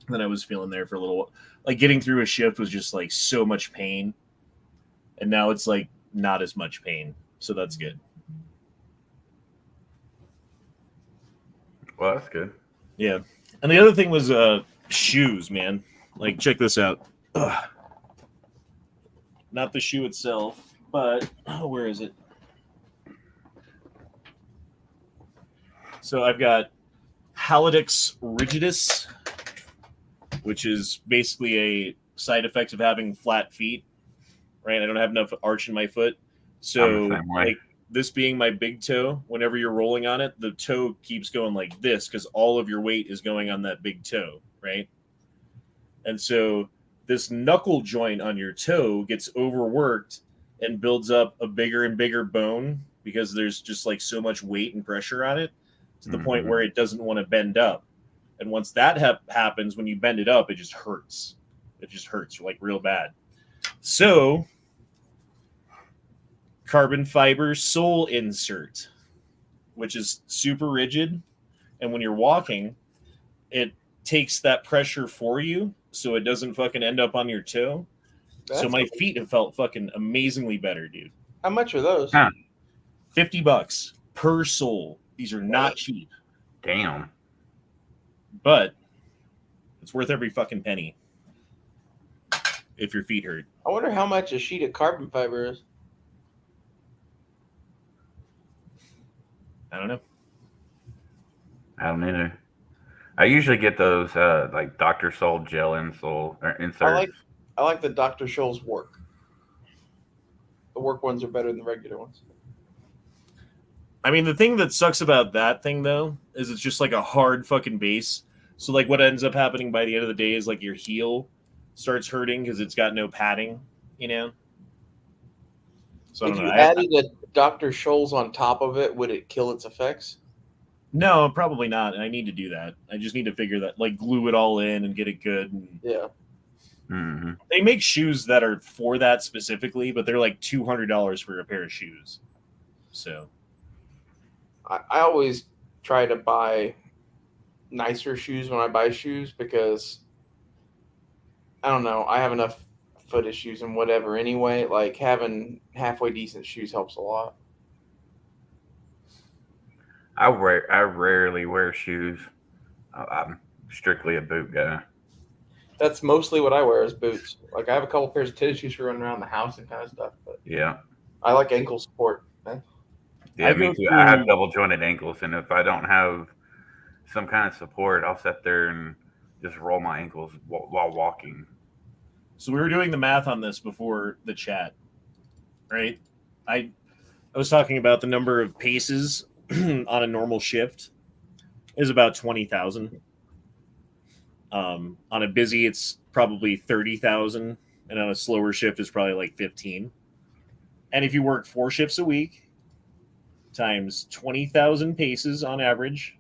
than I was feeling there for a little while. Like getting through a shift was just like so much pain, and now it's like not as much pain, so that's good. Well, that's good. Yeah. And the other thing was shoes, man. Like, check this out. Ugh. Not the shoe itself, but where is it? So I've got Halidix rigidus, which is basically a side effect of having flat feet, right? I don't have enough arch in my foot. So like this being my big toe, whenever you're rolling on it, the toe keeps going like this because all of your weight is going on that big toe, right? And so this knuckle joint on your toe gets overworked and builds up a bigger and bigger bone because there's just like so much weight and pressure on it to the point where it doesn't want to bend up. And once that happens, when you bend it up, it just hurts. It just hurts like real bad. So carbon fiber sole insert, which is super rigid. And when you're walking, it takes that pressure for you so it doesn't fucking end up on your toe. So my feet have felt fucking amazingly better, dude. How much are those? $50 per sole. These are not cheap. Damn. But it's worth every fucking penny if your feet hurt. I wonder how much a sheet of carbon fiber is. I don't know. I don't either. I usually get those like Dr. Sol gel inserts. I like the Dr. Scholl's work. The work ones are better than the regular ones. I mean, the thing that sucks about that thing though is it's just like a hard fucking base. So like what ends up happening by the end of the day is like your heel starts hurting because it's got no padding, you know. So I If don't know. you added a Dr. Scholl's on top of it, would it kill its effects? No, probably not. And I need to do that. I just need to figure that, like, glue it all in and get it good. And Yeah. Mm-hmm. they make shoes that are for that specifically, but they're like $200 for a pair of shoes. So I always try to buy nicer shoes when I buy shoes because I don't know. I have enough foot issues and whatever anyway. Like having halfway decent shoes helps a lot. I rarely wear shoes. I'm strictly a boot guy. That's mostly what I wear is boots. Like I have a couple pairs of tennis shoes for running around the house and kind of stuff, but Yeah. I like ankle support. Yeah, I me go too. I have through- double jointed ankles, and if I don't have some kind of support, I'll sit there and just roll my ankles while walking. So we were doing the math on this before the chat, right? I was talking about the number of paces on a normal shift is about 20,000. On a busy, it's probably 30,000, and on a slower shift is probably like 15. And if you work 4 shifts a week times 20,000 paces on average,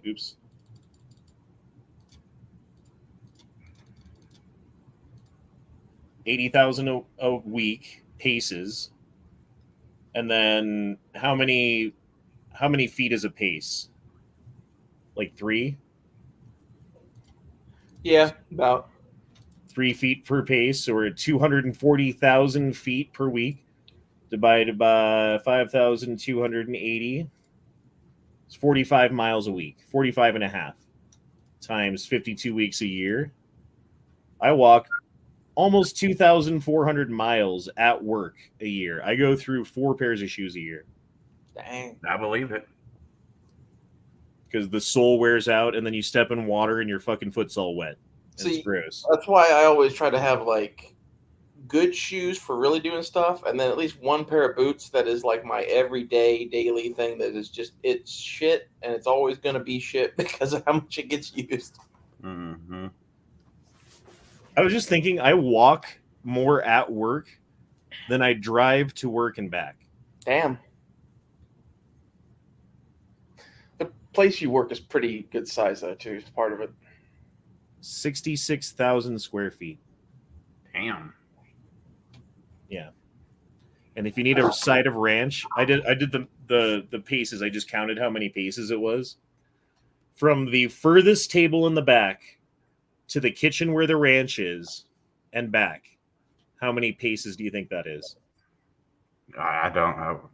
80,000 a week paces, and then how many feet is a pace? Like 3? Yeah, about 3 feet per pace, so we're at 240,000 feet per week, divided by 5,280. It's 45 miles a week, 45 and a half times 52 weeks a year. I walk almost 2,400 miles at work a year. I go through 4 pairs of shoes a year dang. I believe it. because the sole wears out, and then you step in water and your fucking foot's all wet. And See, it's gross. That's why I always try to have like good shoes for really doing stuff, and then at least one pair of boots that is like my everyday, daily thing that is just it's shit, and it's always gonna be shit because of how much it gets used. Mm-hmm. I was just thinking, I walk more at work than I drive to work and back. Damn. The place you work is pretty good size though too. It's part of it. 66,000 square feet. Damn. Yeah. And if you need a side of ranch, I did the paces. I just counted how many paces it was. From the furthest table in the back to the kitchen where the ranch is and back. How many paces do you think that is? I don't know.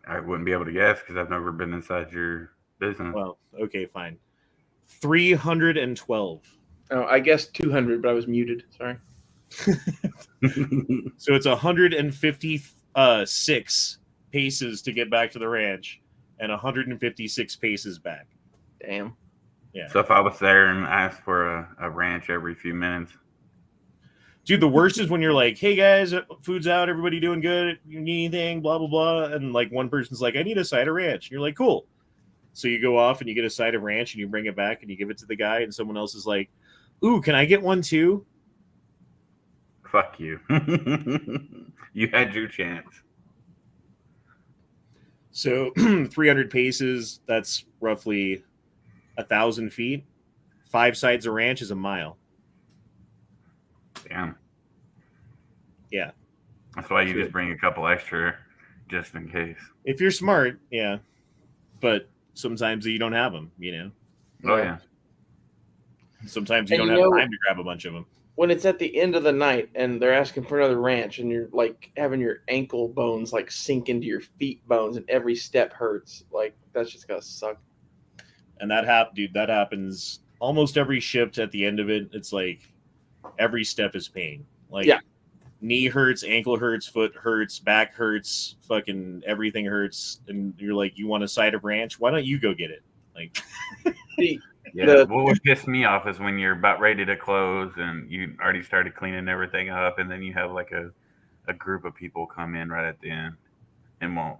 I wouldn't be able to guess because I've never been inside your business. Well, okay, fine. 312. Oh, I guess 200, but I was muted. Sorry. So it's 156 paces to get back to the ranch and 156 paces back. Damn. Yeah. So if I was there and asked for a ranch every few minutes, Dude, the worst is when you're like, hey guys, food's out, everybody doing good, you need anything, blah, blah, blah. And like one person's like, I need a side of ranch. And you're like, cool. So you go off and you get a side of ranch and you bring it back and you give it to the guy, and someone else is like, ooh, can I get one too? fuck you. You had your chance. So 300 paces, that's roughly 1,000 feet. 5 sides of ranch is a mile. Damn. Yeah. That's why you just bring a couple extra just in case. If you're smart, yeah. But sometimes you don't have them, you know. Oh, yeah. Sometimes you And don't you have know- time to grab a bunch of them. When it's at the end of the night and they're asking for another ranch and you're like having your ankle bones like sink into your feet bones and every step hurts, like that's just gotta suck. And that happens almost every shift. At the end of it, it's like every step is pain. Like Yeah. Knee hurts, ankle hurts, foot hurts, back hurts, fucking everything hurts. And you're like, you want a side of ranch? Why don't you go get it? Like, See, Yeah, what would piss me off is when you're about ready to close and you already started cleaning everything up, and then you have like a group of people come in right at the end and want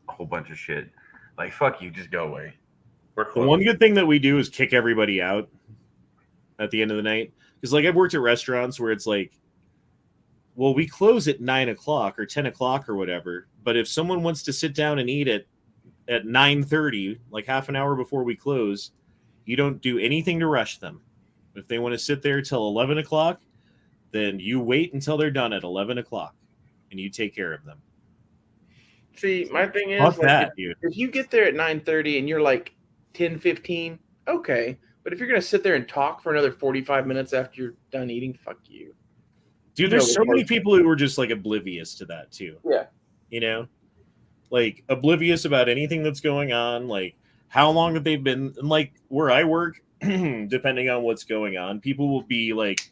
a whole bunch of shit. Like, fuck you, just go away. We're The closed. one good thing that we do is kick everybody out at the end of the night. Because, like, I've worked at restaurants where it's like, well, we close at 9 o'clock or 10 o'clock or whatever. But if someone wants to sit down and eat at 9:30, like half an hour before we close, you don't do anything to rush them. If they want to sit there till 11 o'clock, then you wait until they're done at 11 o'clock and you take care of them. See, my thing is, Fuck like, that, dude. if you get there at 9:30 and you're like 10:15, okay. But if you're gonna sit there and talk for another 45 minutes after you're done eating, fuck you. Dude, there's No, so many like- people who are just like oblivious to that too. Yeah. You know? Like oblivious about anything that's going on, like how long that they've been, and like where I work, depending on what's going on, people will be like,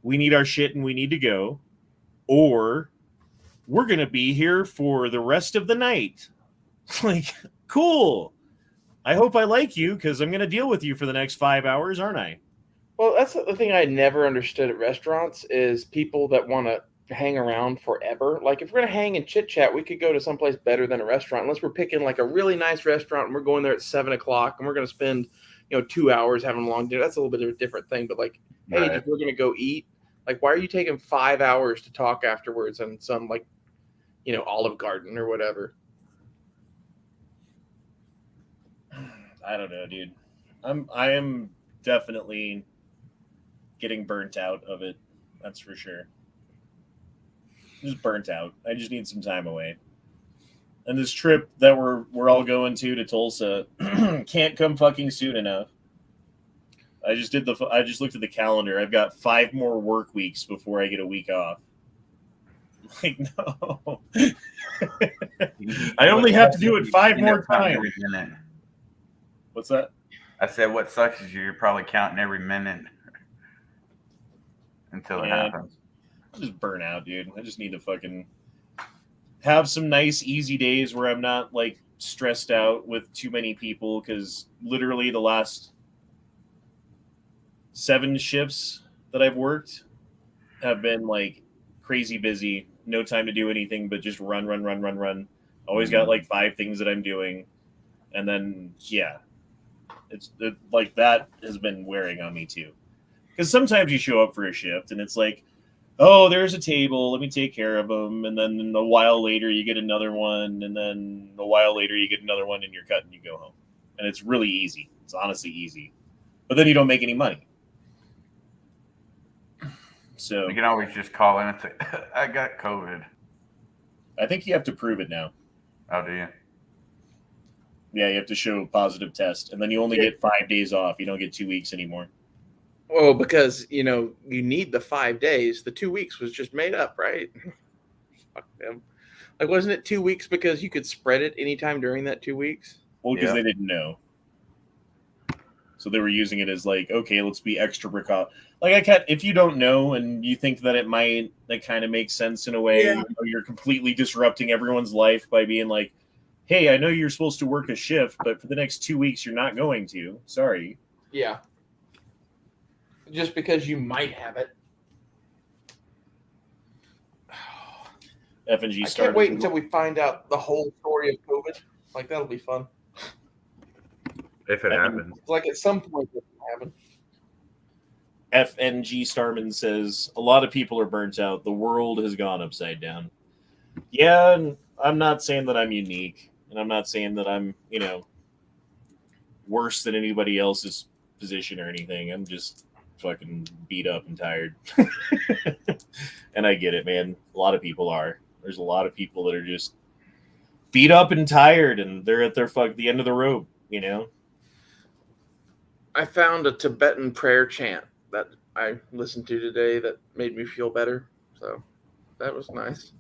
we need our shit and we need to go, or we're gonna be here for the rest of the night. Like, cool. I hope I like you because I'm gonna deal with you for the next 5 hours, aren't I? Well, that's the thing I never understood at restaurants is people that want to hang around forever. Like, if we're going to hang and chit chat, we could go to someplace better than a restaurant. Unless we're picking like a really nice restaurant and we're going there at 7 o'clock and we're going to spend, 2 hours having a long dinner. That's a little bit of a different thing. But like, hey, Right. we're going to go eat. Like, why are you taking 5 hours to talk afterwards on some like, Olive Garden or whatever? I don't know, dude. I am definitely getting burnt out of it. That's for sure. Just burnt out. I just need some time away. And this trip that we're all going to Tulsa can't come fucking soon enough. I just looked at the calendar. I've got 5 more work weeks before I get a week off. Like, no. I only have to do it 5 more times. Every minute. What's that? I said, what sucks is you're probably counting every minute until it Yeah. happens. I just burn out, dude. I just need to fucking have some nice, easy days where I'm not like stressed out with too many people. Because literally the last 7 shifts that I've worked have been like crazy busy. No time to do anything but just run. Always got like 5 things that I'm doing, and then like that has been wearing on me too. Because sometimes you show up for a shift and it's like, oh, there's a table, let me take care of them, and then a while later you get another one, and then a while later you get another one, and you're cut and you go home. And it's really easy. It's honestly easy, but then you don't make any money. So You can always just call in and say, I got COVID. I think you have to prove it now. Oh, do you? Yeah, you have to show a positive test, and then you only get 5 days off. You don't get 2 weeks anymore. Well, because, you need the 5 days. The 2 weeks was just made up, right? Fuck them. Like, wasn't it 2 weeks because you could spread it anytime during that 2 weeks? Well, because Yeah. they didn't know. So they were using it as like, okay, let's be extra precaution. Like, if you don't know and you think that it might, that kind of makes sense in a way. Yeah. You're completely disrupting everyone's life by being like, hey, I know you're supposed to work a shift, but for the next 2 weeks, you're not going to. Sorry. Yeah. Just because you might have it. F&G I started. can't wait until we find out the whole story of COVID. Like, that'll be fun. If it happens. Like, at some point, it will happen. FNG Starman says, a lot of people are burnt out. The world has gone upside down. Yeah, and I'm not saying that I'm unique, and I'm not saying that I'm, worse than anybody else's position or anything. I'm just fucking beat up and tired. And I get it, man. A lot of people are. There's a lot of people that are just beat up and tired, and they're at the end of the rope, I found a Tibetan prayer chant that I listened to today that made me feel better. So that was nice.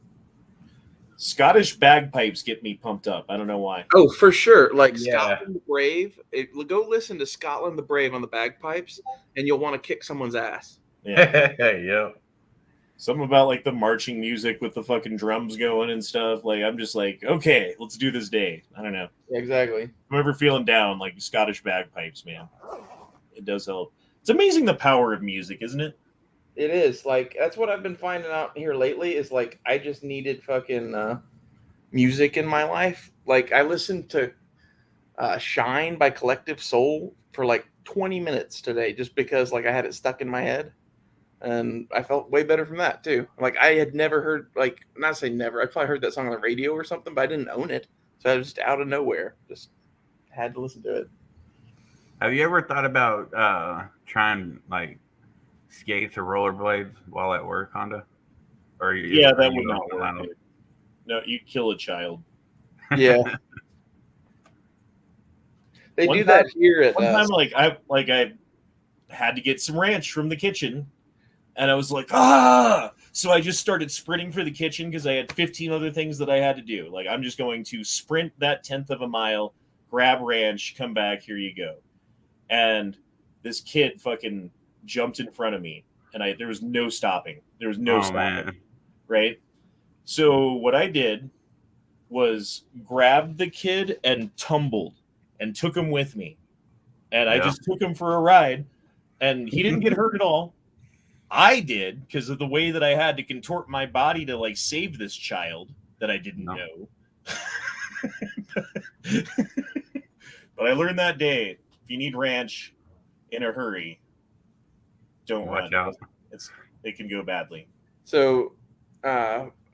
Scottish bagpipes get me pumped up. I don't know why. Oh, for sure. Like Yeah. Scotland the Brave. Go listen to Scotland the Brave on the bagpipes, and you'll want to kick someone's ass. Yeah. Yeah. Something about like the marching music with the fucking drums going and stuff. Like, I'm just like, okay, let's do this day. I don't know. Yeah, exactly. If I'm ever feeling down, like Scottish bagpipes, man. It does help. It's amazing the power of music, isn't it? It is. Like, that's what I've been finding out here lately is like I just needed fucking music in my life. Like I listened to Shine by Collective Soul for like 20 minutes today just because like I had it stuck in my head. And I felt way better from that too. Like I had never heard, like not say never, I probably heard that song on the radio or something, but I didn't own it. So I was just out of nowhere. Just had to listen to it. Have you ever thought about trying like skates or rollerblades while at work, Honda? Or Yeah, that would not work. Dude. No, you kill a child. Yeah. They do that here at one time. I had to get some ranch from the kitchen, and I was like, so I just started sprinting for the kitchen because I had 15 other things that I had to do. Like, I'm just going to sprint that 1/10 of a mile, grab ranch, come back, here you go. And this kid fucking jumped in front of me, and there was no stopping. There was no stopping. Man. Right? So what I did was grabbed the kid and tumbled and took him with me. And I just took him for a ride, and he didn't get hurt at all. I did because of the way that I had to contort my body to like save this child that I didn't know. But I learned that day, if you need ranch in a hurry, don't watch run. Out. It can go badly. So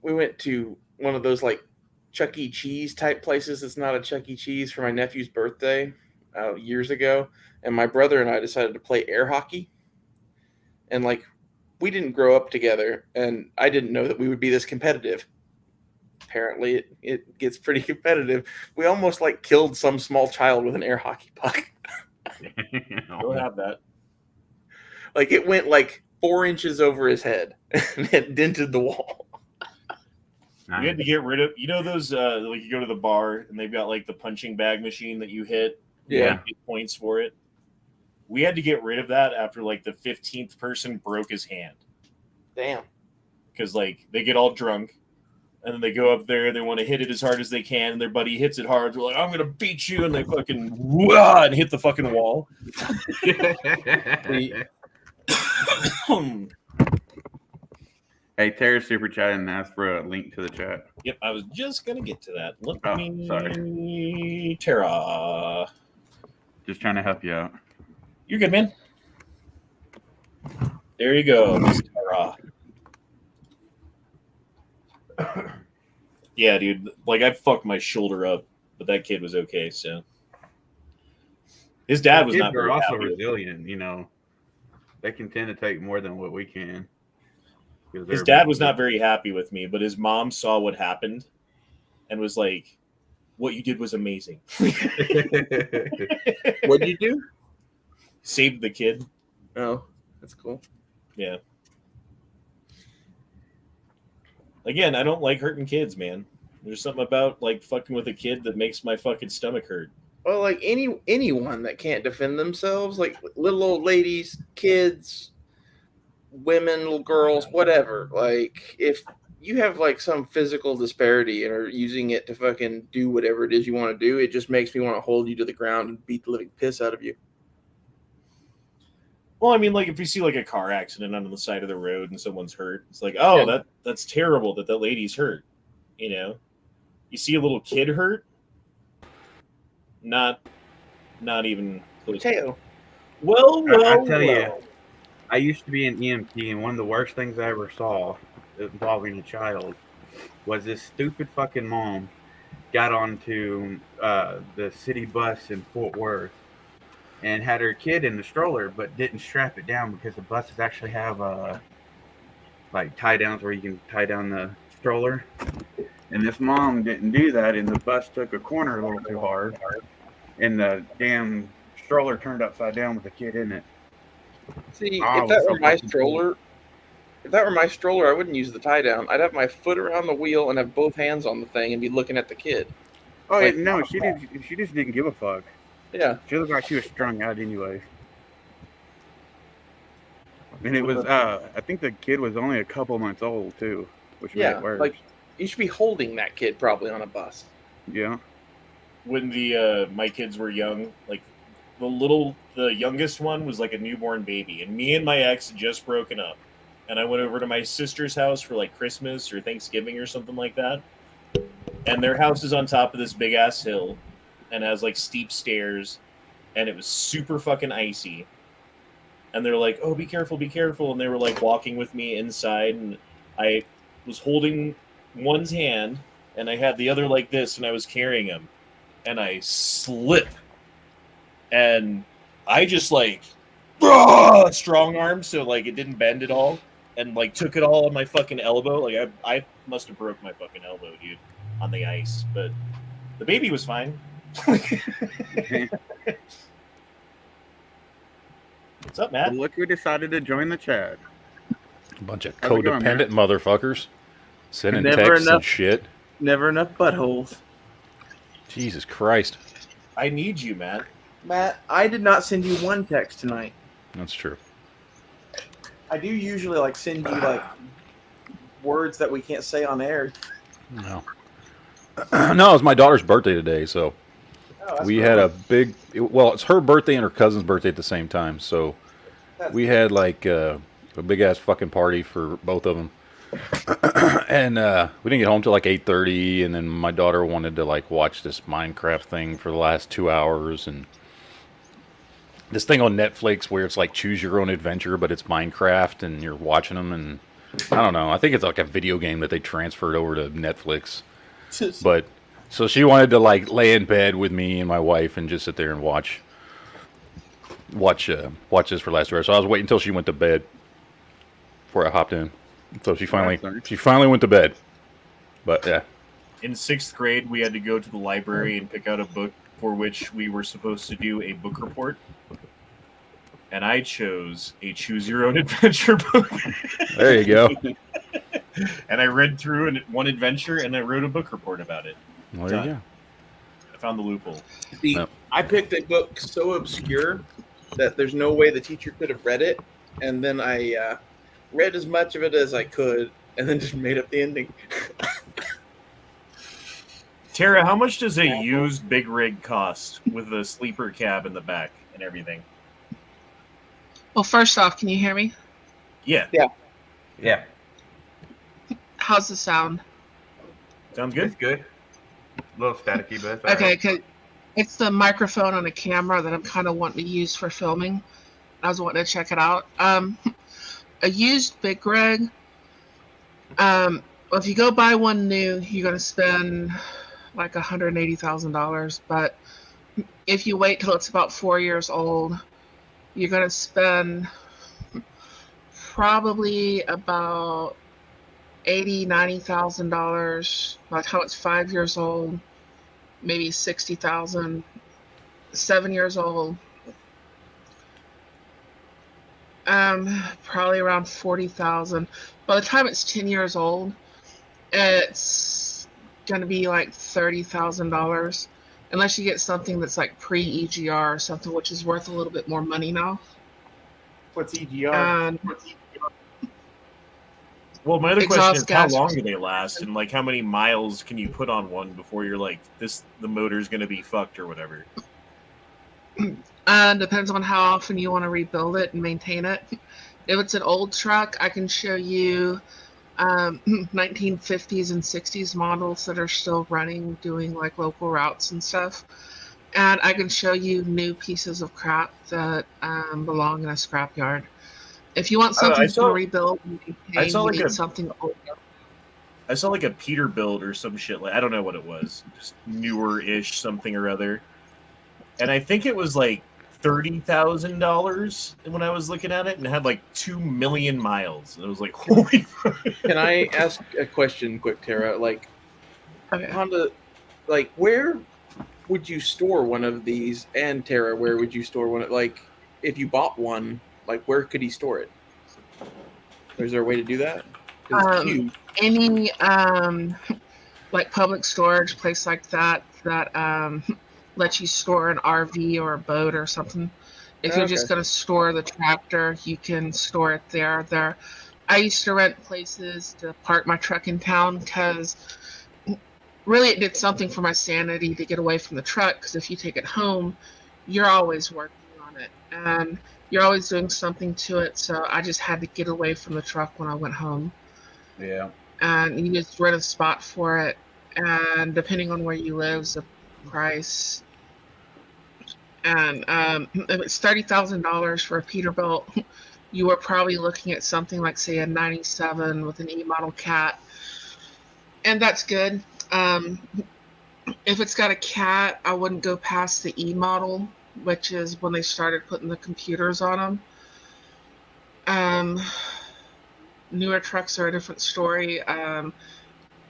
we went to one of those like Chuck E. Cheese type places. It's not a Chuck E. Cheese for my nephew's birthday years ago. And my brother and I decided to play air hockey. And like, we didn't grow up together, and I didn't know that we would be this competitive. Apparently it gets pretty competitive. We almost like killed some small child with an air hockey puck. Go have that. Like it went like 4 inches over his head and it dented the wall. We had to get rid of, those, like you go to the bar and they've got like the punching bag machine that you hit. Yeah. You get points for it. We had to get rid of that after like the 15th person broke his hand. Damn. Because like they get all drunk and then they go up there, they want to hit it as hard as they can, and their buddy hits it hard. They're like, I'm going to beat you. And they fucking and hit the fucking wall. Hey, Tara super chat and asked for a link to the chat. Yep, I was just going to get to that. Sorry. Tara. Just trying to help you out. You're good, man. There you go, Miss Tara. Yeah, dude. Like, I fucked my shoulder up, but that kid was okay, so. His dad was not very happy. They're also resilient, They can tend to take more than what we can. His dad was not very happy with me, but his mom saw what happened and was like, what you did was amazing. What'd you do? Saved the kid. Oh, that's cool. Yeah. Again, I don't like hurting kids, man. There's something about like fucking with a kid that makes my fucking stomach hurt. Well, like anyone that can't defend themselves, like little old ladies, kids, women, little girls, whatever. Like if you have like some physical disparity and are using it to fucking do whatever it is you want to do, it just makes me want to hold you to the ground and beat the living piss out of you. Well, I mean, like if you see like a car accident on the side of the road and someone's hurt, it's like, oh, yeah. that's terrible that lady's hurt. You see a little kid hurt, not even close. Mateo. Well, I tell you, I used to be an EMT, and one of the worst things I ever saw involving a child was this stupid fucking mom got onto the city bus in Fort Worth and had her kid in the stroller, but didn't strap it down because the buses actually have like tie downs where you can tie down the stroller. And this mom didn't do that, and the bus took a corner a little too hard, and the damn stroller turned upside down with the kid in it. See, if that were my stroller, I wouldn't use the tie down. I'd have my foot around the wheel and have both hands on the thing and be looking at the kid. Oh, like, no, she just didn't give a fuck. Yeah. She looked like she was strung out anyway. And it was, I think the kid was only a couple months old, too, which made it worse. Like, you should be holding that kid probably on a bus. Yeah. When my kids were young, like, the youngest one was like a newborn baby, and me and my ex had just broken up. And I went over to my sister's house for like Christmas or Thanksgiving or something like that. and their house is on top of this big ass hill, and has like steep stairs, and it was super fucking icy. And they're like, "Oh, be careful, be careful!" And they were like walking with me inside, and I was holding one's hand, and I had the other like this, and I was carrying him, and I slip, and I just like strong arm, so like it didn't bend at all, and like took it all on my fucking elbow. Like I must have broke my fucking elbow, dude, on the ice. But the baby was fine. What's up, Matt? Look who decided to join the chat. A bunch of How's it going, codependent motherfuckers sending Never texts and enough. shit. Never enough buttholes. Jesus Christ. I need you, Matt. Matt, I did not send you one text tonight. That's true. I do usually like send you like words that we can't say on air. No. No, it was my daughter's birthday today, so Oh, that's we cool. had a big... Well, it's her birthday and her cousin's birthday at the same time, so That's we had like a big-ass fucking party for both of them. And we didn't get home till like 8:30, and then my daughter wanted to like watch this Minecraft thing for the last 2 hours, and this thing on Netflix where it's like choose your own adventure, but it's Minecraft and you're watching them, and I don't know. I think it's like a video game that they transferred over to Netflix. But so she wanted to like lay in bed with me and my wife and just sit there and watch this for the last 2 hours. So I was waiting until she went to bed before I hopped in. So she finally went to bed. But yeah. In 6th grade, we had to go to the library and pick out a book for which we were supposed to do a book report. And I chose a Choose Your Own Adventure book. There you go. And I read through one adventure, and I wrote a book report about it. Well, there you go. I found the loophole. See, Yep. I picked a book so obscure that there's no way the teacher could have read it, and then I read as much of it as I could, and then just made up the ending. Tara, how much does a used big rig cost with a sleeper cab in the back and everything? Well, first off, can you hear me? Yeah. Yeah, How's the sound? Sounds it's good? good. A little staticky, but it's all Okay, right. 'cause it's the microphone on a camera that I'm kind of wanting to use for filming. I was wanting to check it out. A used big rig. Well, if you go buy one new, you're gonna spend like $180,000. But if you wait till it's about 4 years old, you're gonna spend probably about $90,000. By the time it's 5 years old, maybe 60,000. 7 years old, probably around 40,000. By the time it's 10 years old, it's gonna be like $30,000, unless you get something that's like pre-EGR or something, which is worth a little bit more money now. What's EGR? And Well, my other question Exhaust is, how gas. long do they last? And, like, how many miles can you put on one before you're like, the motor's going to be fucked or whatever? depends on how often you want to rebuild it and maintain it. If it's an old truck, I can show you 1950s and 60s models that are still running, doing like local routes and stuff. And I can show you new pieces of crap that belong in a scrapyard. If you want something to rebuild and maintain, saw you like need a- something older. I saw like a Peterbilt or some shit. Like, I don't know what it was. Just newer-ish something or other. And I think it was like $30,000 when I was looking at it, and it had like 2 million miles. And it was like, holy fuck. Can I ask a question quick, Tara? Like, Okay. Honda, like, where would you store one of these? And Tara, where would you store one? Like, if you bought one, like, where could he store it? Is there a way to do that? 'Cause it's huge. Any like public storage place like that lets you store an RV or a boat or something. If you're just Okay. going to store the tractor, you can store it there. I used to rent places to park my truck in town because really it did something for my sanity to get away from the truck, because if you take it home, you're always working on it and you're always doing something to it. So I just had to get away from the truck when I went home. Yeah. And you just rent a spot for it. and depending on where you live, the price. And if it's $30,000 for a Peterbilt, you are probably looking at something like, say, a 97 with an E model cat, and that's good. If it's got a cat, I wouldn't go past the E model, which is when they started putting the computers on them. Newer trucks are a different story.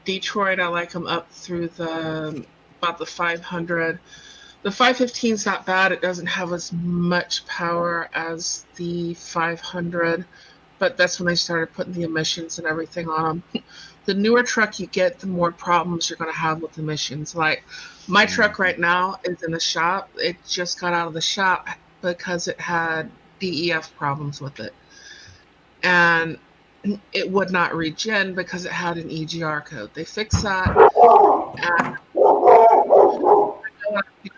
Detroit, I like them up through about the 500. The 515 is not bad. It doesn't have as much power as the 500, but that's when they started putting the emissions and everything on them. The newer truck you get, the more problems you're going to have with emissions. Like my truck right now is in the shop. It just got out of the shop because it had DEF problems with it. And it would not regen because it had an EGR code. They fixed that. And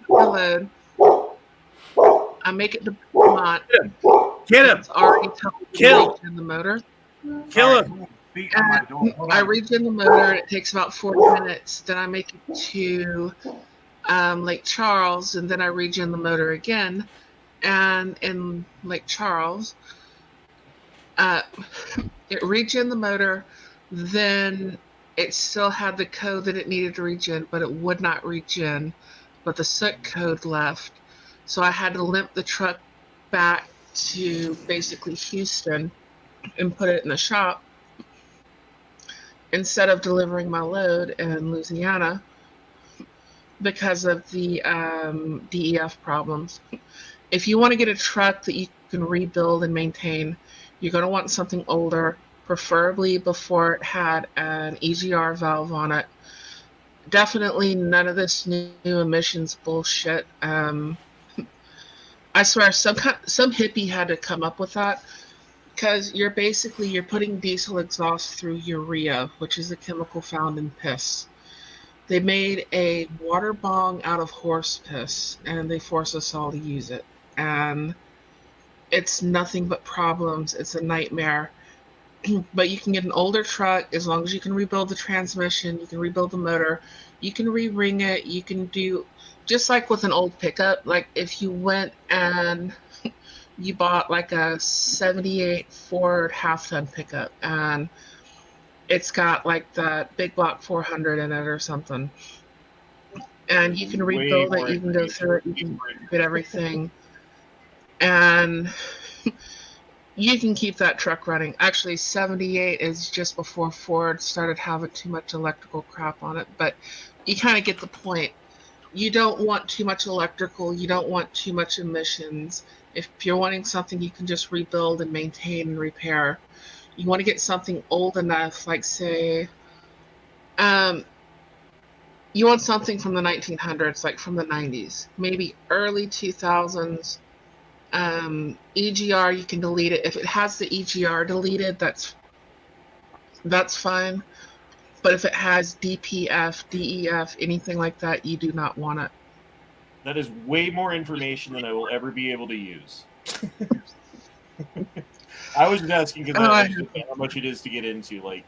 load. I make it to Vermont. Get him! It's already telling me Kill! to regen the motor. Kill him! And I regen the motor, and it takes about 40 minutes. Then I make it to Lake Charles, and then I regen the motor again. And in Lake Charles, it regen the motor, then it still had the code that it needed to regen, but it would not regen. But the soot code left. So I had to limp the truck back to basically Houston and put it in the shop instead of delivering my load in Louisiana because of the DEF problems. If you want to get a truck that you can rebuild and maintain, you're going to want something older, preferably before it had an EGR valve on it. Definitely none of this new emissions bullshit. I swear some hippie had to come up with that, because you're putting diesel exhaust through urea, which is a chemical found in piss. They made a water bong out of horse piss, and they force us all to use it. And it's nothing but problems. It's a nightmare. But you can get an older truck as long as you can rebuild the transmission, you can rebuild the motor, you can re-ring it, you can do, just like with an old pickup, like if you went and you bought like a 78 Ford half-ton pickup and it's got like the big block 400 in it or something, and you can rebuild it, you can go through it, you can get everything, and you can keep that truck running. Actually, 78 is just before Ford started having too much electrical crap on it, but you kind of get the point. You don't want too much electrical. You don't want too much emissions. If you're wanting something you can just rebuild and maintain and repair, you want to get something old enough, like say, you want something from the 1900s, like from the 90s, maybe early 2000s. EGR, you can delete it. If it has the EGR deleted, that's fine. But if it has DPF, DEF, anything like that, you do not want it. That is way more information than I will ever be able to use. I was just asking because I understand how much it is to get into. Like,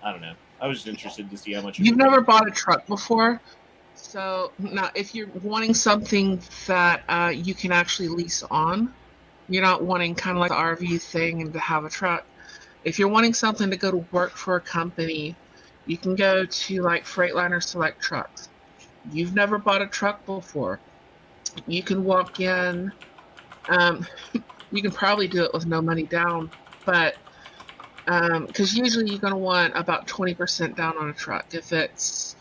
I don't know. I was just interested to see how much. You've never bought a truck before, so now if you're wanting something that you can actually lease on, you're not wanting kind of like the RV thing and to have a truck. If you're wanting something to go to work for a company, you can go to like Freightliner Select Trucks. You've never bought a truck before. You can walk in. You can probably do it with no money down, but because usually you're going to want about 20% down on a truck. If it's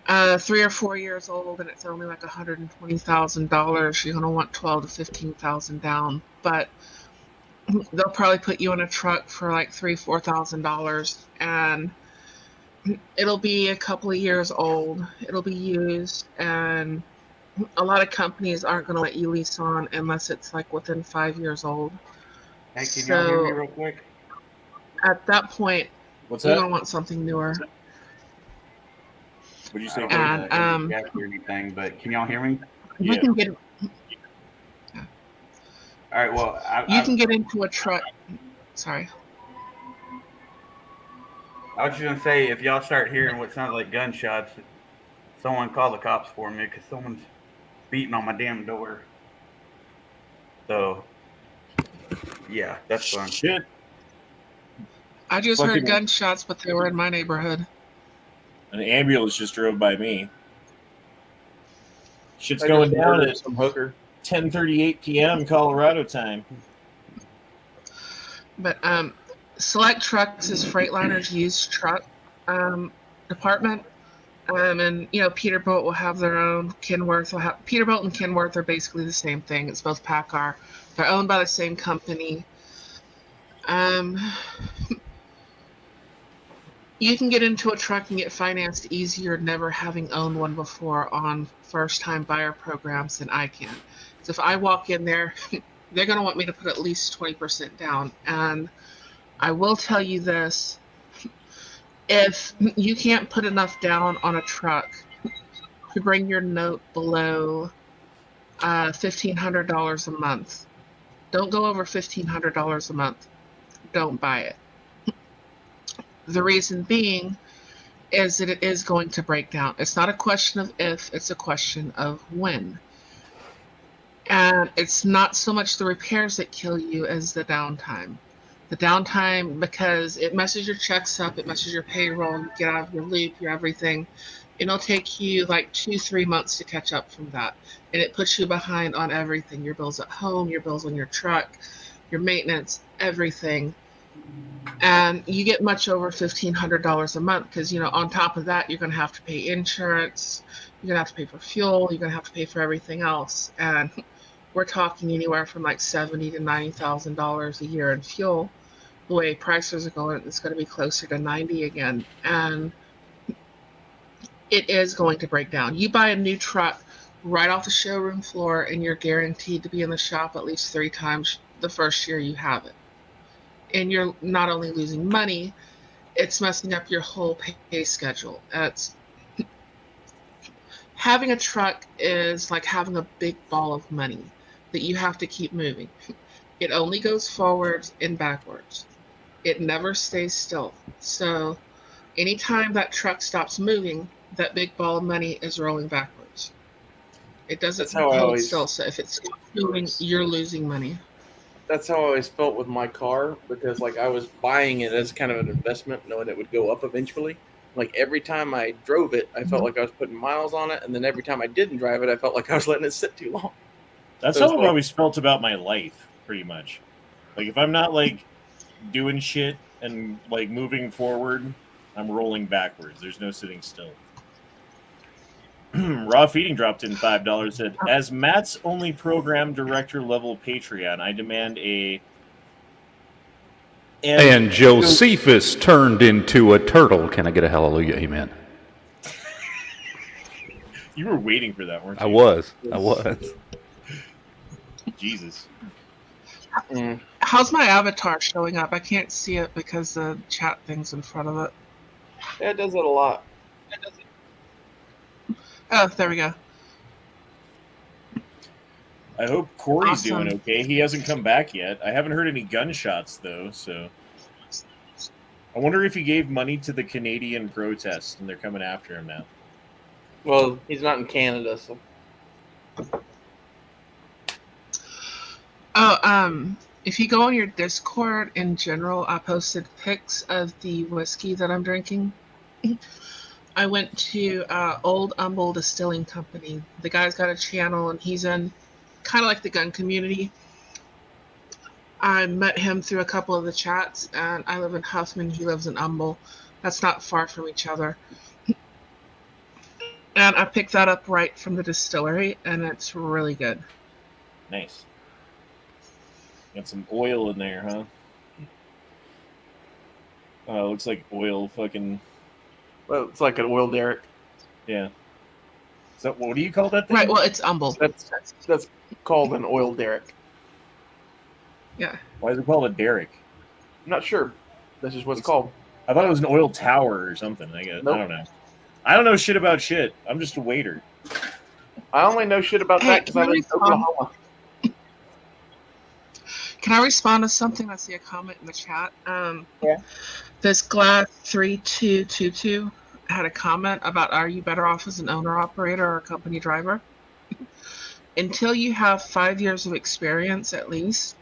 3 or 4 years old and it's only like $120,000, you're going to want $12,000 to $15,000 down. But they'll probably put you in a truck for like $3,000-$4,000, and it'll be a couple of years old. It'll be used, and a lot of companies aren't going to let you lease on unless it's like within 5 years old. Hey, can y'all hear me real quick? At that point, What's you're that? going to want something newer. Would you say? And or anything, but can y'all hear me? you can get All right. Well, you can get into a truck. Sorry. I was just gonna say, if y'all start hearing what sounds like gunshots, someone call the cops for me because someone's beating on my damn door. So, yeah, that's fun. Shit. I just Fucking- heard gunshots, but they were in my neighborhood. An ambulance just drove by me. Shit's I going just down murdered at some hooker. 10:38 p.m. Colorado time. But Select Trucks is Freightliner's used truck department. And Peterbilt will have their own. Kenworth will have Peterbilt and Kenworth are basically the same thing. It's both PACCAR. They're owned by the same company. You can get into a truck and get financed easier never having owned one before on first-time buyer programs than I can. So if I walk in there, they're going to want me to put at least 20% down. And I will tell you this, if you can't put enough down on a truck to bring your note below $1,500 a month, don't go over $1,500 a month. Don't buy it. The reason being is that it is going to break down. It's not a question of if, it's a question of when. And it's not so much the repairs that kill you as the downtime. The downtime, because it messes your checks up, it messes your payroll, you get out of your loop, your everything. It'll take you like 2-3 months to catch up from that. And it puts you behind on everything. Your bills at home, your bills on your truck, your maintenance, everything. And you get much over $1,500 a month because, on top of that, you're going to have to pay insurance, you're going to have to pay for fuel, you're going to have to pay for everything else. And we're talking anywhere from like $70,000 to $90,000 a year in fuel. The way prices are going, it's going to be closer to 90 again. And it is going to break down. You buy a new truck right off the showroom floor and you're guaranteed to be in the shop at least 3 times the first year you have it. And you're not only losing money, it's messing up your whole pay schedule. Having a truck is like having a big ball of money that you have to keep moving. It only goes forwards and backwards. It never stays still. So anytime that truck stops moving, that big ball of money is rolling backwards. It doesn't hold still. So if it's moving, you're losing money. That's how I always felt with my car, because like I was buying it as kind of an investment, knowing it would go up eventually. Like every time I drove it, I felt like I was putting miles on it, and then every time I didn't drive it, I felt like I was letting it sit too long. That's So how it's I've always felt about my life, pretty much. Like if I'm not like doing shit and like moving forward, I'm rolling backwards. There's no sitting still. Raw Feeding dropped in $5. Said, as Matt's only program director level Patreon, I demand a. And Josephus turned into a turtle. Can I get a hallelujah? Amen. You were waiting for that, weren't you? I was. Jesus. How's my avatar showing up? I can't see it because the chat thing's in front of it. Yeah, it does it a lot. Oh, there we go. I hope Corey's Awesome. doing okay. He hasn't come back yet. I haven't heard any gunshots, though, so... I wonder if he gave money to the Canadian protest and they're coming after him now. Well, he's not in Canada, so. Oh, if you go on your Discord in general, I posted pics of the whiskey that I'm drinking. I went to Old Humble Distilling Company. The guy's got a channel and he's in kind of like the gun community. I met him through a couple of the chats, and I live in Huffman. He lives in Humble. That's not far from each other. And I picked that up right from the distillery, and it's really good. Nice. Got some oil in there, huh? Looks like oil fucking... Well, it's like an oil derrick. Yeah. So what do you call that thing? Right, well, it's Humble. That's called an oil derrick. Yeah. Why is it called a derrick? I'm not sure. That's just what it's called. I thought it was an oil tower or something. I guess. Nope. I don't know. I don't know shit about shit. I'm just a waiter. I only know shit about that because I live in Oklahoma. Can I respond to something? I see a comment in the chat. Yeah. This Glass3222 had a comment about, are you better off as an owner operator or a company driver? Until you have 5 years of experience at least,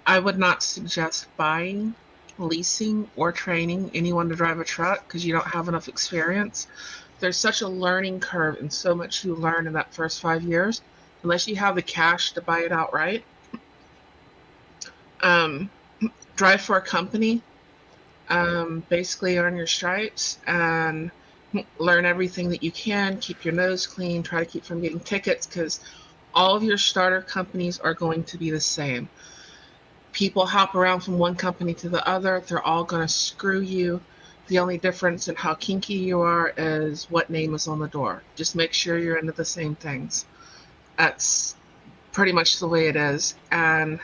I would not suggest buying, leasing, or training anyone to drive a truck because you don't have enough experience. There's such a learning curve and so much you learn in that first 5 years. Unless you have the cash to buy it outright, drive for a company, basically earn your stripes and learn everything that you can, keep your nose clean, try to keep from getting tickets because all of your starter companies are going to be the same. People hop around from one company to the other. They're all going to screw you. The only difference in how kinky you are is what name is on the door. Just make sure you're into the same things. That's pretty much the way it is. And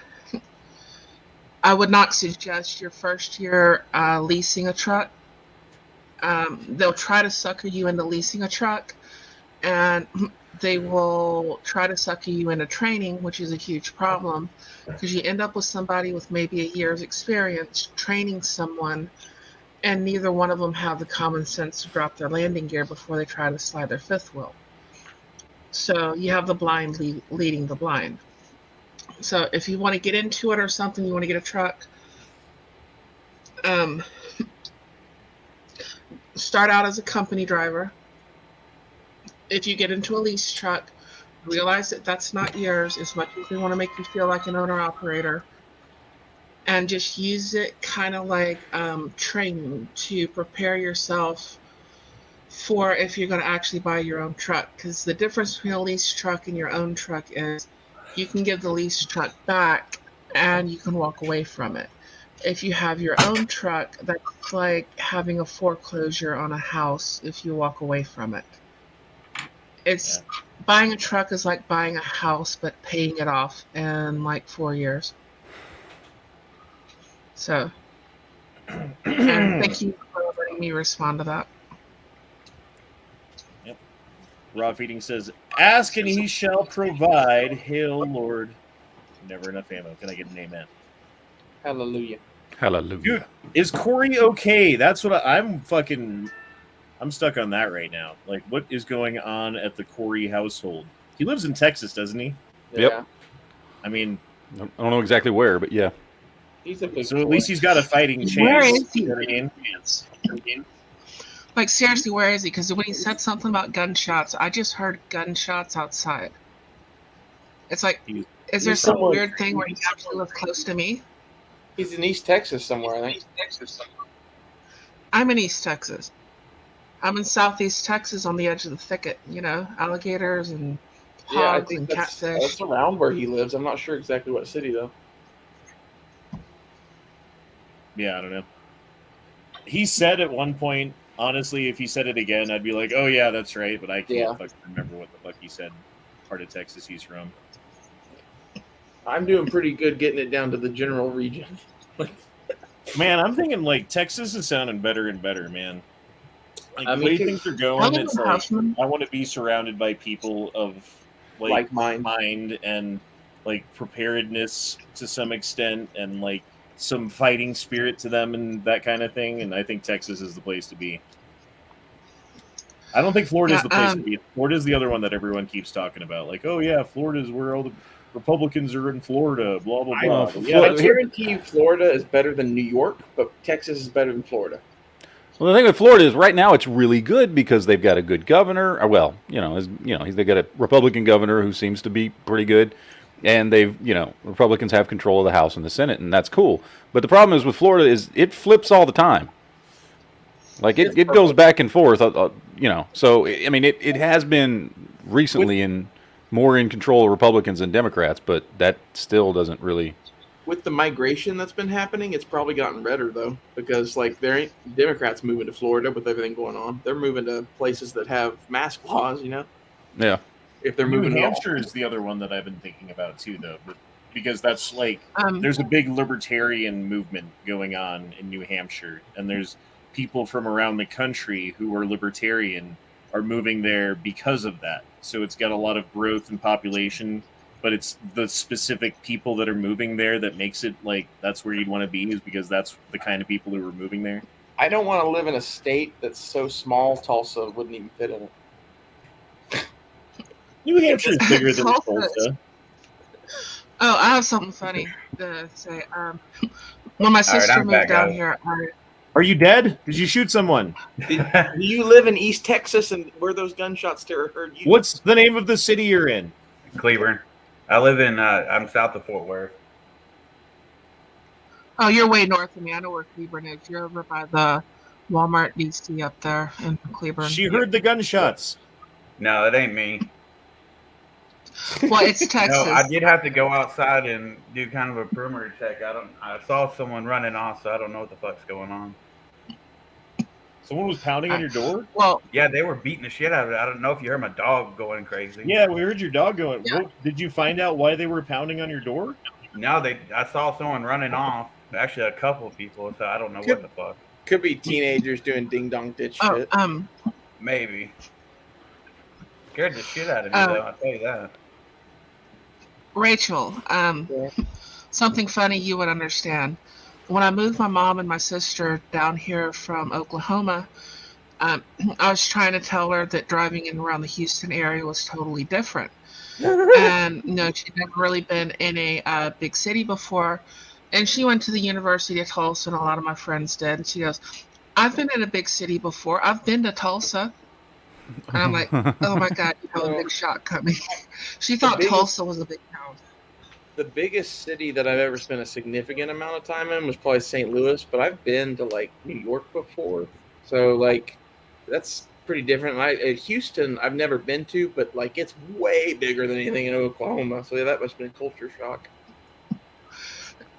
I would not suggest your first year leasing a truck. They'll try to sucker you into leasing a truck, and they will try to sucker you into training, which is a huge problem because you end up with somebody with maybe a year's experience training someone, and neither one of them have the common sense to drop their landing gear before they try to slide their fifth wheel. So you have the blind leading the blind. So if you want to get into it or something, you want to get a truck, start out as a company driver. If you get into a lease truck, realize that that's not yours as much as they want to make you feel like an owner-operator. And just use it kind of like training to prepare yourself for if you're going to actually buy your own truck. Because the difference between a lease truck and your own truck is you can give the lease truck back and you can walk away from it. If you have your own truck, that's like having a foreclosure on a house if you walk away from it. It's buying a truck is like buying a house, but paying it off in like 4 years. So, and thank you for letting me respond to that. Yep. Raw Feeding says, ask and he shall provide. Hail, Lord. Never enough ammo. Can I get an amen? Hallelujah. Hallelujah. Dude, is Corey okay? That's what I'm stuck on that right now. Like, what is going on at the Corey household? He lives in Texas, doesn't he? Yep. Yeah. I mean, I don't know exactly where, but yeah. He's a big so at least he's got a fighting chance. Where is he? You know what I mean? Like, seriously, where is he? Because when he said something about gunshots, I just heard gunshots outside. It's like, is there some weird thing where he actually lives close to me? He's in East Texas somewhere, I think. I'm in East Texas. I'm in Southeast Texas on the edge of the thicket, you know, alligators and I hogs think and that's catfish. around where he lives. I'm not sure exactly what city, though. Yeah, I don't know. He said at one point, honestly, if he said it again, I'd be like, oh, yeah, that's right. But I can't fucking remember what the fuck he said. Part of Texas he's from. I'm doing pretty good getting it down to the general region. Man, I'm thinking, like, Texas is sounding better and better, man. Like, I the mean, way things are going, it's like, I want to be surrounded by people of, like mind and, like, preparedness to some extent and, like, some fighting spirit to them and that kind of thing. And I think Texas is the place to be. I don't think Florida's the place to be. Florida's the other one that everyone keeps talking about. Like, oh, yeah, Florida's where all the Republicans are in Florida, blah, blah, blah. I guarantee you Florida is better than New York, but Texas is better than Florida. Well, the thing with Florida is right now it's really good because they've got a good governor. Or, well, they've got a Republican governor who seems to be pretty good, and Republicans have control of the House and the Senate, and that's cool. But the problem is with Florida is it flips all the time. Like it goes back and forth, So I mean, it has been recently more in control of Republicans than Democrats, but that still doesn't really. With the migration that's been happening, it's probably gotten redder, though, because, like, there ain't Democrats moving to Florida with everything going on. They're moving to places that have mask laws, you know? Yeah. If they're moving New Hampshire is the other one that I've been thinking about, too, though, because that's, like, there's a big libertarian movement going on in New Hampshire, and there's people from around the country who are libertarian are moving there because of that. So it's got a lot of growth in population but it's the specific people that are moving there that makes it like that's where you'd want to be, is because that's the kind of people who are moving there. I don't want to live in a state that's so small Tulsa wouldn't even fit in it. New Hampshire is bigger than Tulsa. Tulsa. Oh, I have something funny to say. When my sister I'm moved back, down guys. here, Are you dead? Did you shoot someone? Do you live in East Texas and where those gunshots heard you? What's the name of the city you're in? Cleburne. I live in. I'm south of Fort Worth. oh, you're way north of me. I know where Cleburne is. You're over by the Walmart DC up there in Cleburne. She heard the gunshots. No, it ain't me. Well, it's Texas. No, I did have to go outside and do kind of a perimeter check. I saw someone running off, so I don't know what the fuck's going on. Someone was pounding on your door? Well, Yeah, they were beating the shit out of it. I don't know if you heard my dog going crazy. Yeah, we heard your dog going. Yeah. Did you find out why they were pounding on your door? No, I saw someone running off. Actually, a couple of people, so I don't know what the fuck. Could be teenagers doing ding dong ditch oh, shit. Maybe. Scared the shit out of me, though, I'll tell you that. Rachel, something funny you would understand. When I moved my mom and my sister down here from Oklahoma, I was trying to tell her that driving in around the Houston area was totally different. And she'd never really been in a big city before. And she went to the University of Tulsa, and a lot of my friends did. And she goes, I've been in a big city before. I've been to Tulsa. And I'm like, oh my God, you have a big shot coming. She thought Tulsa was a big town. The biggest city that I've ever spent a significant amount of time in was probably St. Louis, but I've been to like New York before. So like that's pretty different. Houston, I've never been to, but like it's way bigger than anything in Oklahoma. So yeah, that must have been a culture shock.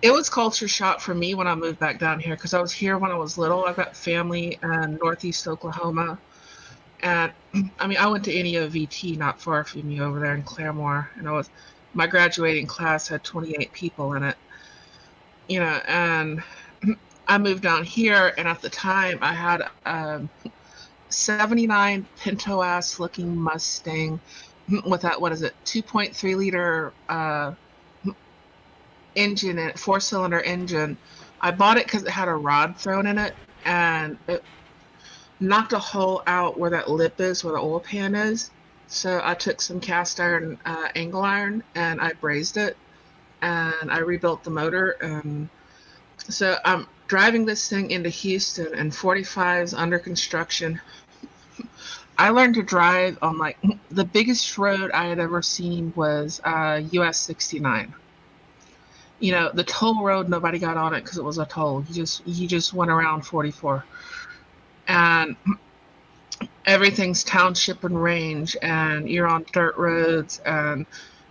It was culture shock for me when I moved back down here because I was here when I was little. I've got family in Northeast Oklahoma. And I mean, I went to NEO VT not far from me over there in Claremore. And my graduating class had 28 people in it. And I moved down here. And at the time, I had a 79 Pinto-ass looking Mustang with that, 2.3 liter engine in it, 4-cylinder engine. I bought it because it had a rod thrown in it, and it knocked a hole out where that lip is, where the oil pan is. So I took some cast iron angle iron and I brazed it, and I rebuilt the motor. And so I'm driving this thing into Houston, and 45 is under construction. I learned to drive on like the biggest road I had ever seen was US 69. The toll road, nobody got on it because it was a toll. You just went around 44. And everything's township and range, and you're on dirt roads, and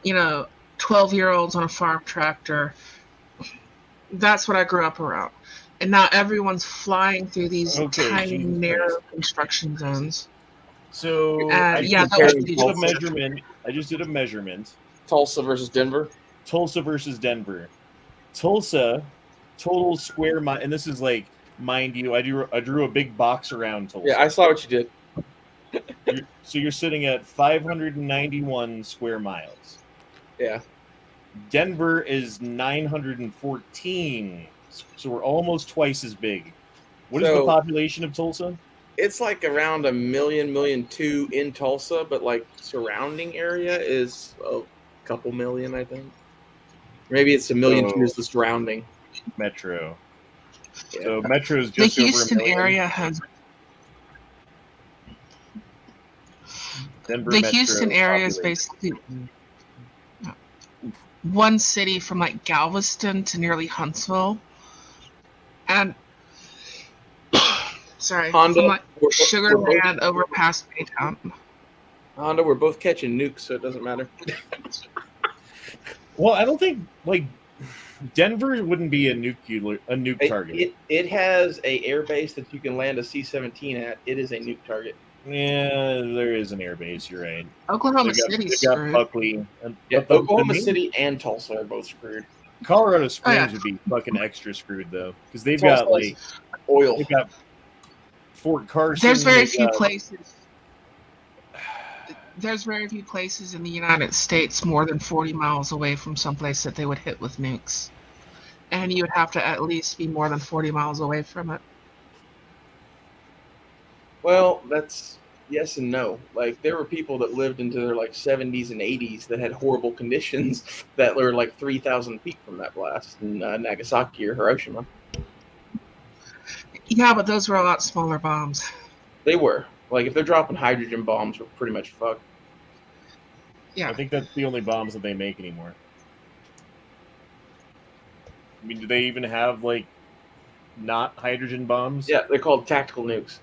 12-year-olds on a farm tractor. That's what I grew up around. And now everyone's flying through these tiny, narrow construction zones. So I just did a measurement. Tulsa versus Denver. Tulsa versus Denver. Tulsa, total square mile, and this is like, mind you, I drew a big box around Tulsa. Yeah, I saw what you did. So you're sitting at 591 square miles. Yeah. Denver is 914, so we're almost twice as big. What is the population of Tulsa? It's like around 1 million, 1.2 million in Tulsa, but like surrounding area is a couple million, I think. Maybe it's 1 million is the surrounding. Metro. Yeah. So Metro is The just over Houston 1 million. area has. Denver The Metro Houston area is population. basically one city from like Galveston to nearly Huntsville, and Honda, from like Sugar Land over past Baytown. Honda, we're both catching nukes, so it doesn't matter. Well, I don't think like Denver wouldn't be a nuke target. It has a air base that you can land a C-17 at. It is a nuke target. Yeah, there is an air base. You're right. Oklahoma City's They got screwed. Buckley. Yeah, Oklahoma City and Tulsa are both screwed. Colorado Springs yeah. would be fucking extra screwed though, because they've Tulsa got like oil. They've got Fort Carson. There's very they've few got- places. there's very few places in the United States more than 40 miles away from someplace that they would hit with nukes. And you would have to at least be more than 40 miles away from it. Well, that's yes and no. Like there were people that lived into their like 70s and 80s that had horrible conditions that were like 3,000 feet from that blast in Nagasaki or Hiroshima. Yeah, but those were a lot smaller bombs. They were. Like if they're dropping hydrogen bombs, we're pretty much fucked. Yeah. I think that's the only bombs that they make anymore. I mean, do they even have like not hydrogen bombs? Yeah, they're called tactical nukes.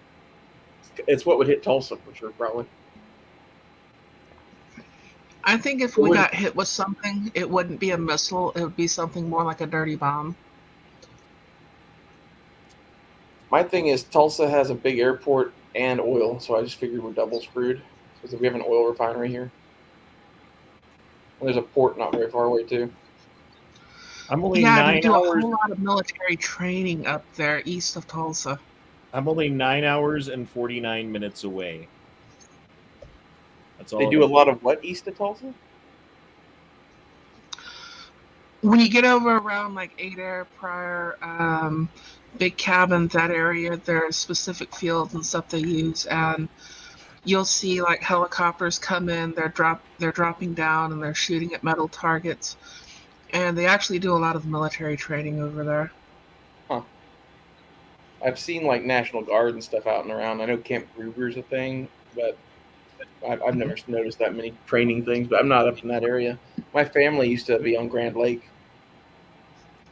It's what would hit Tulsa for sure, probably. I think if we got hit with something, it wouldn't be a missile. It would be something more like a dirty bomb. My thing is Tulsa has a big airport and oil, so I just figured we're double screwed because we have an oil refinery here. And there's a port not very far away too. I'm only Yeah, 9 they do a hours. whole lot of military training up there east of Tulsa. I'm only 9 hours and 49 minutes away. That's all. They do a lot of what east of Tulsa? When you get over around like Adair, Pryor, Big Cabin, that area, there are specific fields and stuff they use, and you'll see like helicopters come in. They're dropping down and they're shooting at metal targets, and they actually do a lot of military training over there. Huh. I've seen like National Guard and stuff out and around. I know Camp Gruber's a thing, but I've never noticed that many training things. But I'm not up in that area. My family used to be on Grand Lake.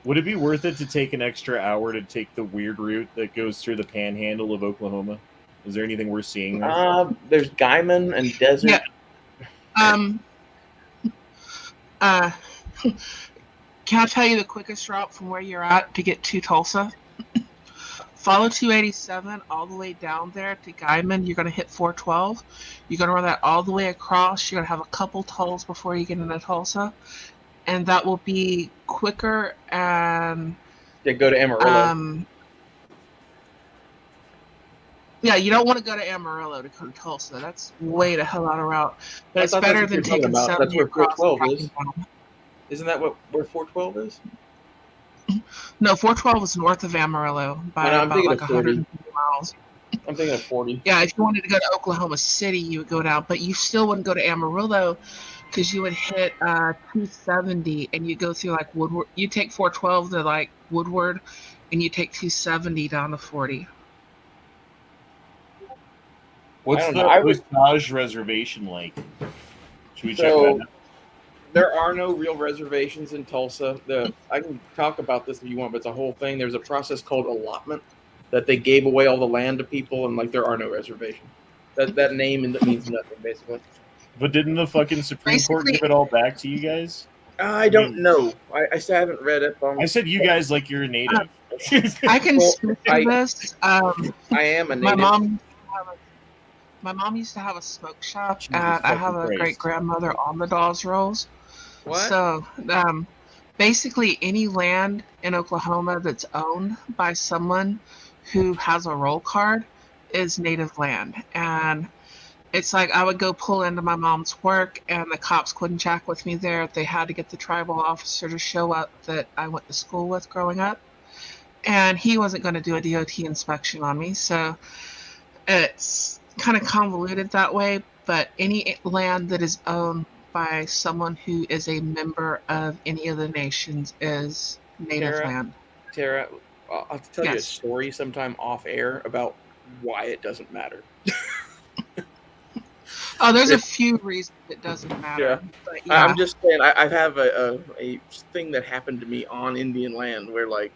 Would it be worth it to take an extra hour to take the weird route that goes through the panhandle of Oklahoma? Is there anything we're seeing there? There's Guyman and Desert. Yeah. Can I tell you the quickest route from where you're at to get to Tulsa? Follow 287 all the way down there to Guyman. You're going to hit 412. You're going to run that all the way across. You're going to have a couple tolls before you get into Tulsa. And that will be quicker and... They go to Amarillo. Yeah, you don't want to go to Amarillo to go to Tulsa. That's way the hell out of route. But it's better than taking 70 That's where across 412 is. Rocky Mountain. Isn't that where 412 is? No, 412 is north of Amarillo by I'm about thinking like of 40. 150 miles. I'm thinking of 40. Yeah, if you wanted to go to Oklahoma City, you would go down, but you still wouldn't go to Amarillo because you would hit 270 and you go through like Woodward. You take 412 to like Woodward, and you take 270 down to 40. What's I don't the know. Osage reservation like? Should we check So that out? there are no real reservations in Tulsa. I can talk about this if you want, but it's a whole thing. There's a process called allotment that they gave away all the land to people, and like there are no reservations. That name means nothing basically. But didn't the fucking Supreme Court give it all back to you guys? I don't know. I still haven't read it. I said you guys like you're a native. I can Well, speak to this. I am a My native. mom used to have a smoke shop, Jesus and I have a fucking Christ. great grandmother on the Dawes Rolls. What? So, basically, any land in Oklahoma that's owned by someone who has a roll card is native land. And it's like I would go pull into my mom's work, and the cops couldn't check with me there. They had to get the tribal officer to show up that I went to school with growing up. And he wasn't going to do a DOT inspection on me. So it's kind of convoluted that way. But any land that is owned by someone who is a member of any of the nations is native land. Tara, I'll tell you a Yes. story sometime off air about why it doesn't matter. Oh, there's a few reasons it doesn't matter. Yeah. But yeah. I'm just saying, I have a thing that happened to me on Indian land where, like,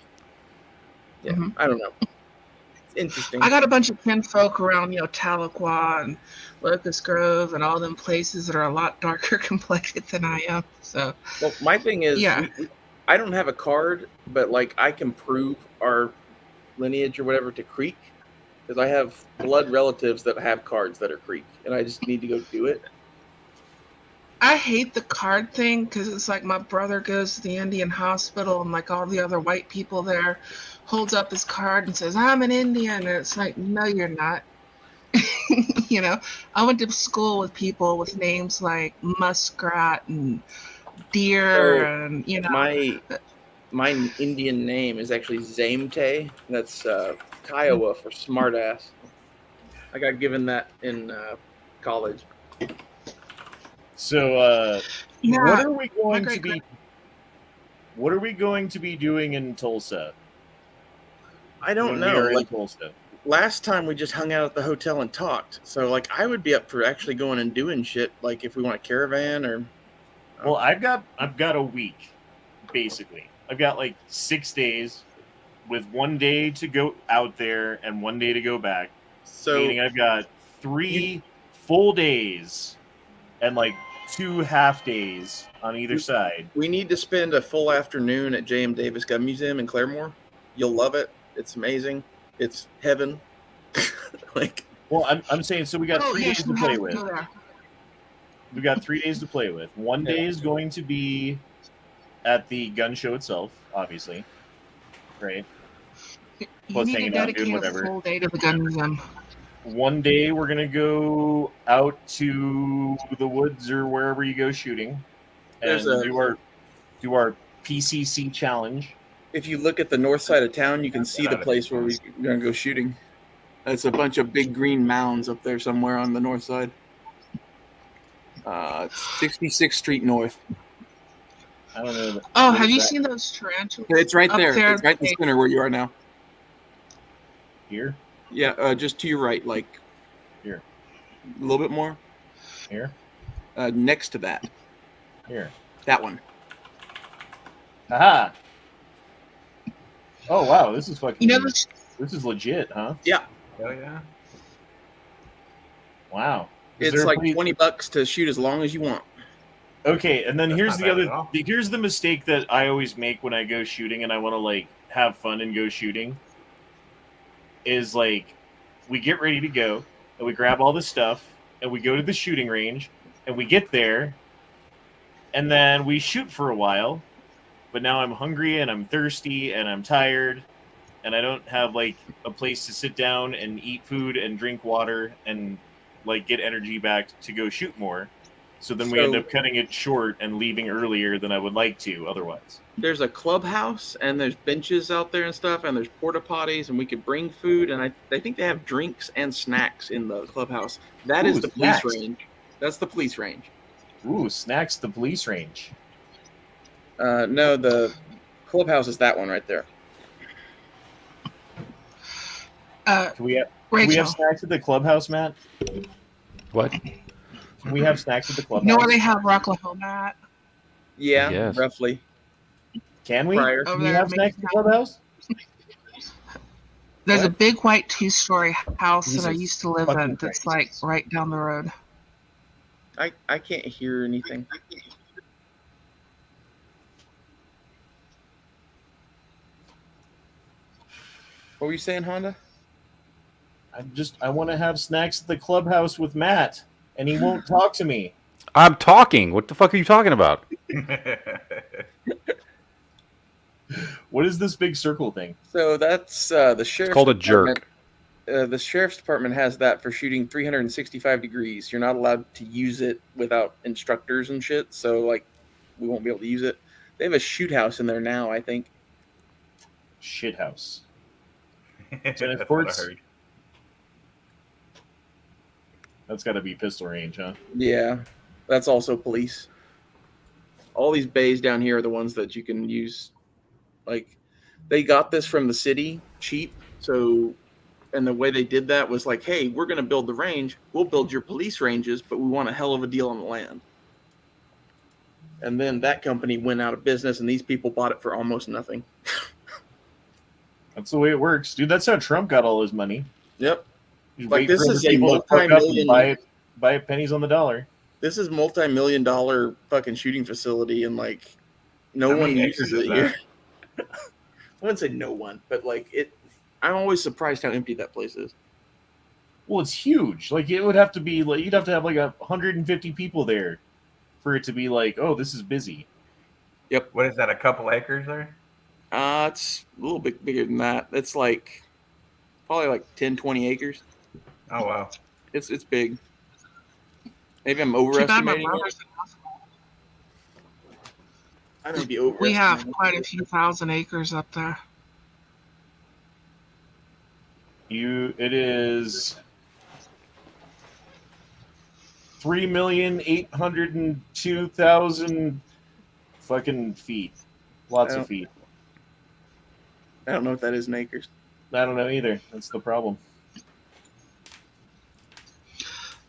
yeah, Mhm. I don't know. It's interesting. I got a bunch of kinfolk around, Tahlequah and Locust Grove and all them places that are a lot darker complected than I am. So, Well, my thing is, Yeah. I don't have a card, but, like, I can prove our lineage or whatever to Creek because I have blood relatives that have cards that are Creek, and I just need to go do it. I hate the card thing because it's like my brother goes to the Indian hospital and like all the other white people there holds up his card and says, "I'm an Indian." And it's like, no, you're not. You know, I went to school with people with names like Muskrat and Deer, So, and you know. My Indian name is actually Zamte. That's Kiowa for smartass. I got given that in college. So, Yeah, what are we my going to be? What are we going to be doing in Tulsa? I don't when know. We are in Like, Tulsa. last time we just hung out at the hotel and talked. So like I would be up for actually going and doing shit. Like if we want a caravan or. Well, I've got a week, basically. I've got like 6 days, with 1 day to go out there and 1 day to go back. So meaning I've got 3 full days and like 2 half days on either side. we need to spend a full afternoon at J.M. Davis Gun Museum in Claremore. You'll love it. It's amazing. It's heaven. Like. Well, I'm saying so we got 3 days to play with. There. We got 3 days to play with. 1 day is going to be at the gun show itself, obviously, right? You Plus need to hanging out, doing dedicate whatever. a full day to the gun museum. 1 day we're gonna go out to the woods or wherever you go shooting, and do our PCC challenge. If you look at the north side of town, you can see the place where we're going to go shooting. It's a bunch of big green mounds up there somewhere on the north side. 66th Street North. I don't know. Oh, have you seen those tarantulas? It's right up there. there? It's right in the center where you are now. Here? Yeah, just to your right, like here. A little bit more. Here? Next to that. Here. That one. Aha! Oh wow, this is fucking. You know, this is legit, huh? Yeah. Hell yeah. Wow. It's like $20 to shoot as long as you want. Okay, and then That's here's not the bad at other. all. Here's the mistake that I always make when I go shooting and I want to like have fun and go shooting. Is like, we get ready to go and we grab all the stuff and we go to the shooting range and we get there, and then we shoot for a while. But now I'm hungry and I'm thirsty and I'm tired, and I don't have like a place to sit down and eat food and drink water and like get energy back to go shoot more. So then we end up cutting it short and leaving earlier than I would like to otherwise. There's a clubhouse and there's benches out there and stuff, and there's porta potties, and we could bring food, and I think they have drinks and snacks in the clubhouse. That is the police snacks. range. That's the police range. Ooh, snacks, the police range. No, the clubhouse is that one right there. Can we have Rachel, snacks at the clubhouse, Matt? What? Can we have snacks at the you clubhouse? know where they have Rocklahoma at? Yeah, Yes. roughly. Can we? Prior. Can Over we there have snacks at the clubhouse? There's What? a big white 2-story house that I Jesus used to live fucking in that's Christ. like right down the road. I can't hear anything. What were you saying, Honda? I want to have snacks at the clubhouse with Matt, and he won't talk to me. I'm talking. What the fuck are you talking about? What is this big circle thing? So that's the sheriff's. It's called a department. jerk. The sheriff's department has that for shooting 365 degrees. You're not allowed to use it without instructors and shit. So like, we won't be able to use it. They have a shoot house in there now, I think. Shithouse. That's Tennis what I courts? heard. That's got to be pistol range, huh? Yeah, that's also police. All these bays down here are the ones that you can use. Like, they got this from the city cheap. So, and the way they did that was like, hey, we're going to build the range. We'll build your police ranges, but we want a hell of a deal on the land. And then that company went out of business, and these people bought it for almost nothing. That's the way it works, dude. That's how Trump got all his money. Yep. You Like, wait this for is other a people to fuck up and multi-million- buy it pennies on the dollar. This is multi-million-dollar fucking shooting facility, and like, no How one many uses acres it is here. I wouldn't say no one, but like it. I'm always surprised how empty that place is. Well, it's huge. Like, it would have to be like, you'd have to have like 150 people there for it to be like, oh, this is busy. What is that? A couple acres there? It's a little bit bigger than that. It's like probably like 10, 20 acres. Oh wow. It's big. Maybe I'm Too bad my overestimating it. brother's I may be We overestimating. have quite a few thousand acres up there. It is 3,802,000 fucking feet. Lots of feet. I don't know what that is in acres. I don't know either. That's the problem.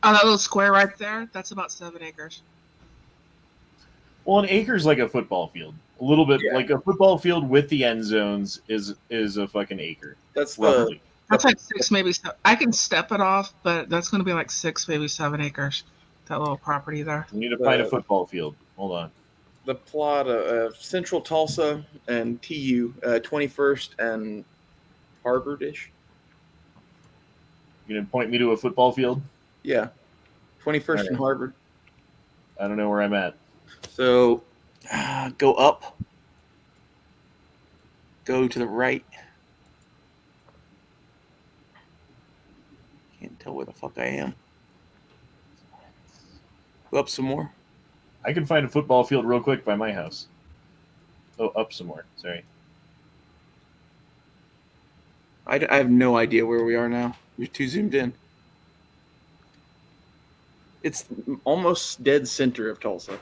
Oh, that little square right there, that's about 7 acres. Well, an acre is like a football field. A little bit like a football field with the end zones is a fucking acre. That's roughly. That's like 6, maybe 7. I can step it off, but that's going to be like 6, maybe 7 acres. That little property there. We need to find a football field. Hold on. The plot of Central Tulsa and TU, 21st and Harvard-ish. You gonna point me to a football field? Yeah, 21st Okay. and Harvard. I don't know where I'm at. So go up, go to the right. Can't tell where the fuck I am. Go up some more. I can find a football field real quick by my house. Oh, up some more. Sorry. I have no idea where we are now. You're too zoomed in. It's almost dead center of Tulsa.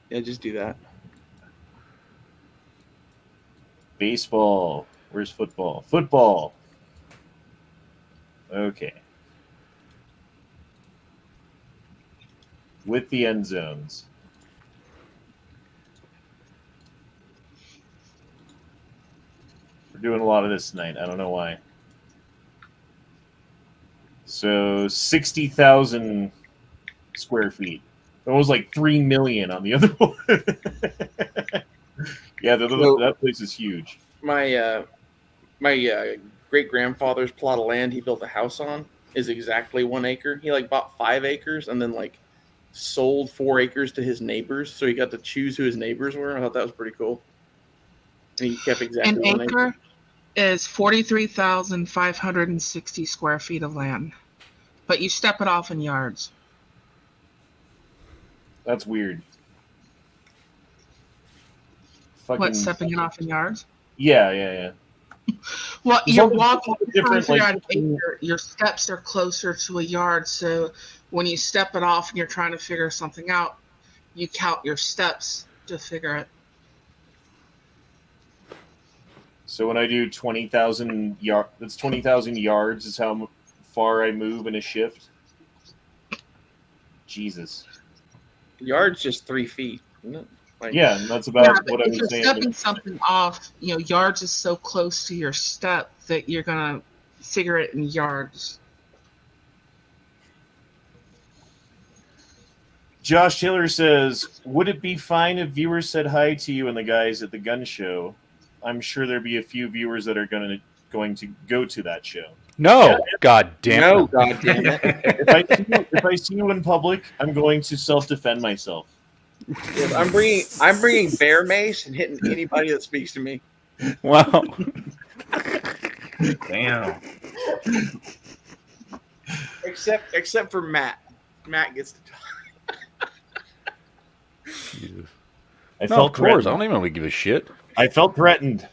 Yeah, just do that. Baseball. Where's football? Football. Okay. With the end zones. We're doing a lot of this tonight. I don't know why. So 60,000 square feet. It was like 3 million on the other one. Yeah, that place is huge. My great grandfather's plot of land he built a house on is exactly 1 acre. He like bought 5 acres and then like sold 4 acres to his neighbors, so he got to choose who his neighbors were. I thought that was pretty cool. And he kept exactly An 1 acre is 43,560 square feet of land, but you step it off in yards. That's weird. What, stepping it off in yards? Yeah. Well, There's you're all walking different, further like, out of acre, your steps are closer to a yard, so when you step it off and you're trying to figure something out, you count your steps to figure it. So when I do 20,000 yards, that's 20,000 yards is how far I move in a shift. Jesus. Yard's just 3 feet, isn't it? Like, Yeah, and that's about but what I if was you're saying. stepping something off, yards is so close to your step that you're gonna figure it in yards. Josh Taylor says, would it be fine if viewers said hi to you and the guys at the gun show? I'm sure there'd be a few viewers that are going to go to that show. No, god damn no, it. god damn it. If I see you in public, I'm going to self-defend myself. Yes, I'm bringing bear mace and hitting anybody that speaks to me. Wow. Damn. Except for Matt. Matt gets to talk. Jesus. I No, felt of course. I threatened. don't even really give a shit. I felt threatened.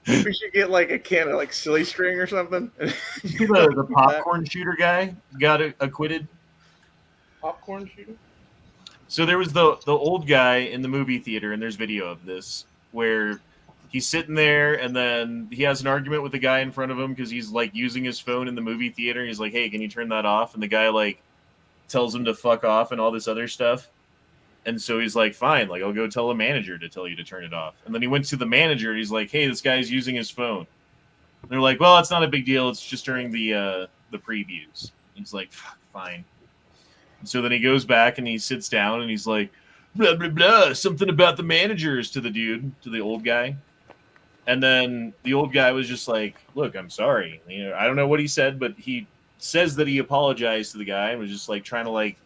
We should get like a can of like silly string or something. The popcorn shooter guy got acquitted. Popcorn shooter? So there was the old guy in the movie theater, and there's video of this, where he's sitting there, and then he has an argument with the guy in front of him because he's like using his phone in the movie theater. And he's like, "Hey, can you turn that off?" And the guy like tells him to fuck off and all this other stuff. And so he's like, "Fine, like I'll go tell the manager to tell you to turn it off." And then he went to the manager, and he's like, "Hey, this guy's using his phone." And they're like, "Well, it's not a big deal. It's just during the previews." And he's like, "Fine." And so then he goes back and he sits down and he's like, "Blah blah blah, something about the managers" to the dude, to the old guy. And then the old guy was just like, "Look, I'm sorry. I don't know what he said, but he says that he apologized to the guy and was just like trying to like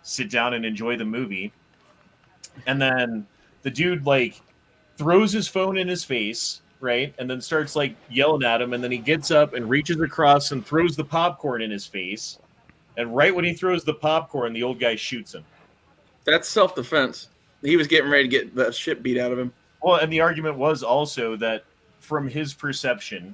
sit down and enjoy the movie." And then the dude like throws his phone in his face, right? And then starts like yelling at him, and then he gets up and reaches across and throws the popcorn in his face. And right when he throws the popcorn, the old guy shoots him. That's self-defense. He was getting ready to get the shit beat out of him. Well, and the argument was also that from his perception,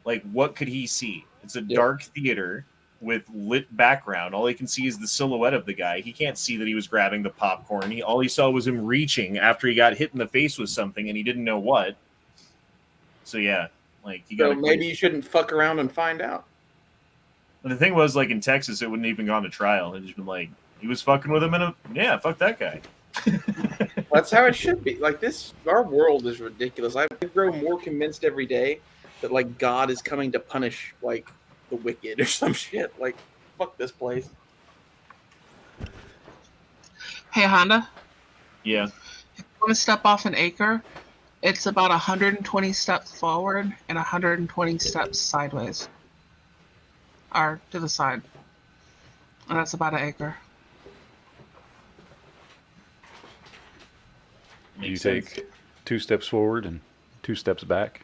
like, what could he see? It's a dark theater with lit background. All he can see is the silhouette of the guy. He can't see that he was grabbing the popcorn. All he saw was him reaching after he got hit in the face with something, and he didn't know what. So yeah, like he got. So maybe you shouldn't fuck around and find out. And the thing was, like in Texas, it wouldn't even gone to trial. It just been like he was fucking with him, and fuck that guy. That's how it should be. Like this, our world is ridiculous. I grow more convinced every day that like God is coming to punish like the wicked or some shit. Like, fuck this place. Hey, Honda. Yeah. If you want to step off an acre, it's about 120 steps forward and 120 steps sideways. Or to the side. And that's about an acre. Do you take 2 steps forward and 2 steps back?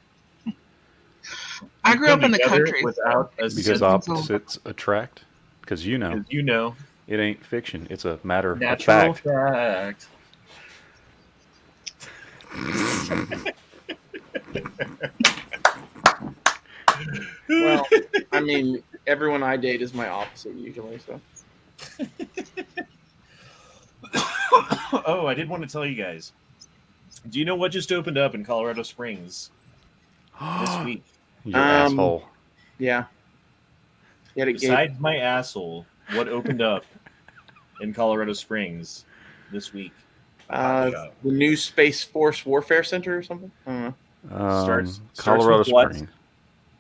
I grew up in the country. Because opposites attract? Because you know. It ain't fiction. It's a matter of natural fact. Well, I mean, everyone I date is my opposite usually, so. Oh, I did want to tell you guys. Do you know what just opened up in Colorado Springs this week? Your asshole. Yeah. Besides my asshole, what opened up in Colorado Springs this week? The new Space Force Warfare Center or something? I don't know. Starts Colorado Springs.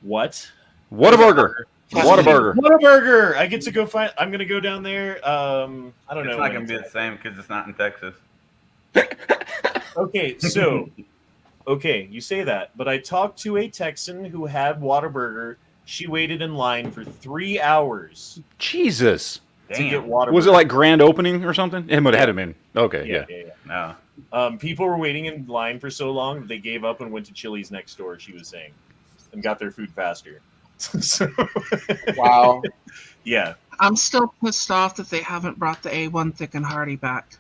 What? Whataburger. Whataburger. I get to go find. I'm gonna go down there. I don't know. It's not gonna be the same because it's not in Texas. Okay, so you say that, but I talked to a Texan who had Whataburger. She waited in line for 3 hours. Jesus. To get Whataburger. Was it like grand opening or something? It would have had been. Okay, yeah. No. People were waiting in line for so long that they gave up and went to Chili's next door, she was saying, and got their food faster. So, wow. Yeah. I'm still pissed off that they haven't brought the A1 Thick and Hearty back.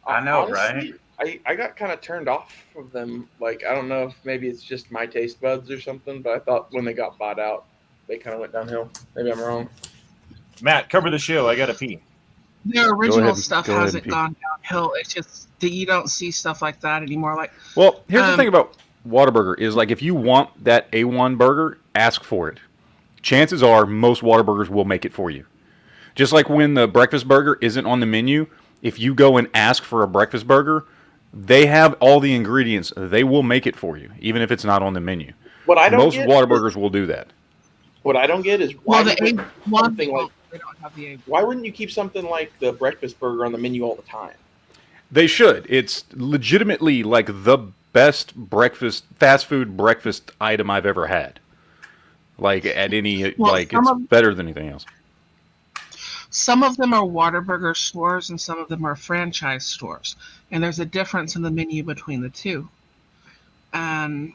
I know, Honestly, right? I got kind of turned off of them. Like, I don't know if maybe it's just my taste buds or something, but I thought when they got bought out, they kind of went downhill. Maybe I'm wrong. Matt, cover the show. I got to pee. Their original stuff hasn't gone downhill. It's just that you don't see stuff like that anymore. Like, well, here's the thing about Whataburger is like if you want that A1 burger, ask for it. Chances are most Whataburgers will make it for you. Just like when the breakfast burger isn't on the menu, if you go and ask for a breakfast burger, they have all the ingredients. They will make it for you, even if it's not on the menu. What I don't most get Whataburgers will do that. What I don't get is why the A1 something like they don't have the A1. Why wouldn't you keep something like the breakfast burger on the menu all the time? They should. It's legitimately like the best fast food breakfast item I've ever had. Like at any, it's better than anything else. Some of them are Whataburger stores and some of them are franchise stores. And there's a difference in the menu between the two. And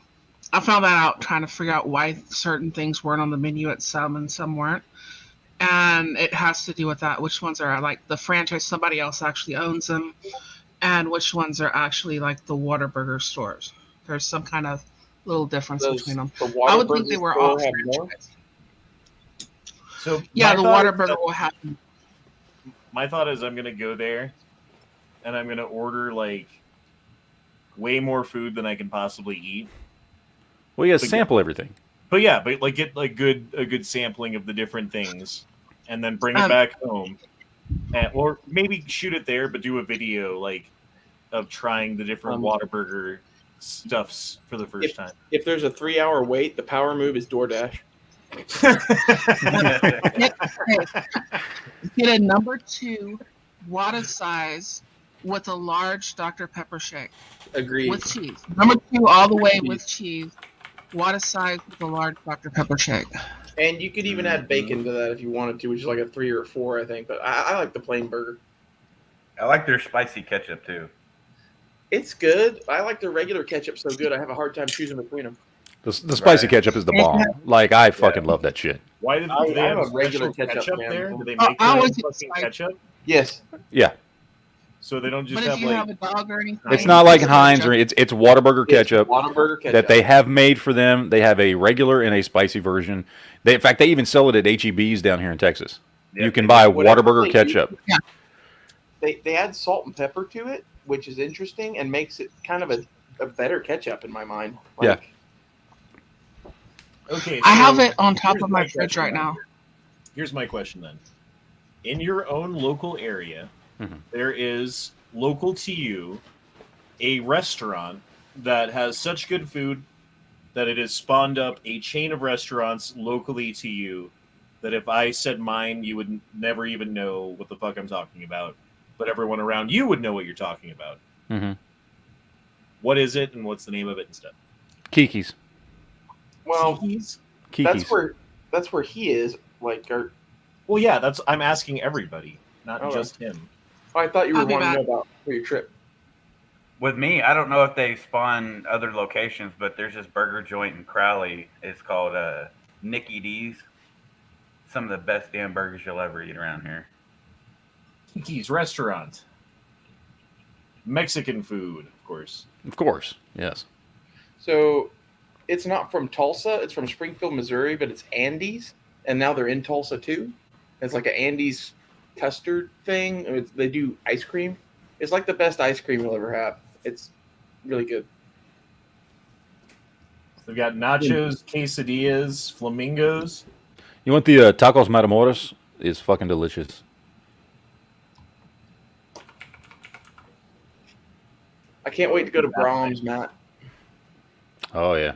I found that out trying to figure out why certain things weren't on the menu at some and some weren't. And it has to do with that. Which ones are like the franchise, somebody else actually owns them. And which ones are actually like the Whataburger stores. There's some kind of little difference between them. I would think they were all franchise. So yeah, the Whataburger will have. My thought is I'm going to go there and I'm going to order like way more food than I can possibly eat. Well, you got to sample everything. But yeah, but get like a good sampling of the different things and then bring it back home. Or maybe shoot it there, but do a video like of trying the different Whataburger stuffs for the first time. If there's a 3-hour wait, the power move is DoorDash. Get a number 2 Whata size with a large Dr. Pepper shake. Agreed. With cheese. Number 2 all the way with cheese. Whata size with a large Dr. Pepper shake. And you could even add bacon to that if you wanted to, which is like a 3 or 4, I think. But I like the plain burger. I like their spicy ketchup too. It's good. I like the regular ketchup so good. I have a hard time choosing between them. The spicy ketchup is the bomb. Like, I fucking love that shit. Why do I they have have a regular special ketchup fan. there? Do they Oh, make I their own always get fucking spicy. ketchup? Yes. Yeah. So they don't just But if have you like have a dog or anything, It's not like it's Heinz or ketchup. it's Whataburger ketchup Whataburger ketchup. that they have made for them. They have a regular and a spicy version. In fact, they even sell it at HEB's down here in Texas. Yeah, You can buy whatever Whataburger they ketchup. They add salt and pepper to it, which is interesting and makes it kind of a better ketchup in my mind. Yeah. okay. I have so it on top here's of my my fridge question right then. now. Here's my question then. In your own local area, Mhm. there is local to you a restaurant that has such good food that it has spawned up a chain of restaurants locally to you that if I said mine, you would never even know what the fuck I'm talking about. But everyone around you would know what you're talking about. Mm-hmm. What is it and what's the name of it and stuff? Kiki's. Well, Kiki's? Kiki's. that's where he is. Like, Well, yeah, I'm asking everybody, not Oh. just him. I thought you were I'll be wanting to back. know about for your trip. With me, I don't know if they spawn other locations, but there's this burger joint in Crowley. It's called Nicky D's. Some of the best damn burgers you'll ever eat around here. Kiki's restaurant. Mexican food, of course. Of course. Yes. So, it's not from Tulsa. It's from Springfield, Missouri, but it's Andes, and now they're in Tulsa too. It's like an Andes custard thing. They do ice cream. It's like the best ice cream you'll ever have. It's really good. They've got nachos, quesadillas, flamingos. You want the tacos Matamoros? It's fucking delicious. I can't wait to go to Brahms, Matt. Oh, yeah.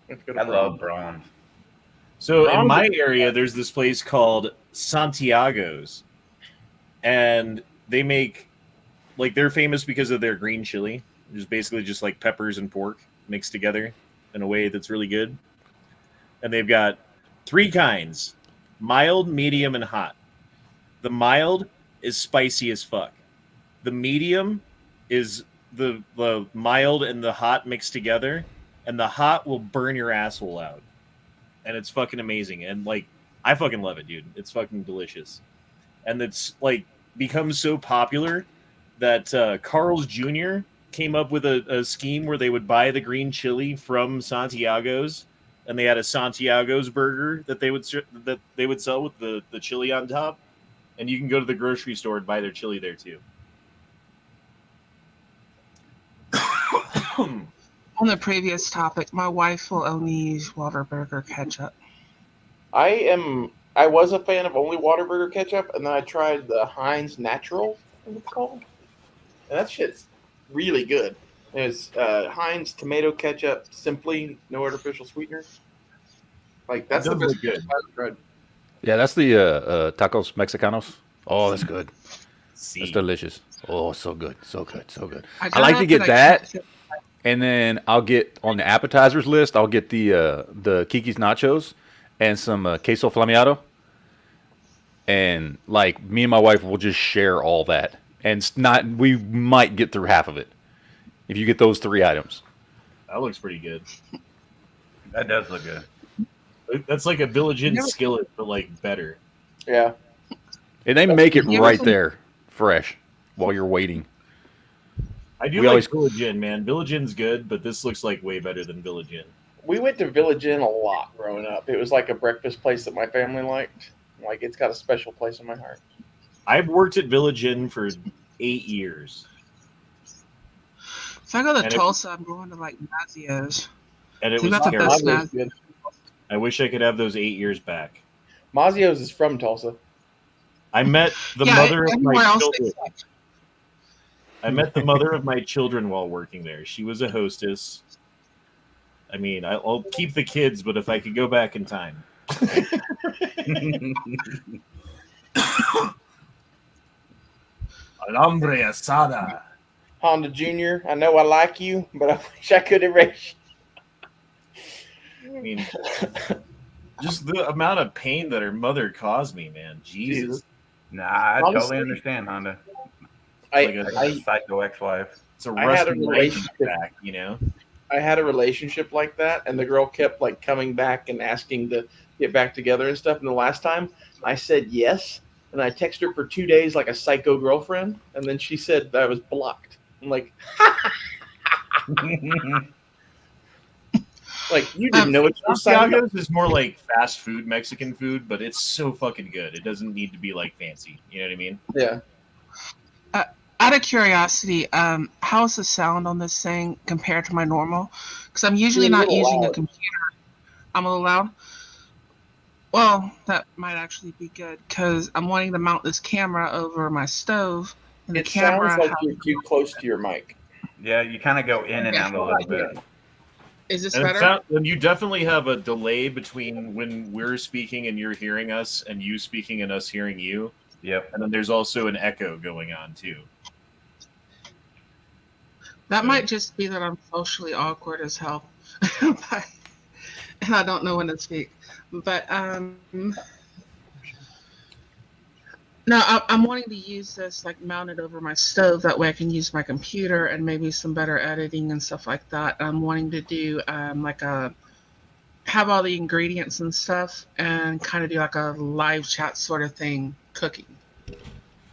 Let's go to I Brahms. love Braun. So Brahms in my is- area, there's this place called Santiago's, and they make they're famous because of their green chili, which is basically just like peppers and pork mixed together in a way that's really good. And they've got 3 kinds: mild, medium, and hot. The mild is spicy as fuck. The medium is the mild and the hot mixed together, and the hot will burn your asshole out. And it's fucking amazing. And like, I fucking love it, dude. It's fucking delicious. And it's like become so popular that Carl's Jr. came up with a scheme where they would buy the green chili from Santiago's, and they had a Santiago's burger that they would sell with the chili on top. And you can go to the grocery store and buy their chili there too. On the previous topic, my wife will only use Whataburger ketchup. I was a fan of only Whataburger ketchup, and then I tried the Heinz Natural, I think it's called. And that shit's really good. It's Heinz tomato ketchup, simply, no artificial sweeteners. Like, that's the That does best look good. I've ever tried. Yeah, that's the tacos Mexicanos. Oh, that's good. See. That's delicious. Oh, so good. So good. So good. I tried like to it, get but I that. can't- And then I'll get on the appetizers list. I'll get the Kiki's nachos and some queso flameado. And like me and my wife will just share all that. And we might get through half of it if you get those 3 items. That looks pretty good. That does look good. That's like a Village Inn Never- skillet, but like better. Yeah. And they make it You ever right seen- there, fresh, while you're waiting. I do We like always- Village Inn, man. Village Inn's good, but this looks like way better than Village Inn. We went to Village Inn a lot growing up. It was like a breakfast place that my family liked. Like, it's got a special place in my heart. I've worked at Village Inn for 8 years, If I go to And it- Tulsa, I'm going to like Mazio's. and it See, was that's the terrible. best Mazio's snack. good. I wish I could have those 8 years back. Mazio's is from Tulsa. I met the Yeah, mother of everywhere my else children. except- I met the mother of my children while working there. She was a hostess. I mean, I'll keep the kids, but if I could go back in time. An hombre asada. Honda Jr., I know I like you, but I wish I could erase I mean, just the amount of pain that her mother caused me, man. Jesus. Nah, I Honestly- totally understand, Honda. like a psycho ex-wife. it's a I had a rusty relationship- back, you know. I had a relationship like that, and the girl kept like coming back and asking to get back together and stuff. And the last time I said yes, and I texted her for 2 days like a psycho girlfriend, and then she said that I was blocked. I'm like, like you didn't know what you were signing up. Santiago's is more like fast food Mexican food, but it's so fucking good. It doesn't need to be like fancy. You know what I mean? Yeah. Out of curiosity, how's the sound on this thing compared to my normal? Because I'm usually You're a not little using a loud. computer. I'm a little loud. Well, that might actually be good because I'm wanting to mount this camera over my stove, and It the camera. sounds like has- you're too close to your mic. Yeah, you kind of go in and out a little bit. Is this And better? and you definitely have a delay between when we're speaking and you're hearing us, and you speaking and us hearing you. Yep. And then there's also an echo going on too. That So- might just be that I'm socially awkward as hell, But- and I don't know when to speak. But no, I'm wanting to use this like mounted over my stove. That way I can use my computer and maybe some better editing and stuff like that. I'm wanting to do have all the ingredients and stuff and kind of do like a live chat sort of thing cooking.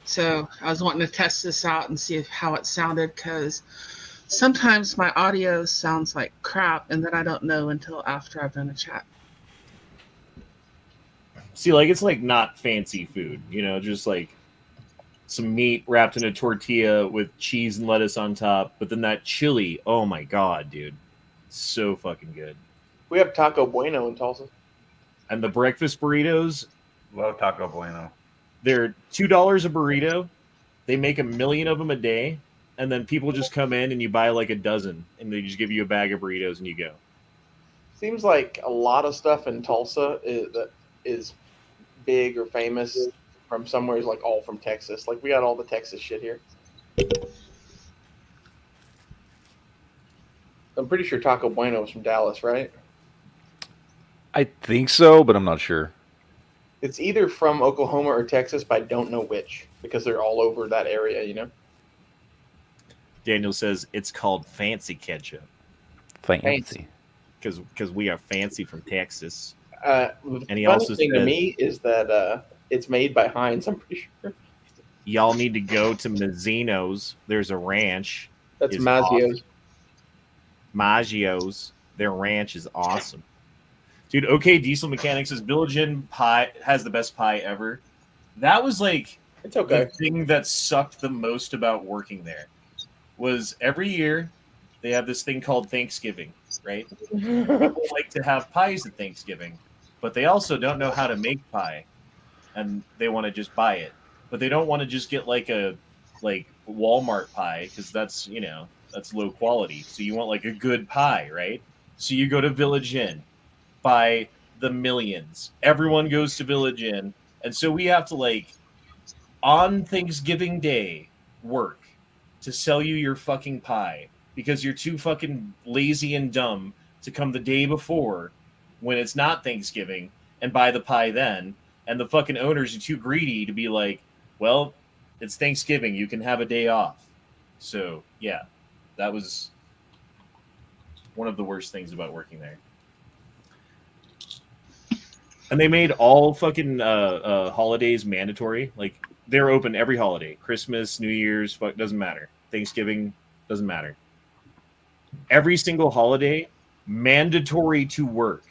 So I was wanting to test this out and see how it sounded because sometimes my audio sounds like crap and then I don't know until after I've done a chat. See, like it's like not fancy food, you know, just like some meat wrapped in a tortilla with cheese and lettuce on top. But then that chili, oh my god, dude, so fucking good. We have Taco Bueno in Tulsa. And the breakfast burritos, Love Taco Bueno. they're $2 a burrito. They make 1 million of them a day, and then people just come in and you buy like a dozen, and they just give you a bag of burritos and you go. Seems like a lot of stuff in Tulsa is big or famous from somewhere is like all from Texas. Like we got all the Texas shit here. I'm pretty sure Taco Bueno was from Dallas, right? I think so, but I'm not sure. It's either from Oklahoma or Texas, but I don't know which because they're all over that area, you know? Daniel says it's called fancy ketchup Fancy. because we are fancy from Texas. The And he funny also thing to said- me is that it's made by Heinz, I'm pretty sure. Y'all need to go to Mazzino's. There's a ranch. That's It's Mazzio's. Maggio's. Their ranch is awesome. Dude, OK Diesel Mechanics' Village Inn pie has the best pie ever. That was like It's okay. the thing that sucked the most about working there. Was every year they have this thing called Thanksgiving, right? People like to have pies at Thanksgiving, but they also don't know how to make pie, and they want to just buy it. But they don't want to just get like a Walmart pie because that's that's low quality. So you want like a good pie, right? So you go to Village Inn, buy the millions. Everyone goes to Village Inn, and so we have to like on Thanksgiving Day work to sell you your fucking pie because you're too fucking lazy and dumb to come the day before when it's not Thanksgiving and buy the pie then. And the fucking owners are too greedy to be like, well, it's Thanksgiving. You can have a day off. So, yeah, that was one of the worst things about working there. And they made all fucking holidays mandatory. Like, they're open every holiday. Christmas, New Year's, doesn't matter. Thanksgiving, doesn't matter. Every single holiday, mandatory to work.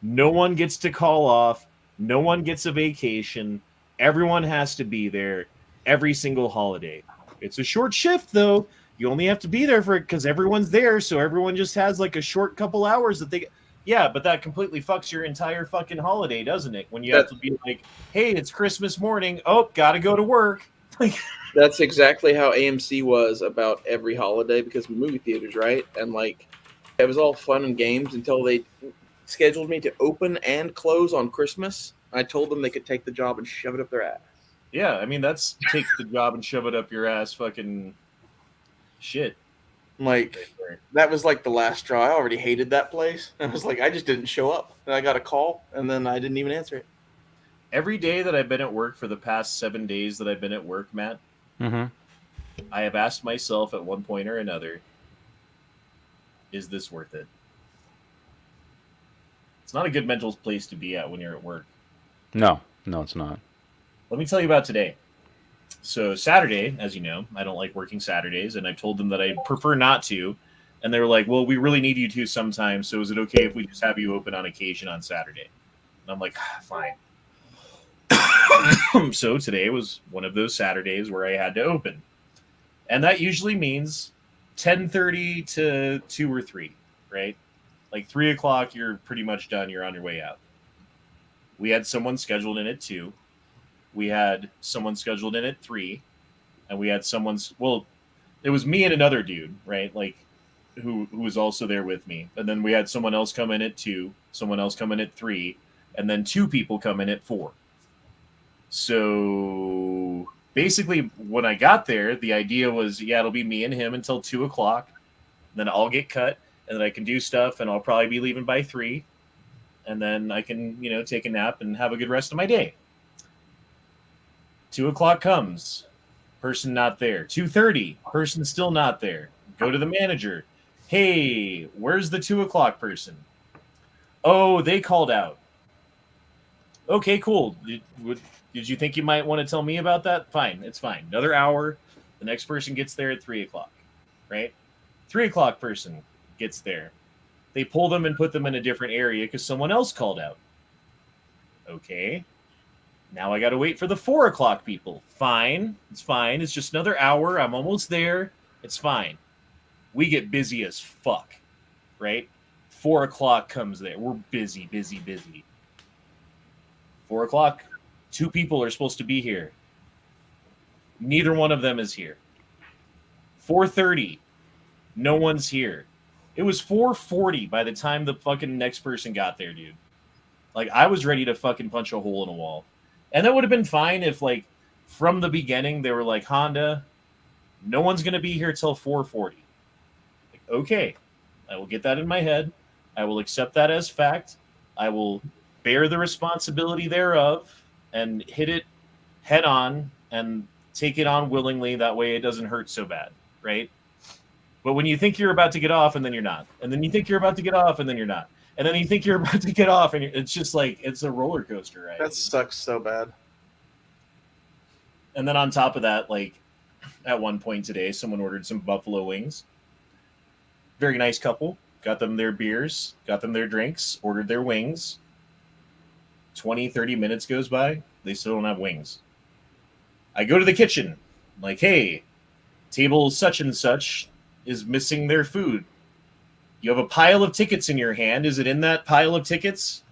No one gets to call off. No one gets a vacation. Everyone has to be there every single holiday. It's a short shift, though. You only have to be there for it because everyone's there, so everyone just has like a short couple hours that they... Yeah, but that completely fucks your entire fucking holiday, doesn't it? When you have to be like, hey, it's Christmas morning. Oh, gotta go to work. Like, That's exactly how AMC was about every holiday because movie theaters, right? And like, it was all fun and games until they scheduled me to open and close on Christmas. I told them they could take the job and shove it up their ass. yeah, I mean, that's take the job and shove it up your ass fucking shit. Like, that was like the last straw. I already hated that place. I was like, I just didn't show up. And I got a call, and then I didn't even answer it. Every day that I've been at work for the past 7 days that I've been at work, Matt, Mm-hmm. I have asked myself at one point or another, is this worth it? It's not a good mental place to be at when you're at work. No, it's not. Let me tell you about today. So Saturday, as you know, I don't like working Saturdays, and I told them that I prefer not to. And they were like, well, we really need you to sometimes, so is it okay if we just have you open on occasion on Saturday? And I'm like, fine. So today was one of those Saturdays where I had to open. And that usually means 10:30 to 2 or 3, right? Like 3 o'clock, you're pretty much done. You're on your way out. We had someone scheduled in at 2. We had someone scheduled in at 3. And we had someone's, well, it was me and another dude, right? Like, who was also there with me. And then we had someone else come in at 2, someone else come in at 3, and then 2 people come in at 4. So basically, when I got there, the idea was, yeah, it'll be me and him until 2 o'clock. Then I'll get cut, and then I can do stuff, and I'll probably be leaving by 3. And then I can, take a nap and have a good rest of my day. 2 o'clock comes. Person not there. 2:30. Person still not there. Go to the manager. Hey, where's the 2 o'clock person? Oh, they called out. Okay, cool. Did you think you might want to tell me about that? Fine, it's fine. Another hour. The next person gets there at 3 o'clock, right? 3 o'clock person gets there. They pull them and put them in a different area because someone else called out. Okay. Now I got to wait for the 4 o'clock people. Fine. It's fine. It's just another hour. I'm almost there. It's fine. We get busy as fuck, right? 4 o'clock comes there. We're busy. 4 o'clock. 2 people are supposed to be here. Neither one of them is here. 4:30. No one's here. It was 4:40 by the time the fucking next person got there, dude. Like, I was ready to fucking punch a hole in a wall. And that would have been fine if, like, from the beginning, they were like, Honda, no one's going to be here till 4:40. Like, okay, I will get that in my head. I will accept that as fact. I will bear the responsibility thereof and hit it head on and take it on willingly. That way it doesn't hurt so bad, right? But when you think you're about to get off and then you're not, and then you think you're about to get off and then you're not, and then you think you're about to get off and it's just like, it's a roller coaster, right? That sucks so bad. And then on top of that, like, at one point today, someone ordered some buffalo wings. Very nice couple. Got them their beers, got them their drinks, ordered their wings. 20, 30 minutes goes by. They still don't have wings. I go to the kitchen. I'm like, hey, table such and such is missing their food. You have a pile of tickets in your hand. Is it in that pile of tickets?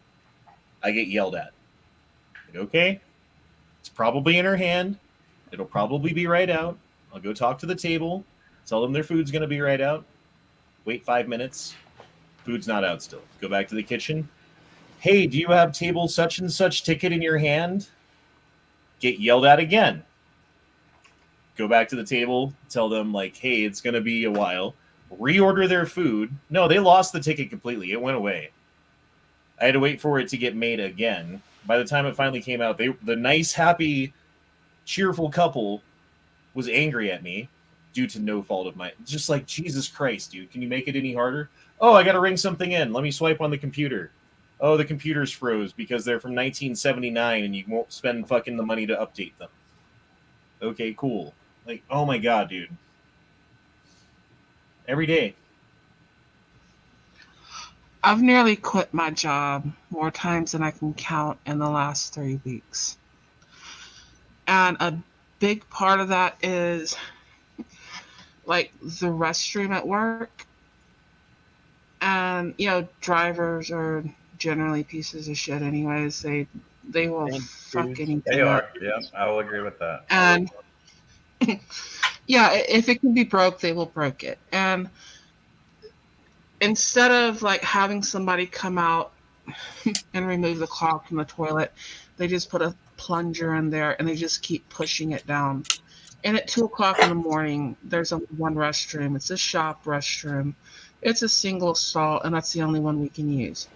I get yelled at. Like, okay. It's probably in her hand. It'll probably be right out. I'll go talk to the table. Tell them their food's going to be right out. Wait 5 minutes. Food's not out still. Go back to the kitchen. Hey, do you have table such and such ticket in your hand? Get yelled at again. Go back to the table. Tell them, like, hey, it's going to be a while. Reorder their food. No, they lost the ticket completely. It went away. I had to wait for it to get made again. By the time it finally came out, the nice, happy, cheerful couple was angry at me due to no fault of mine. Just like, Jesus Christ, dude. Can you make it any harder? Oh, I got to ring something in. Let me swipe on the computer. Oh, the computers froze because they're from 1979 and you won't spend fucking the money to update them. Okay, cool. Like, oh my God, dude. Every day. I've nearly quit my job more times than I can count in the last 3 weeks. And a big part of that is, like, the restroom at work. And, drivers are generally pieces of shit anyways. They will fuck anything They up. are. Yeah, I will agree with that. And yeah, if it can be broke, they will break it. And instead of like having somebody come out and remove the clog from the toilet, they just put a plunger in there and they just keep pushing it down. And at 2 o'clock in the morning, there's only one restroom. It's a shop restroom. It's a single stall, and that's the only one we can use.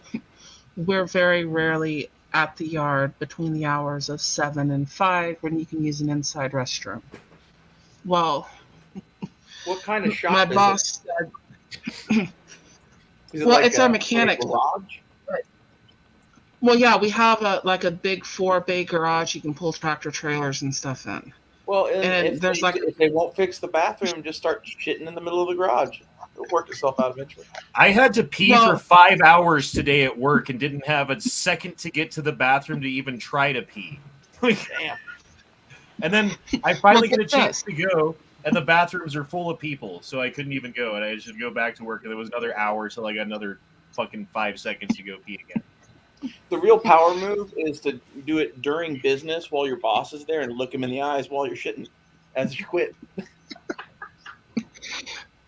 We're very rarely at the yard between the hours of 7 and 5 when you can use an inside restroom. Well, What kind of shop My is boss said, it? Is it well, like it's our a mechanic. garage? Well, yeah, we have a big 4-bay garage you can pull tractor trailers and stuff in. Well, And if there's if they won't fix the bathroom, just start shitting in the middle of the garage. It'll work itself out eventually. I had to pee No. for 5 hours today at work and didn't have a second to get to the bathroom to even try to pee. Like, Damn. and then I finally Well, get a get chance to go, and the bathrooms are full of people, so I couldn't even go, and I should go back to work, and it was another hour till I got another fucking 5 seconds to go pee again. The real power move is to do it during business while your boss is there and look him in the eyes while you're shitting as you quit.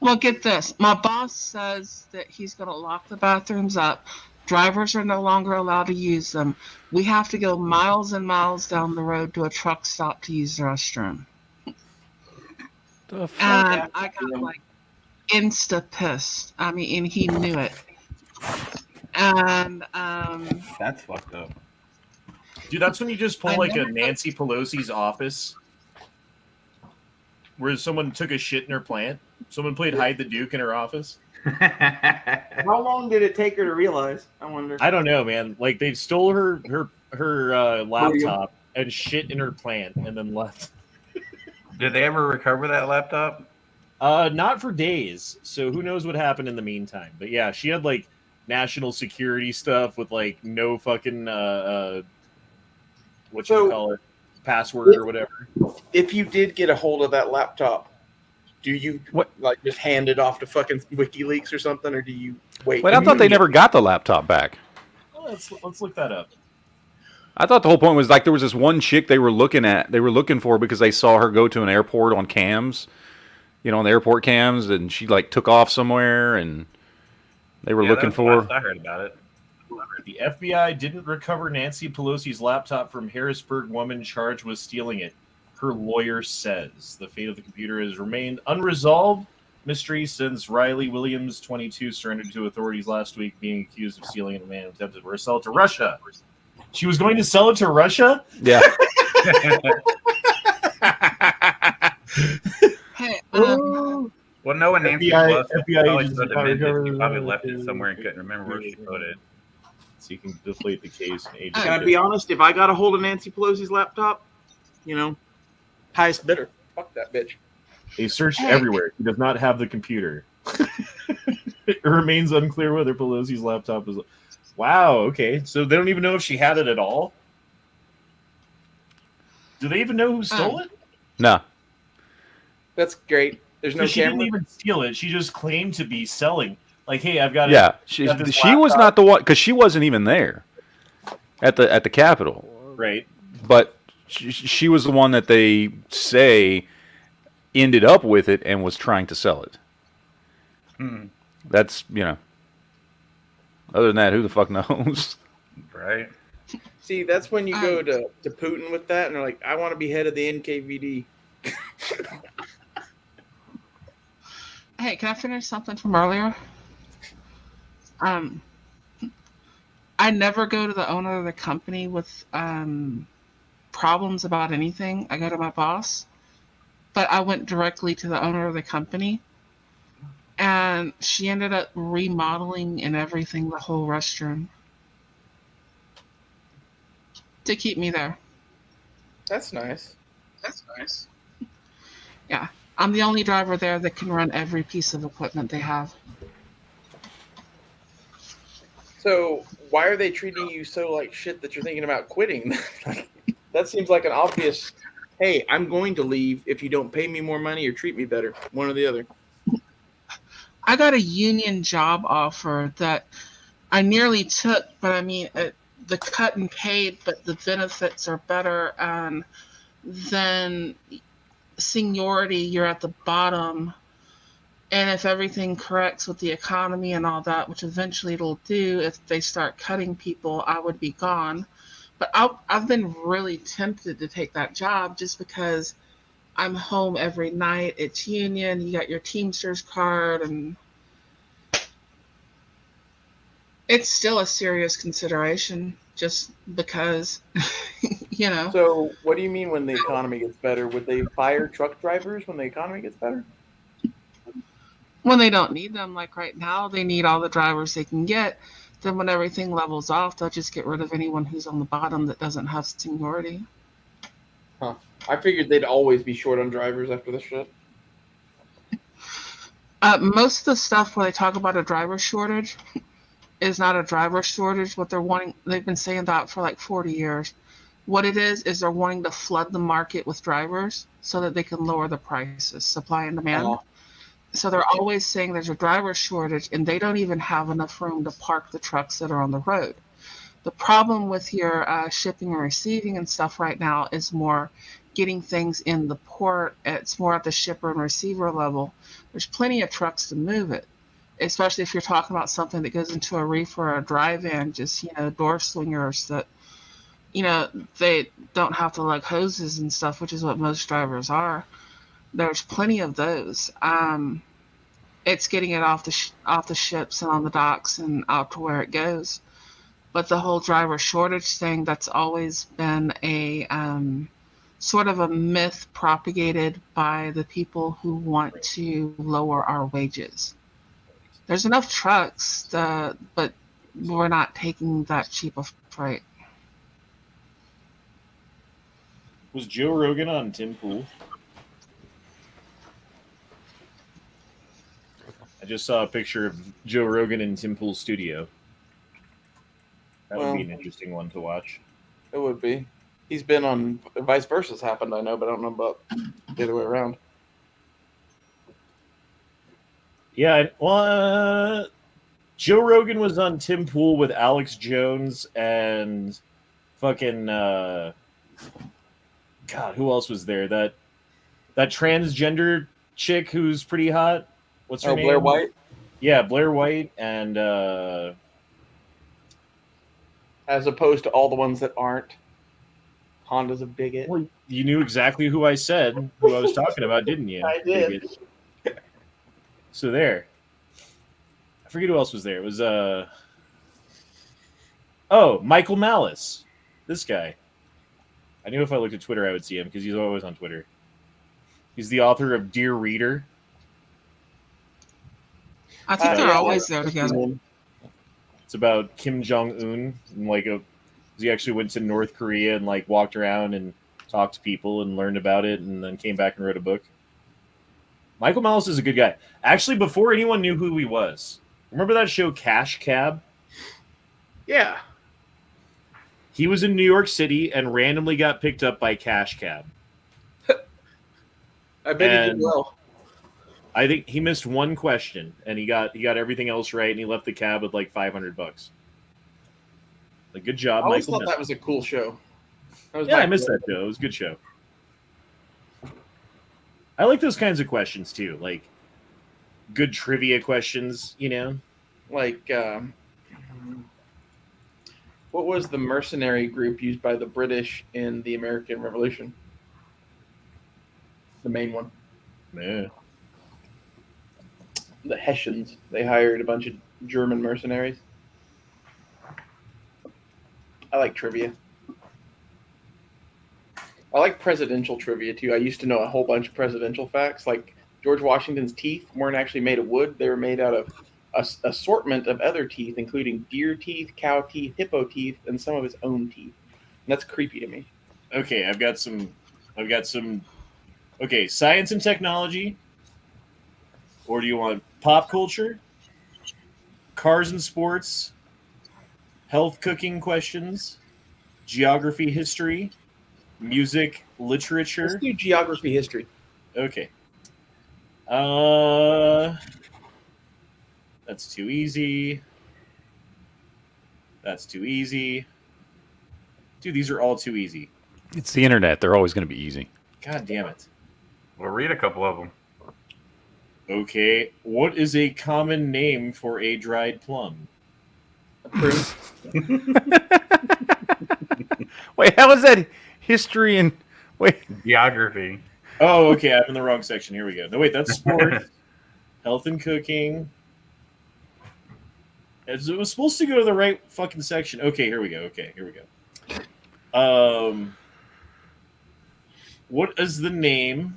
Well, get this. My boss says that he's going to lock the bathrooms up. Drivers are no longer allowed to use them. We have to go miles and miles down the road to a truck stop to use the restroom. The fuck? And I got like insta pissed. I mean, and he knew it. And That's fucked up. Dude, that's when you just pull I like a never- Nancy Pelosi's office, where someone took a shit in her plant. Someone played hide the Duke in her office. How long did it take her to realize? I wonder. I don't know, man. Like they stole her laptop and shit in her plant and then left. Did they ever recover that laptop? Not for days. So who knows what happened in the meantime? But yeah, she had like national security stuff with like no fucking what you call it, password or whatever. If you did get a hold of that laptop, do you like just hand it off to fucking WikiLeaks or something, or do you wait? Wait, I thought they never got the laptop back. Oh, let's look that up. I thought the whole point was like there was this one chick they were looking for because they saw her go to an airport on cams, on the airport cams, and she like took off somewhere, and they were looking for her. I heard about it. The FBI didn't recover Nancy Pelosi's laptop from Harrisburg woman charged with stealing it. Her lawyer says the fate of the computer has remained unresolved mystery since Riley Williams, 22, surrendered to authorities last week, being accused of stealing it. A man attempted to sell it to Russia. She was going to sell it to Russia? Yeah. Hey, Well, no one Nancy FBI probably agents put are it in, probably she probably left it somewhere and couldn't remember where she put it. So you can deflate the case. And Can I be honest? If I got a hold of Nancy Pelosi's laptop, highest bidder. Fuck that bitch. They searched everywhere. He does not have the computer. It remains unclear whether Pelosi's laptop is. Wow. Okay. So they don't even know if she had it at all. Do they even know who stole it? No. That's great. There's no She didn't camera. even steal it. She just claimed to be selling. Like, hey, I've got it. Yeah, she was not the one because she wasn't even there at the Capitol. Right. But she was the one that they say ended up with it and was trying to sell it. That's Other than that, who the fuck knows? Right. See, that's when you go to Putin with that, and they're like, I want to be head of the NKVD. Hey, can I finish something from earlier? I never go to the owner of the company with problems about anything. I go to my boss, but I went directly to the owner of the company, and she ended up remodeling and everything, the whole restroom, to keep me there. That's nice. That's nice. Yeah, I'm the only driver there that can run every piece of equipment they have. So why are they treating you so like shit that you're thinking about quitting? That seems like an obvious, hey, I'm going to leave if you don't pay me more money or treat me better. One or the other. I got a union job offer that I nearly took, but I mean, the cut and paid, but the benefits are better. And then seniority, you're at the bottom. And if everything corrects with the economy and all that, which eventually it'll do, if they start cutting people, I would be gone. But I've been really tempted to take that job just because I'm home every night. It's union. You got your Teamsters card, and it's still a serious consideration just because, So what do you mean when the economy gets better? Would they fire truck drivers when the economy gets better? When they don't need them, like right now, they need all the drivers they can get. Then when everything levels off, they'll just get rid of anyone who's on the bottom that doesn't have seniority. Huh. I figured they'd always be short on drivers after this shit. Most of the stuff where they talk about a driver shortage is not a driver shortage. What they're wanting, they've been saying that for like 40 years. What it is they're wanting to flood the market with drivers so that they can lower the prices, supply and demand. Uh-huh. So they're always saying there's a driver shortage, and they don't even have enough room to park the trucks that are on the road. The problem with your shipping and receiving and stuff right now is more getting things in the port. It's more at the shipper and receiver level. There's plenty of trucks to move it, especially if you're talking about something that goes into a reefer or a dry van, just, door swingers that, they don't have to lug hoses and stuff, which is what most drivers are. There's plenty of those. It's getting it off the ships and on the docks and out to where it goes. But the whole driver shortage thing, that's always been a sort of a myth propagated by the people who want to lower our wages. There's enough trucks, but we're not taking that cheap of freight. Was Joe Rogan on Tim Pool? I just saw a picture of Joe Rogan in Tim Pool's studio. That would be an interesting one to watch. It would be. He's been on Vice Versa's happened, I know, but I don't know about the other way around. Yeah, Joe Rogan was on Tim Pool with Alex Jones and fucking God, who else was there? That transgender chick who's pretty hot. What's her name? Blair White? Yeah, Blair White and as opposed to all the ones that aren't. Honda's a bigot. Well, you knew exactly who I said, who I was talking about, didn't you? I did. Bigot. So there. I forget who else was there. It was Michael Malice. This guy. I knew if I looked at Twitter I would see him because he's always on Twitter. He's the author of Dear Reader. I think they're always there together. It's about Kim Jong-un and he actually went to North Korea and walked around and talked to people and learned about it and then came back and wrote a book. Michael Malice is a good guy. Actually, before anyone knew who he was, remember that show Cash Cab? Yeah. He was in New York City and randomly got picked up by Cash Cab. I bet he did well. I think he missed one question and he got everything else right and he left the cab with $500. Good job, I always Michael. thought that was a cool show. I missed that show. It was a good show. I like those kinds of questions too, good trivia questions. What was the mercenary group used by the British in the American Revolution? The main one. Yeah. The Hessians. They hired a bunch of German mercenaries. I like trivia. I like presidential trivia too. I used to know a whole bunch of presidential facts. Like George Washington's teeth weren't actually made of wood. They were made out of an assortment of other teeth, including deer teeth, cow teeth, hippo teeth, and some of his own teeth. And that's creepy to me. Okay, I've got some. Okay, science and technology. Or do you want pop culture, cars and sports, health cooking questions, geography, history, music, literature? Let's do geography, history. Okay. That's too easy. That's too easy. Dude, these are all too easy. It's the internet. They're always going to be easy. God damn it. We'll read a couple of them. Okay. What is a common name for a dried plum? Wait, how is that history and Geography? Oh, okay. I'm in the wrong section. Here we go. No, wait, that's sports, health and cooking. It was supposed to go to the right fucking section. Okay, here we go. What is the name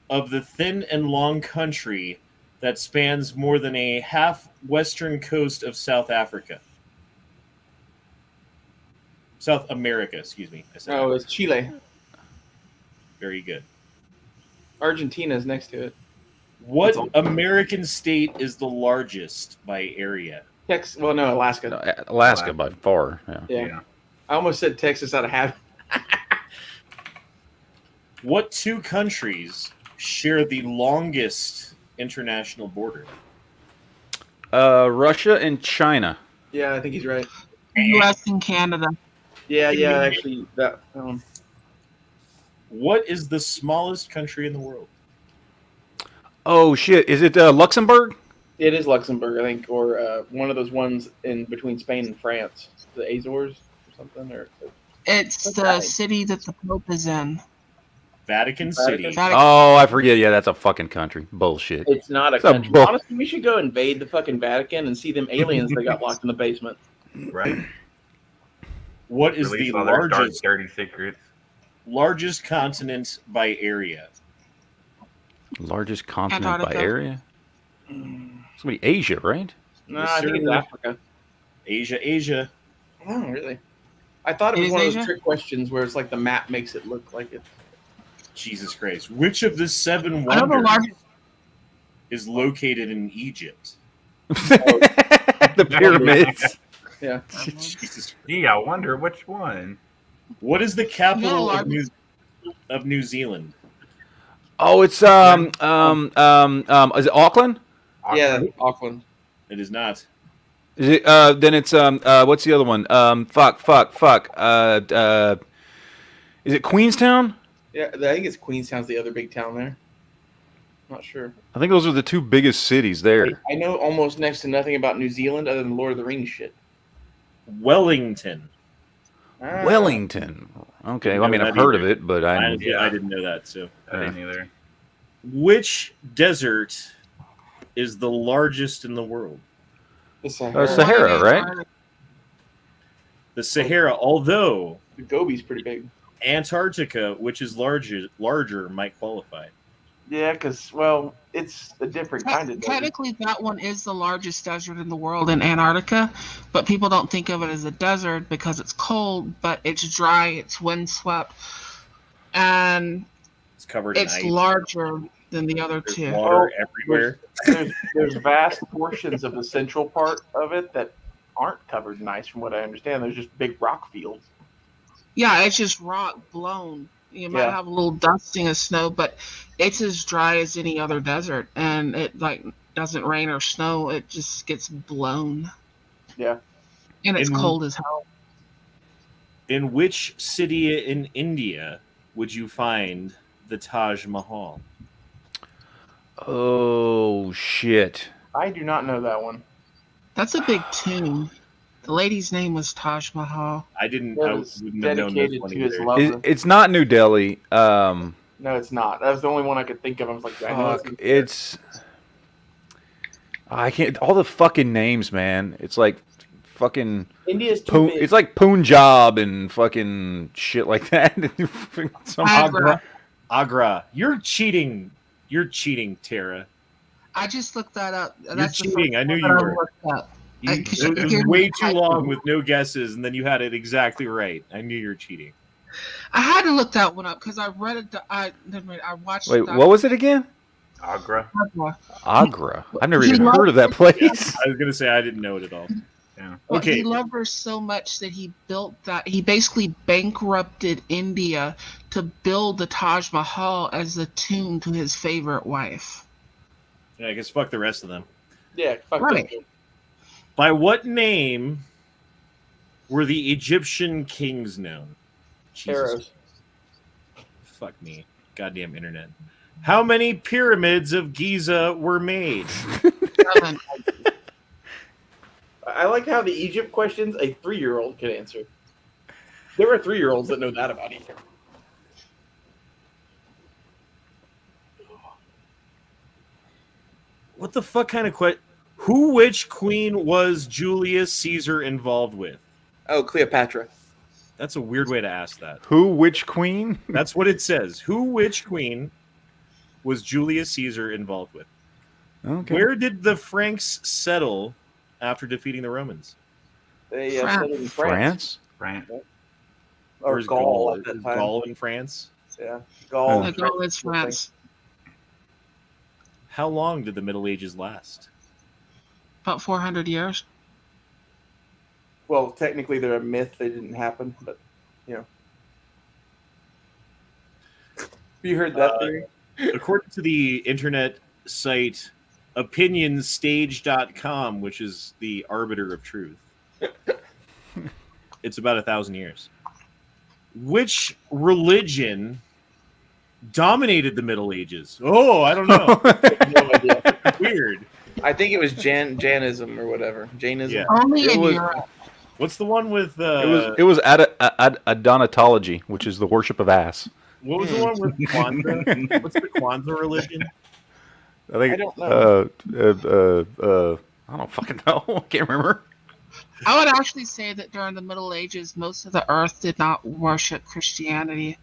of the thin and long country that spans more than a half western coast of South Africa? South America, excuse me. I said Oh, it's Chile. very good. Argentina's next to it. What It's all- American state is the largest by area? Well, no, Alaska. No, Alaska by far. Yeah. Yeah. I almost said Texas out of habit. What two countries share the longest international border? Russia and China. Yeah, I think he's right. U.S. and Canada. Yeah, actually, that. What is the smallest country in the world? Oh shit! Is it Luxembourg? It is Luxembourg, I think, or one of those ones in between Spain and France, the Azores or something. It's What's the that? city that the Pope is in. Vatican City. Vatican. Oh, I forget. Yeah, that's a fucking country. Bullshit. It's not a It's a country. bull- Honestly, we should go invade the fucking Vatican and see them aliens that got locked in the basement. Right. What is Release the all their dark, largest dirty secrets. continent by area? Largest continent by Antarctica. area? It's gonna be Asia, right? No, I think it's sir. Africa. Asia. Oh, really? I thought it It was is one of those Asia? trick questions where it's like the map makes it look like it. Jesus Christ. Which of the seven I know the wonders largest. is located in Egypt? The pyramids. Yeah. Jesus. Gee, I wonder which one. What is the capital largest- of New Zealand? Oh, it's is it Auckland? Yeah, Auckland. It is not. Is it then it's what's the other one? Is it Queenstown? Yeah, I think it's Queenstown's the other big town there. Not sure. I think those are the two biggest cities there. I know almost next to nothing about New Zealand other than Lord of the Rings shit. Wellington. Ah. Wellington. Okay, well, I mean No, I've not heard either. of it, but I I didn't know that. So, I didn't either. which desert is the largest in the world? The Sahara. Sahara, right? The Sahara, although The Gobi's pretty big. Antarctica, which is larger, might qualify. Yeah, because, well, it's a different kind of desert. Technically, that one is the largest desert in the world in Antarctica, but people don't think of it as a desert because it's cold, but it's dry, it's windswept, and It's covered in it's ice. larger than the other There's two. water everywhere. There's vast portions of the central part of it that aren't covered in ice, from what I understand. There's just big rock fields. Yeah, it's just rock blown. You might Yeah. have a little dusting of snow, but it's as dry as any other desert, and it like doesn't rain or snow. It just gets blown. Yeah. And it's And- cold as hell. In which city in India would you find the Taj Mahal? Oh shit. I do not know that one. That's a big tomb. The lady's name was Taj Mahal. I didn't. That I was wouldn't have known this dedicated one to his either. lover. It's not New Delhi. No, it's not. That was the only one I could think of. I was like, I know Fuck, it's I can't all the fucking names, man. It's like fucking India's too big. it's like Punjab and fucking shit like that. Some Agra. Agra. You're cheating. You're cheating, Tara. I just looked that up. You're That's the cheating. first I knew one you that I were. looked up. You, Because it was you're way too right. long with no guesses, and then you had it exactly right. I knew you're cheating. I had to look that one up because I read it. I watched. Wait, the what was it again? Agra. Agra. Agra. I've never He even loved- heard of that place. I was gonna say I didn't know it at all. Yeah. But Okay. he loved her so much that he built that. He basically bankrupted India to build the Taj Mahal as a tomb to his favorite wife. Yeah, I guess fuck the rest of them. Yeah, fuck Right. that. By what name were the Egyptian kings known? Jesus, Pharaohs. fuck me, goddamn internet. How many pyramids of Giza were made? 7. I like how the Egypt questions a 3-year-old could answer. There are 3-year-olds that know that about Egypt. What the fuck kind of question? Which queen was Julius Caesar involved with? Oh, Cleopatra. That's a weird way to ask that. Which queen? That's what it says. Which queen was Julius Caesar involved with? Okay. Where did the Franks settle after defeating the Romans? They France. settled in France. France. Or Where's Gaul at that Is time. Gaul in France? Yeah. Gaul. The goal is France. How long did the Middle Ages last? About 400 years. Well, technically they're a myth. They didn't happen, but, you know. Have you heard that theory? According to the internet site opinionstage.com, which is the arbiter of truth, it's about 1,000 years. Which religion dominated the Middle Ages? Oh, I don't know. No idea. Weird. I think it was Janism or whatever. Jainism. Yeah. Only It in was- Europe. What's the one with It was Adonatology, which is the worship of ass. what was the one with Kwanzaa? What's the Kwanzaa religion? I think I don't know. I don't fucking know. I can't remember. I would actually say that during the Middle Ages, most of the earth did not worship Christianity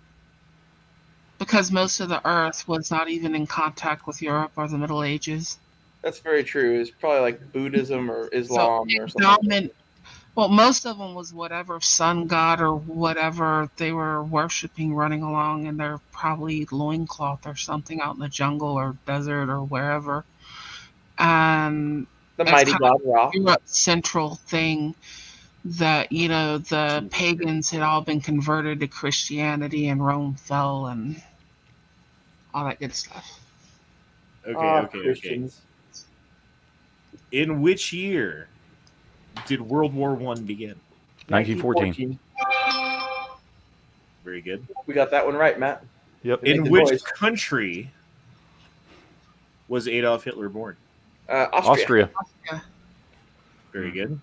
because most of the earth was not even in contact with Europe or the Middle Ages. That's very true. It's probably like Buddhism or Islam or something. Dominant, well, most of them was whatever sun god or whatever they were worshiping running along in their probably loincloth or something out in the jungle or desert or wherever. And The That's mighty kind god Ra. Europe central thing that, you know, the pagans had all been converted to Christianity and Rome fell and all that good stuff. Okay. Christians. In which year did World War I begin? 1914. Very good. We got that one right, Matt. Yep. Make In the which noise. country was Adolf Hitler born? Austria. Austria. Very good.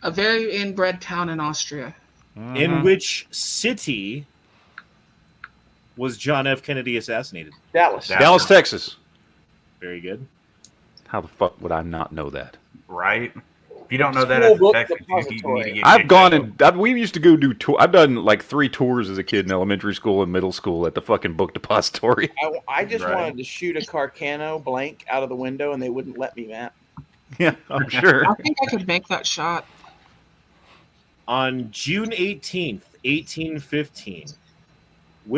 A very inbred town in Austria. In which city was John F. Kennedy assassinated? Dallas. Dallas, Texas. Very good. How the fuck would I not know that? Right? If you don't know that School as a book Texan, you need to depository. get I've kicked gone out. and we used to go do tour. I've done like 3 tours as a kid in elementary school and middle school at the fucking book depository. I just Right. wanted to shoot a Carcano blank out of the window, and they wouldn't let me, Matt. Yeah, I'm sure. I think I could make that shot. On June 18th, 1815,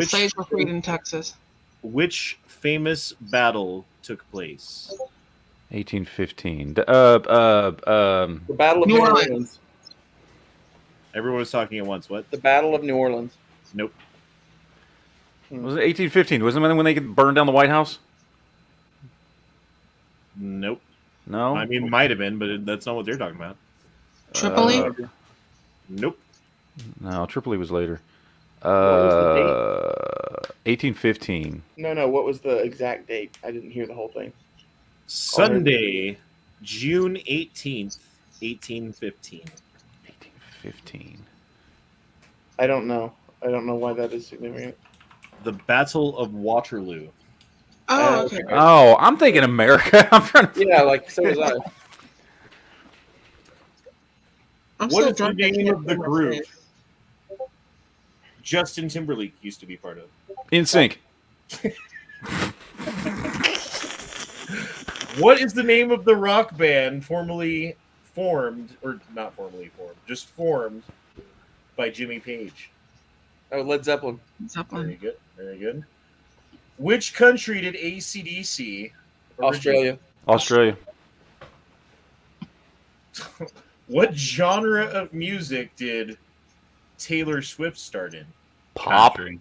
Slaves were freed in Texas. which famous battle took place? 1815. The Battle of New New Orleans. Orleans. Everyone was talking at once. What? The Battle of New Orleans. Nope. Was it 1815? Wasn't it when they burned down the White House? Nope. No. I mean, might have been, but that's not what they're talking about. Tripoli? Nope. No, Tripoli was later. was 1815. No. What was the exact date? I didn't hear the whole thing. Sunday, June 18th, 1815. 1815. I don't know. I don't know why that is significant. The Battle of Waterloo. Oh, okay. Oh, I'm thinking America. I'm trying to. Yeah, like so was I. I'm What still is the drunk. name of the group Justin Timberlake used to be part of? In sync. What is the name of the rock band formerly formed, or not formally formed, just formed by Jimmy Page? Oh, Led Zeppelin. Very Zeppelin. good. Very good. Which country did AC/DC originate? Australia. Australia. What genre of music did Taylor Swift start in? Pop. Country.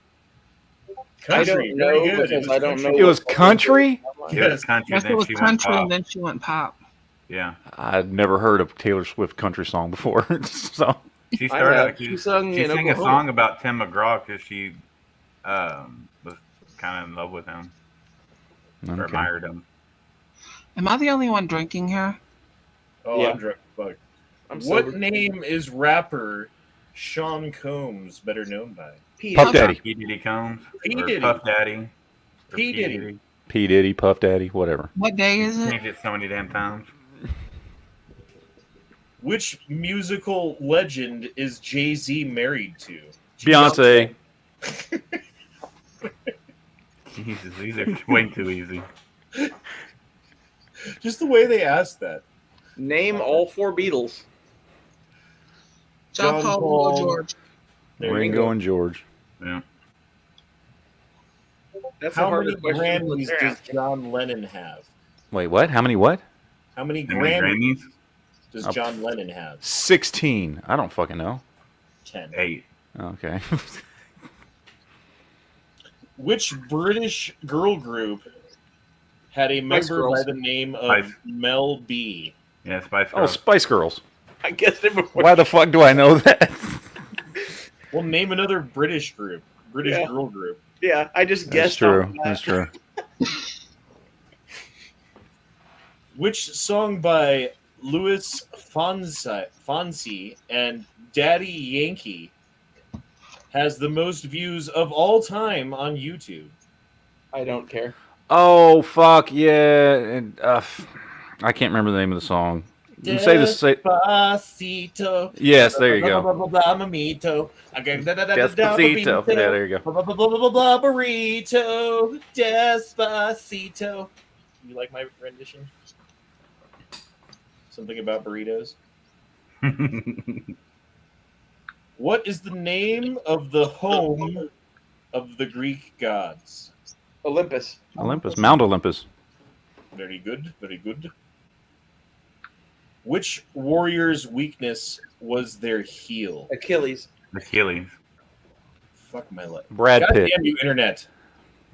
I Country. don't Very know good. because I don't know. It was country? It Yes. was country, Yes, then it was she went country, pop. and then she went pop. Yeah. I'd never heard a Taylor Swift country song before. So She I started. have. She, She sung she in sang a Oklahoma. song about Tim McGraw because she was kind of in love with him or okay. admired him. Am I the only one drinking here? Oh, Yeah. I'm drunk. Fuck. I'm What sober. name is rapper Sean Combs better known by? P. Puff Daddy. P. Diddy Combs. P. Or Diddy. Puff Daddy. Or P. Diddy. P. Diddy, Puff Daddy, whatever. What day is it? Changed it so many damn times. Which musical legend is Jay-Z married to? Beyonce. Jesus, these are way too easy. Just the way they asked that. Name all 4 Beatles. John Paul, Ringo, George. There you Ringo go. and George. Yeah. That's How a harder many question. Grammys does John Lennon have? Wait, what? How many what? How many How many Grammys Grammys? does John Lennon have? 16. I don't fucking know. 10. 8. Okay. Which British girl group had a member by Girls. the name of Spice. Mel B? Yeah, Spice Oh, Girls. Spice Girls. I guess it before. Why the fuck do I know that? Well, name another British group. British Yeah. girl group. Yeah, I just That's guessed. true. on that. That's true. Which song by Louis Fonsi and Daddy Yankee has the most views of all time on YouTube? I don't care. Oh fuck yeah! And, I can't remember the name of the song. You say this. Say, Despacito. yes, there you go. Mamito. Despacito. Yeah, there you go. Burrito. Despacito. You like my rendition? Something about burritos. What is the name of the home of the Greek gods? Olympus. Olympus, Mount Olympus. Very good, very good. Which warrior's weakness was their heel? Achilles. Achilles. Fuck my life. Brad God Pitt. damn you, internet.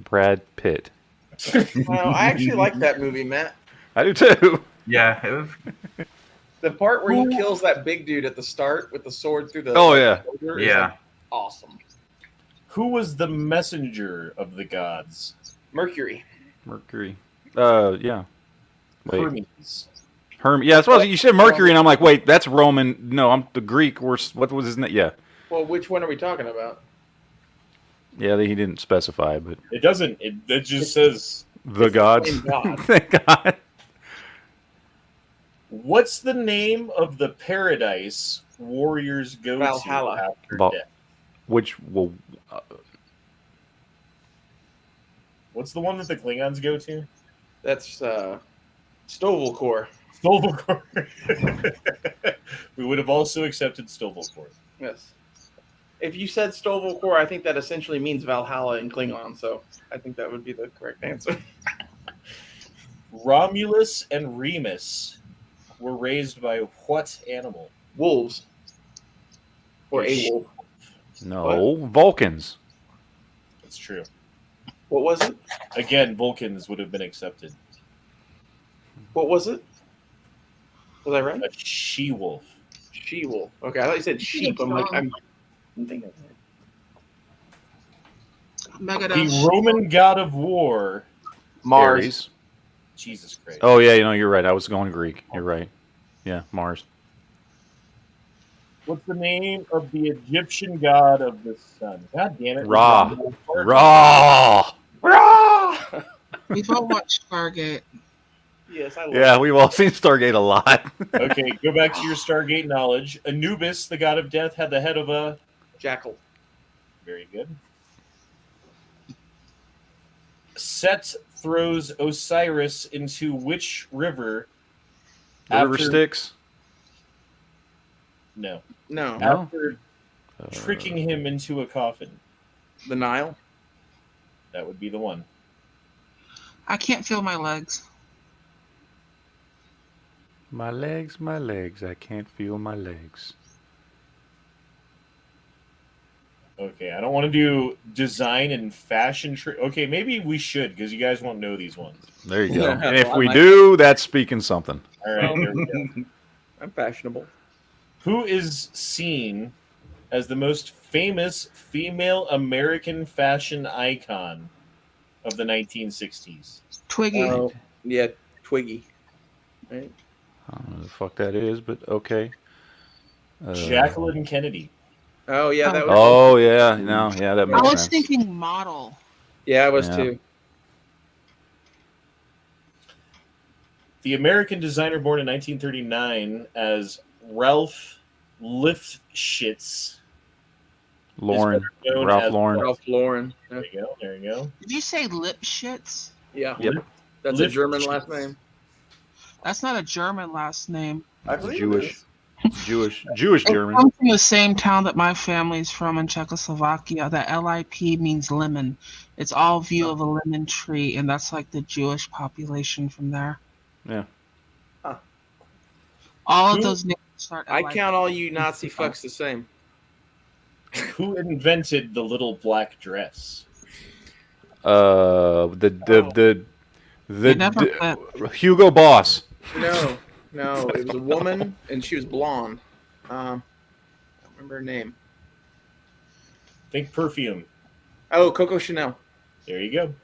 Brad Pitt. Well, I actually like that movie, Matt. I do too. Yeah, it was. The part where he kills that big dude at the start with the sword through the Oh, yeah. shoulder is, Yeah. like, awesome. Who was the messenger of the gods? Mercury. Mercury. Yeah. Wait. Hermes. Yeah, that's what you said. Mercury, and I'm like, wait, that's Roman. No, I'm the Greek. What was his name? Yeah. Well, which one are we talking about? Yeah, he didn't specify, but It doesn't. It just says. the gods. same god. Thank God. What's the name of the paradise warriors go Valhalla. to after Val- death? Which will. What's the one that the Klingons go to? That's Stovelcore. Stolvokor. We would have also accepted Stolvokor. Yes. If you said Stovelcore, I think that essentially means Valhalla in Klingon, so I think that would be the correct answer. Romulus and Remus were raised by what animal? Wolves. Or a wolf. No, Vulcans. That's true. What was it? Again, Vulcans would have been accepted. What was it? Was I right? A she-wolf. She-wolf. Okay, I thought you said sheep. I'm like, I'm thinking. The Megadeth. Roman god of war. Mars. Ares. Jesus Christ. Oh yeah, you're right. I was going Greek. You're right. Yeah, Mars. What's the name of the Egyptian god of the sun? God damn it. Ra. Raw. Rah! We've all watched Stargate. Yes, I love Yeah, we've all seen Stargate a lot. Okay, go back to your Stargate knowledge. Anubis, the god of death, had the head of a... Jackal. Very good. Set throws Osiris into which river? River after- Styx. No. No. No. After tricking him into a coffin. The Nile. That would be the one. I can't feel my legs. My legs, I can't feel my legs. Okay, I don't want to do design and fashion. Okay, maybe we should, because you guys won't know these ones. There you go. Yeah, And if well, I we like do, that's speaking something. All right, there we go. I'm fashionable. Who is seen as the most famous female American fashion icon of the 1960s? Twiggy. Oh, yeah, Twiggy. Right? I don't know who the fuck that is, but okay. Jacqueline Kennedy. Oh, yeah, that was. Oh yeah, no, yeah, that I makes was sense. thinking model. Yeah, I was Yeah. too. The American designer born in 1939 as Ralph Lifshitz. Lauren, is better known Ralph as- Lauren. Ralph Lauren. Yeah. There you go. There you go. Did you say lip shits? Yeah. Yep. That's a Lift German shits. last name. That's not a German last name. I It's believe Jewish. it Jewish It German. comes from the same town that my family's from in Czechoslovakia. The LIP means lemon. It's all view of a lemon tree, and that's like the Jewish population from there. Yeah. Huh. All Who- of those names start. I LIP. count all you Nazi fucks the same. Who invented the little black dress? The They never Hugo Boss. No, it was a woman, and she was blonde. I don't remember her name. Think perfume. Oh, Coco Chanel. There you go.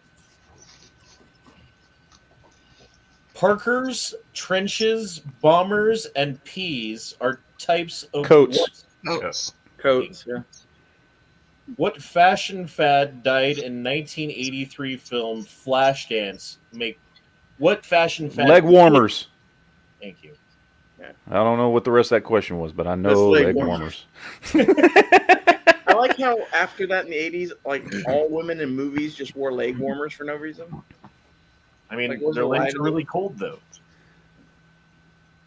Parkers, trenches, bombers, and peas are types of Coats. Oats. Coats, yeah. What fashion fad died in 1983 film Flashdance? What fashion fad? Leg warmers. Thank you. I don't know what the rest of that question was, but I know leg leg warmers. warmers. I like how after that in the 80s, like all women in movies just wore leg warmers for no reason. I mean, Like, was their it legs light? are really cold though.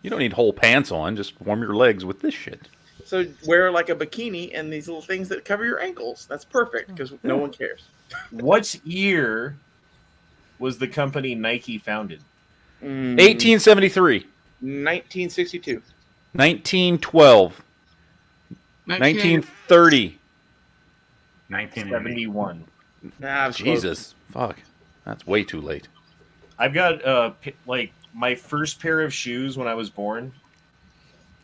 You don't need whole pants on. Just warm your legs with this shit. So wear like a bikini and these little things that cover your ankles. That's perfect because no one cares. What year was the company Nike founded? 1873, 1962. 1912, 1930. 1980. 71. Nah, I was close. Jesus, fuck, that's way too late. I've got like my first pair of shoes when I was born.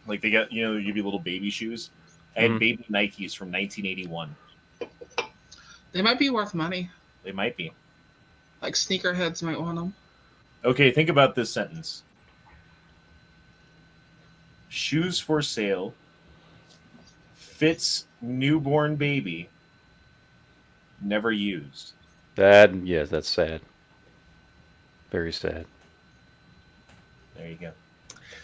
Like they got, you know, they give you little baby shoes. I had Mhm. baby Nikes from 1981. They might be worth money. They might be. Like sneakerheads might want them. Okay, think about this sentence. Shoes for sale. Fits newborn baby. Never used. Yes, that's sad. Very sad. There you go.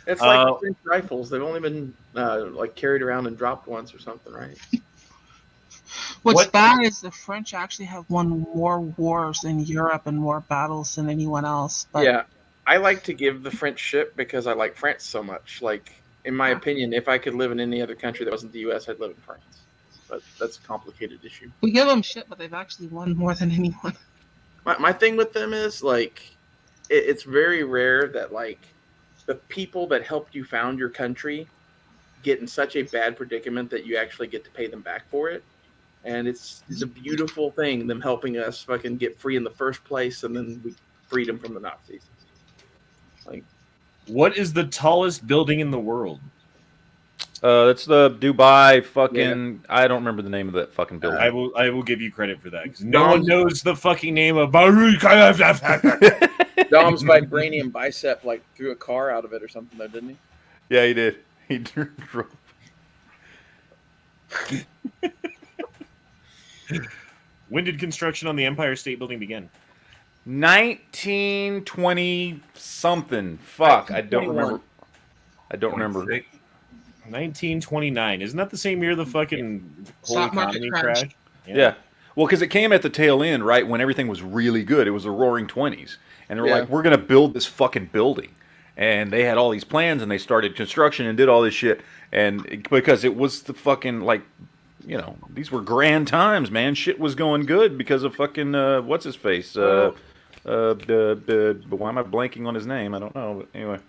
It's like French rifles. They've only been like carried around and dropped once or something, right? What's What- bad is the French actually have won more wars in Europe and more battles than anyone else. But Yeah. I like to give the French shit because I like France so much. Like, in my opinion, if I could live in any other country that wasn't the U.S., I'd live in France. But that's a complicated issue. we give them shit, but they've actually won more than anyone. My thing with them is, like, it's very rare that, like, the people that helped you found your country get in such a bad predicament that you actually get to pay them back for it. And it's a beautiful thing, them helping us fucking get free in the first place, and then we freed them from the Nazis. Like, What is the tallest building in the world? That's the Dubai fucking. I don't remember the name of that fucking building. I will give you credit for that because no Dom- one knows the fucking name of. Dom's vibranium bicep like threw a car out of it or something, though, didn't he? Yeah, he did. He drove. When did construction on the Empire State Building begin? 1920 something. Fuck, I don't 1921. remember. I don't remember. 26. 1929. Isn't that the same year the fucking whole Stock market economy crash. crashed? Yeah. Well, because it came at the tail end, right, when everything was really good. It was the roaring 20s. And they were Yeah. like, we're going to build this fucking building. And they had all these plans, and they started construction and did all this shit. And because it was the fucking, like, you know, these were grand times, man. Shit was going good because of fucking, what's his face? Why am I blanking on his name? I don't know. But anyway.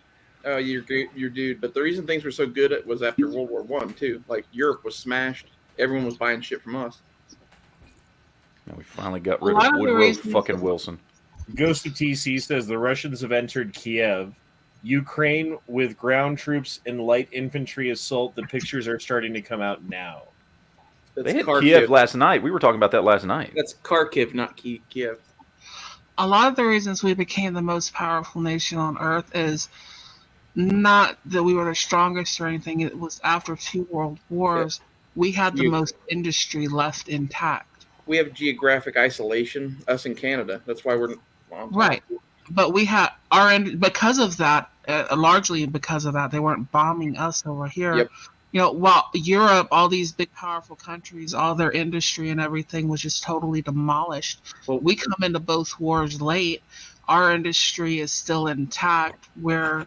Oh, your dude. But the reason things were so good was after World War I, too. Like, Europe was smashed. Everyone was buying shit from us. And we finally got A rid lot of of the Woodrow reasons- fucking Wilson. Ghost of TC says the Russians have entered Kiev. Ukraine with ground troops and light infantry assault. The pictures are starting to come out now. That's They hit Kharkiv. Kiev last night. We were talking about that last night. That's Kharkiv, not Kiev. A lot of the reasons we became the most powerful nation on earth is not that we were the strongest or anything. It was after 2 world wars. We had the You- most industry left intact. We have geographic isolation, us in Canada. That's why we're... well, Right. But we had because of that, largely because of that, they weren't bombing us over here. Yep. You know, while Europe, all these big, powerful countries, all their industry and everything was just totally demolished. Well- We come into both wars late. our industry is still intact. We're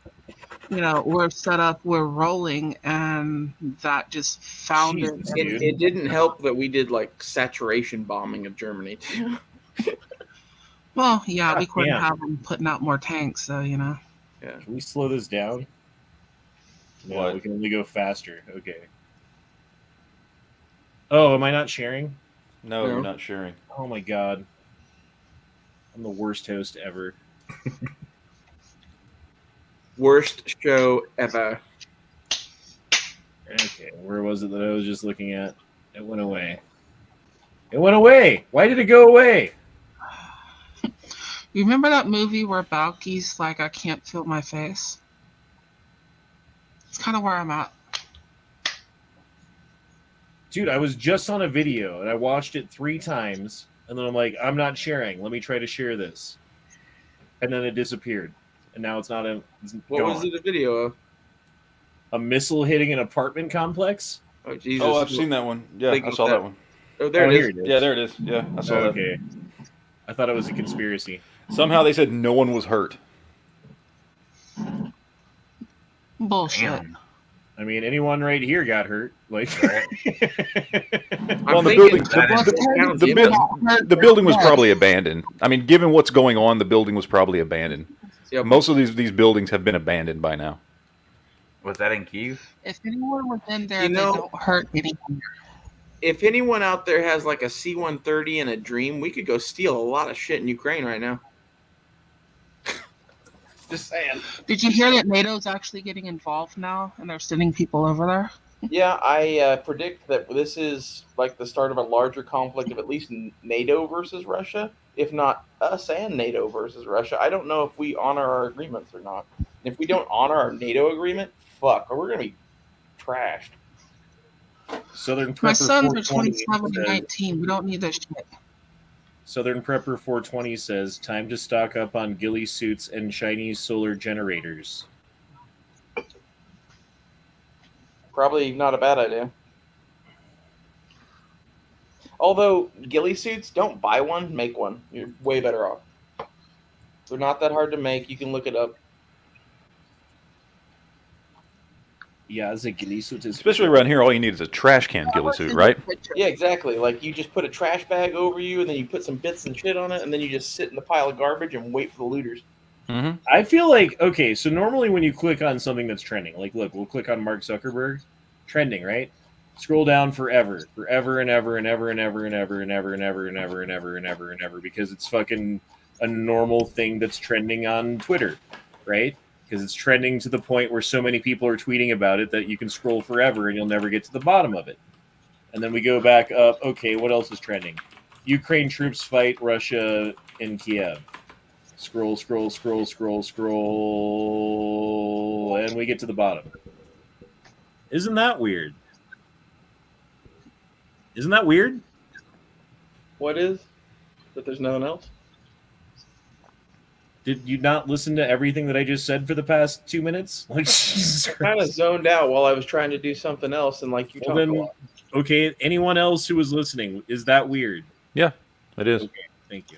set up, we're rolling, and that just founded. Jesus, dude. It didn't help that we did like saturation bombing of Germany too. Well, yeah, we God couldn't damn. have them putting out more tanks, so Can we slow this down? No, What? we can only go faster. Okay. Oh, am I not sharing? No, No. you're not sharing. Oh my god. I'm the worst host ever. Worst show ever. Okay, where was it that I was just looking at? It went away. It went away! Why did it go away? You remember that movie where Balky's like, I can't feel my face? It's kind of where I'm at. Dude, I was just on a video and I watched it 3 times, and then I'm like, I'm not sharing. Let me try to share this. And then it disappeared. And now it's not it's What gone. was it a video of? A missile hitting an apartment complex? Oh Jesus! Oh, I've seen that one. Yeah, Big I saw that one. Oh, there it here is. Yeah, there it is. Yeah, I saw that. Okay. I thought it was a conspiracy. Somehow they said no one was hurt. Bullshit. Damn. I mean, anyone right here got hurt. Like, Well, I'm the thinking building- that Well, is the- The, accountable. the building was probably abandoned. I mean, given what's going on, the building was probably abandoned. Yeah, Most of these buildings have been abandoned by now. Was that in Kiev? If anyone was in there, You know- they don't hurt anyone. If anyone out there has like a C-130 and a dream, we could go steal a lot of shit in Ukraine right now. Just saying. Did you hear that NATO's actually getting involved now, and they're sending people over there? Yeah, I predict that this is like the start of a larger conflict of at least NATO versus Russia, if not us and NATO versus Russia. I don't know if we honor our agreements or not. And if we don't honor our NATO agreement, fuck, we're going to be trashed. Southern My Prepper sons are 420 27 and says- 19. We don't need this shit. Southern Prepper 420 says, time to stock up on ghillie suits and Chinese solar generators. Probably not a bad idea. Although, ghillie suits, don't buy one, make one. You're way better off. They're not that hard to make. You can look it up. Yeah, the ghillie suit is... Especially around here, all you need is a trash can ghillie suit, right? Yeah, exactly. Like, you just put a trash bag over you, and then you put some bits and shit on it, and then you just sit in the pile of garbage and wait for the looters. Mm-hmm. I feel like, okay, so normally when you click on something that's trending, like, look, we'll click on Mark Zuckerberg, trending, right? Scroll down forever and ever and ever and ever and ever and ever and ever and ever and ever and ever and ever, because it's fucking a normal thing that's trending on Twitter, right? Because it's trending to the point where so many people are tweeting about it that you can scroll forever and you'll never get to the bottom of it. And then we go back up, okay, what else is trending? Ukraine troops fight Russia in Kiev. Scroll, scroll, scroll, scroll, scroll, and we get to the bottom. Isn't that weird? Isn't that weird? What is? That there's nothing else? Did you not listen to everything that I just said for the past 2 minutes? Like, Jesus I kind of Christ. zoned out while I was trying to do something else, and like you Well, talked a then, lot. okay, anyone else who was listening, is that weird? It is. Okay, thank you.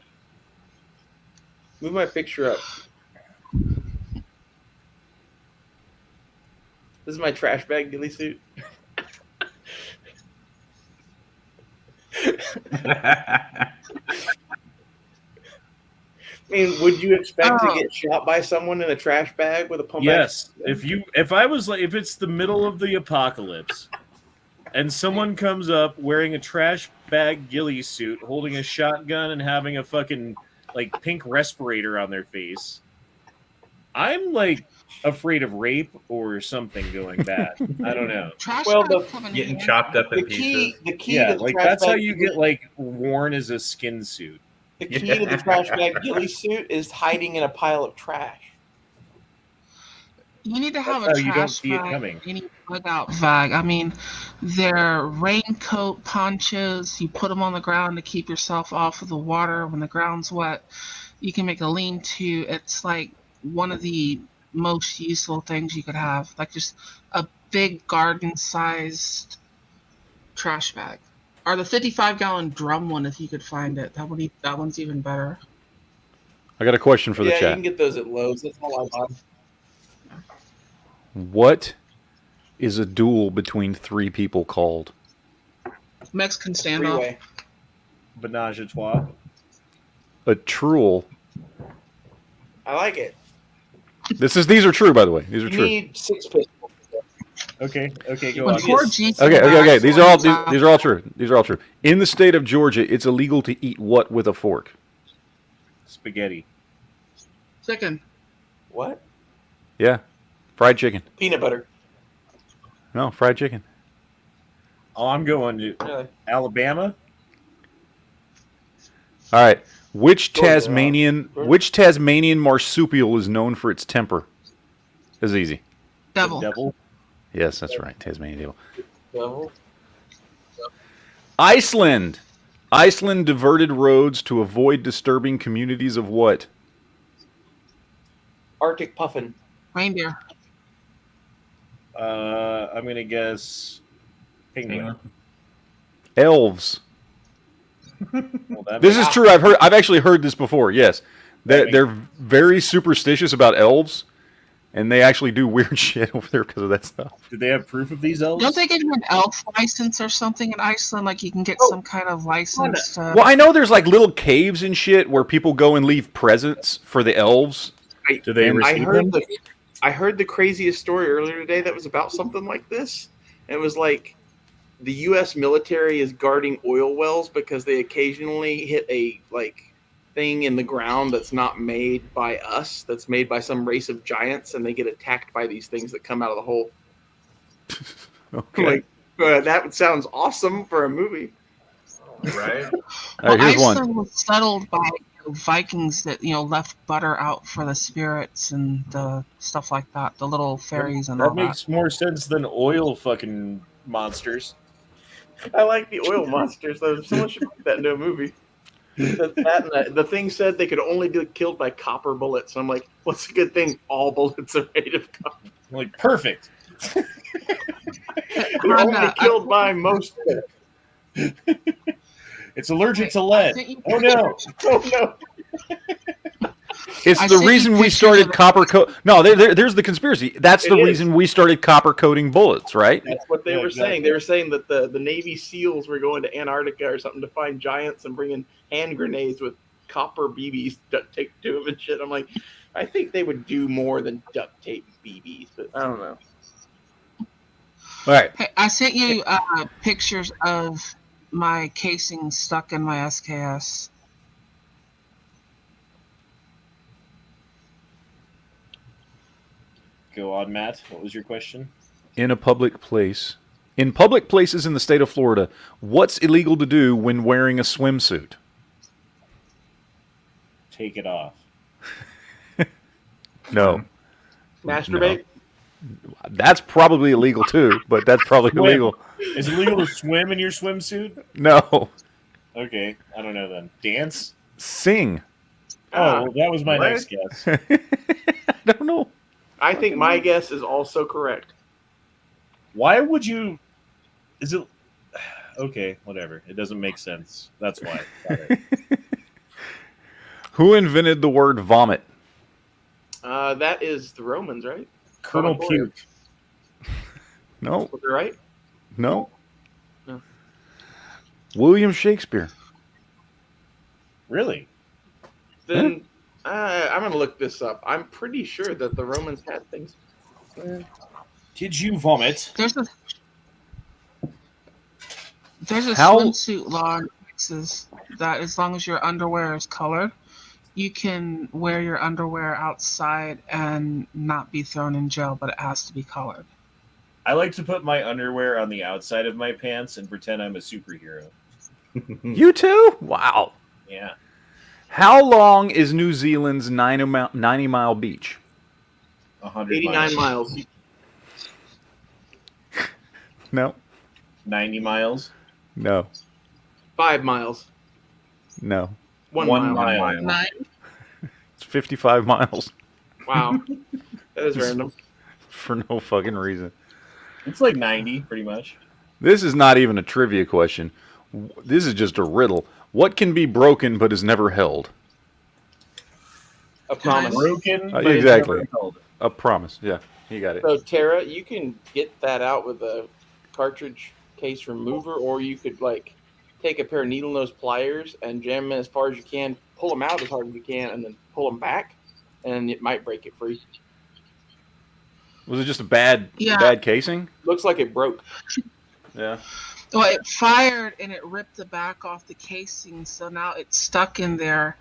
Move my picture up. This is my trash bag ghillie suit. I mean, would you expect to get shot by someone in a trash bag with a pump Yes, action? if I was like, if it's the middle of the apocalypse, and someone comes up wearing a trash bag ghillie suit, holding a shotgun and having a fucking like pink respirator on their face, I'm like afraid of rape or something going bad. I don't know. Trash Well, bags the- come in Getting handy. chopped up The in key, pieces. the key Yeah, to the like trash that's how bag you ghillie- get like worn as a skin suit. The key to the trash bag ghillie suit is hiding in a pile of trash. You need to have That's a how you don't trash see it bag. coming. Any bug out bag. I mean, they're raincoat ponchos. You put them on the ground to keep yourself off of the water when the ground's wet. You can make a lean-to. It's like one of the most useful things you could have. Like just a big garden-sized trash bag. Or the 55-gallon drum one if you could find it. That one's even better. I got a question for the Yeah, you chat. can get those at Lowe's. That's all I buy. What is a duel between three people called? Mexican standoff. Three-way. Menage a trois. A truel. I like it. These are true, by the way. These are You true. need 6 pistols. Okay, go When on. 4G Okay. These are all true. These are all true. In the state of Georgia, it's illegal to eat what with a fork? Spaghetti. Chicken. What? Yeah, fried chicken. Peanut butter. No, fried chicken. Oh, I'm going to Really? Alabama. All right. Which Georgia, Tasmanian marsupial is known for its temper? This is easy. Devil. The devil. Yes, that's right. Tasmanian devil. Devil. Iceland. Iceland diverted roads to avoid disturbing communities of what? Arctic puffin. Reindeer. I'm gonna guess penguin. Elves. Well, that This makes- is true. I've actually heard this before. Yes, they're very superstitious about elves, and they actually do weird shit over there because of that stuff. Did they have proof of these elves? Don't they give you an elf license or something in Iceland? Like you can get some kind of license to... Well, I know there's like little caves and shit where people go and leave presents for the elves. Do they I receive heard them? I heard the craziest story earlier today that was about something like this. It was like the U.S. military is guarding oil wells because they occasionally hit a thing in the ground that's not made by us, that's made by some race of giants, and they get attacked by these things that come out of the hole. Okay. That sounds awesome for a movie. Right? All right, here's Iceland one. was settled by Vikings that left butter out for the spirits and the stuff like that, the little fairies and all That makes more sense than oil fucking monsters. I like the oil monsters, though. Someone should put that into a movie. The thing said they could only be killed by copper bullets. And I'm like, what's a good thing? All bullets are made of copper. I'm like, perfect. They're only killed by most. It's allergic to lead. Oh no! Oh no! It's I the see reason we pictures started of- copper coat. No, there's the conspiracy. That's the It is. reason we started copper coating bullets, right? That's what they Yeah, were saying. exactly. They were saying that the Navy SEALs were going to Antarctica or something to find giants and bringing hand grenades with copper BBs duct taped to them and shit. I'm like, I think they would do more than duct tape BBs, but I don't know. All right. Hey, I sent you pictures of my casing stuck in my SKS. Go on, Matt. What was your question? In public places in the state of Florida, what's illegal to do when wearing a swimsuit? Take it off. No. Masturbate? That's probably illegal too, but that's probably Swim. illegal. Is it legal to swim in your swimsuit? No. Okay, I don't know then. Dance? Sing. Oh, well, that was my what? next guess. I don't know. I think my guess is also correct. Why would you? Is it? Okay, whatever. It doesn't make sense. That's why. Got it. Who invented the word vomit? That is the Romans, right? Colonel Vomitoria. Puke. No. Was it right? No. No. William Shakespeare. Really? Then I'm going to look this up. I'm pretty sure that the Romans had things. Did you vomit? There's a How- swimsuit law in Texas that as long as your underwear is colored, you can wear your underwear outside and not be thrown in jail, but it has to be colored. I like to put my underwear on the outside of my pants and pretend I'm a superhero. You too? Wow. Yeah. How long is New Zealand's 90-mile beach? 100 89 miles. No. 90 miles. No. 5 miles. No. 1 1 mile. mile. 9. It's 55 miles Wow. That is random. for no fucking reason. It's like 90, pretty much. This is not even a trivia question. This is just a riddle. What can be broken but is never held? A promise. Broken, but it's exactly. never held. A promise. Yeah, you got it. So Tara, you can get that out with a cartridge case remover, or you could like take a pair of needle nose pliers and jam them as far as you can, pull them out as hard as you can, and then pull them back, and it might break it free. Was it just a bad casing? Looks like it broke. Yeah. Well, it fired and it ripped the back off the casing, so now it's stuck in there.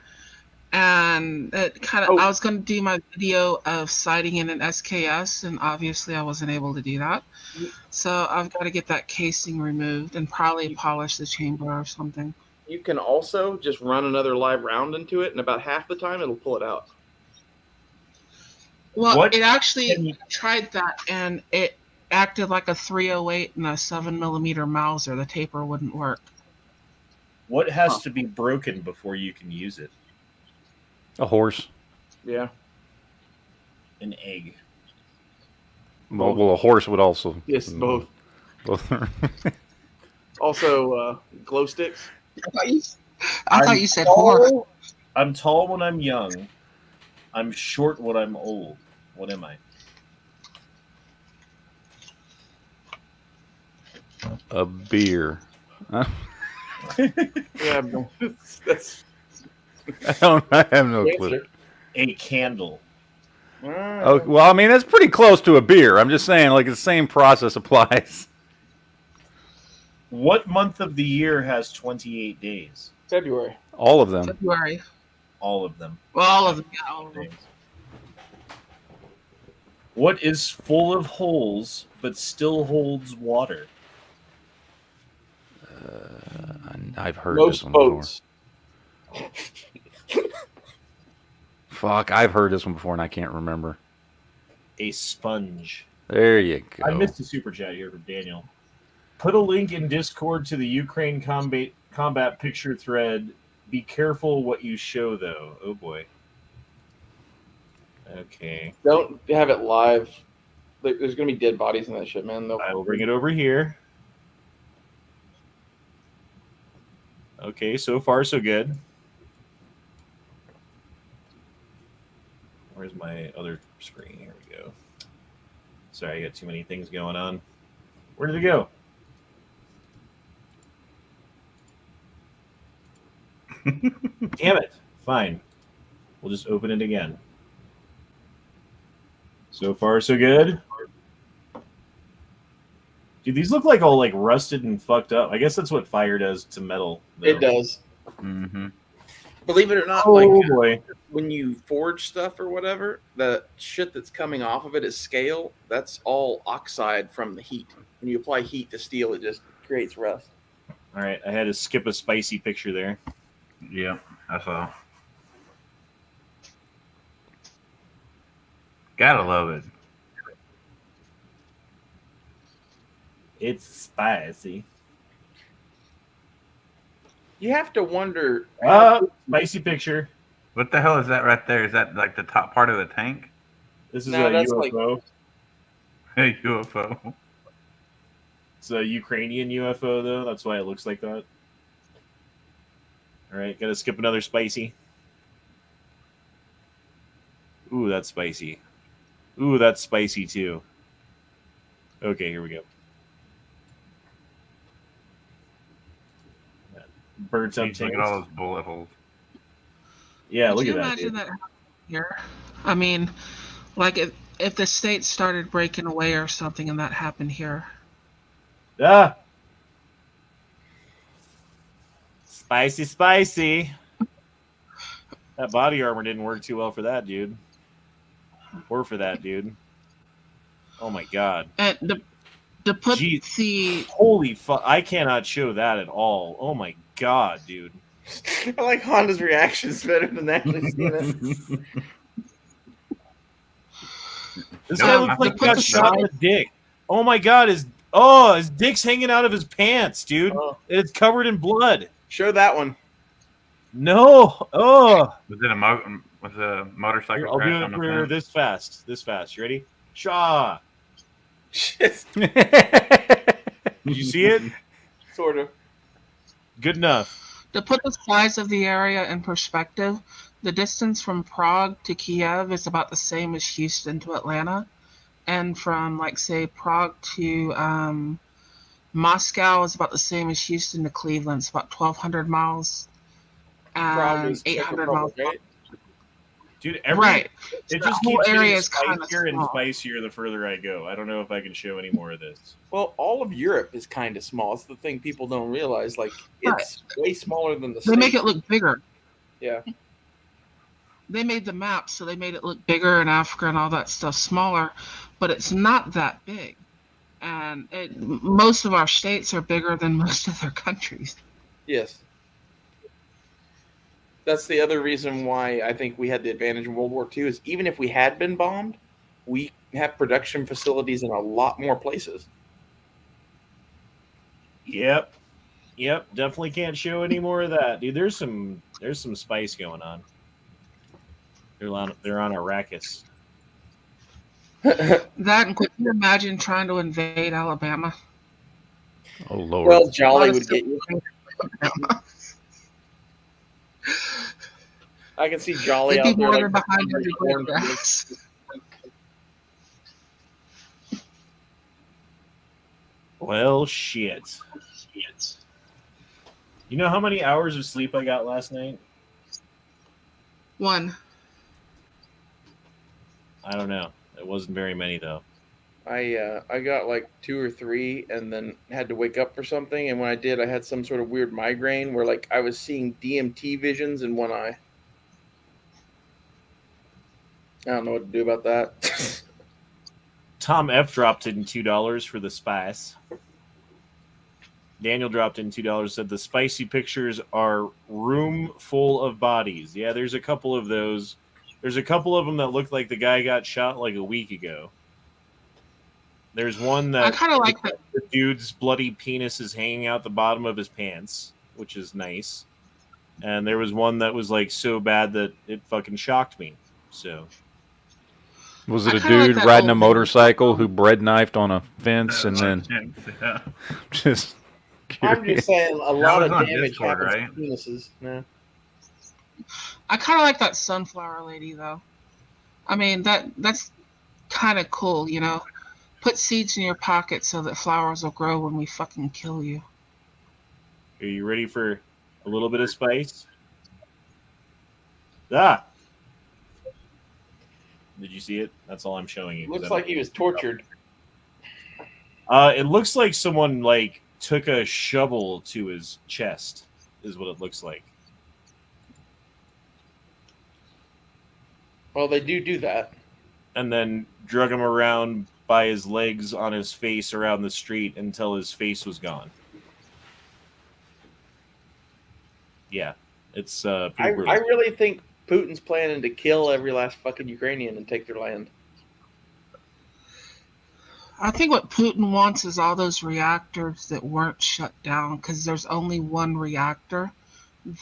And it kind of, I was going to do my video of sighting in an SKS, and obviously I wasn't able to do that. So I've got to get that casing removed and probably polish the chamber or something. You can also just run another live round into it, and about half the time it'll pull it out. Well, What it actually tried that, and it acted like a 308 and a 7mm Mauser. The taper wouldn't work. What has to be broken before you can use it? A horse. Yeah. An egg. Well, a horse would also. Yes, both. Both. Also, glow sticks. I thought you said horse. I'm tall when I'm young. I'm short when I'm old. What am I? A beer. Huh? Yeah, that's. I have no clue. A candle. Oh, well, I mean, that's pretty close to a beer. I'm just saying, like, the same process applies. What month of the year has 28 days? February. All of them. February. All of them. Well, all of them. Yeah, all of them. What is full of holes but still holds water? I've heard Most this one boats. before. Fuck, I've heard this one before and I can't remember. A sponge. There you go. I missed a super chat here from Daniel. Put a link in Discord to the Ukraine combat picture thread. Be careful what you show, though. Oh, boy. Okay. Don't have it live. There's going to be dead bodies in that shit, man. I will bring it over here. Okay, so far so good. Where's my other screen? Here we go. Sorry, I got too many things going on. Where did it go? Damn it. Fine. We'll just open it again. So far, so good. Dude, these look like all like rusted and fucked up. I guess that's what fire does to metal, though. It does. Mm-hmm. Believe it or not, Oh, boy. When you forge stuff or whatever, the shit that's coming off of it is scale. That's all oxide from the heat. When you apply heat to steel, it just creates rust. All right, I had to skip a spicy picture there. Yeah, I saw. Gotta love it. It's spicy. You have to wonder. Spicy picture. What the hell is that right there? Is that like the top part of the tank? This is No, a that's UFO. A UFO. It's a Ukrainian UFO, though. That's why it looks like that. All right, gotta skip another spicy. Ooh, that's spicy. Ooh, that's spicy, too. Okay, here we go. Burnt up Look at tanks. all those bullet holes. Yeah, Could look you at that. imagine Dude. that happening here? I mean, like if the states started breaking away or something and that happened here. Ah! Spicy, spicy. That body armor didn't work too well for that, dude. Or for that, dude. Oh my god. And to put Jeez. the Holy fuck. I cannot show that at all. Oh my god, dude. I like Honda's reactions better than actually seeing it. This No, guy I looks like he put got the shot in the dick. Oh my god, his dick's hanging out of his pants, dude. Oh. It's covered in blood. Show that one. No. Oh. Was it a motorcycle I'll crash do on it the for fence? this fast. This fast. You ready? Shaw. Shit. Did you see it? Sort of. Good enough. to put the size of the area in perspective, The distance from Prague to Kiev is about the same as Houston to Atlanta. And from, like, say, Prague to Moscow is about the same as Houston to Cleveland. It's about 1,200 miles Prague and is Czech 800 miles. Republic, right? Dude, Right. It The just whole keeps area getting is kinda spicier and small. spicier the further I go. I don't know if I can show any more of this. Well, all of Europe is kind of small. It's the thing people don't realize. Like, it's way smaller than the They make States. it look bigger. Yeah. They made the map, so they made it look bigger, and Africa and all that stuff smaller, but it's not that big. And most of our states are bigger than most of their countries. Yes. That's the other reason why I think we had the advantage in World War II is even if we had been bombed, we have production facilities in a lot more places. Yep. Definitely can't show any more of that, dude. There's some spice going on. They're on Arrakis. That, and could you imagine trying to invade Alabama? Oh Lord. Well, Jolly would get you. I can see Jolly They'd out be there more like behind every blade of grass. Well, shit. You know how many hours of sleep I got last night? 1. I don't know. It wasn't very many though. I got like 2 or 3 and then had to wake up for something, and when I did I had some sort of weird migraine where like I was seeing DMT visions in one eye. I don't know what to do about that. Tom F dropped in $2 for the spice. Daniel dropped in $2, said the spicy pictures are room full of bodies. Yeah, there's a couple of those. There's a couple of them that look like the guy got shot like a week ago. There's one that I kind of like that. the dude's bloody penis is hanging out the bottom of his pants, which is nice. And there was one that was like so bad that it fucking shocked me. So Was it I a kinda like dude that riding a old- motorcycle who bread knifed on a fence and then Yeah. just I'm curious? just saying a lot was of on damage Discord, happens right? to penises. Yeah. I kind of like that sunflower lady, though. I mean, that's kind of cool, you know? Put seeds in your pocket so that flowers will grow when we fucking kill you. are you ready for a little bit of spice? Ah! Did you see it? That's all I'm showing you. 'cause Looks I like don't- he was tortured. It looks like someone like took a shovel to his chest, is what it looks like. Well, they do that. And then drug him around by his legs on his face around the street until his face was gone. Yeah, it's pretty I brutal. really think Putin's planning to kill every last fucking Ukrainian and take their land. I think what Putin wants is all those reactors that weren't shut down, because there's only one reactor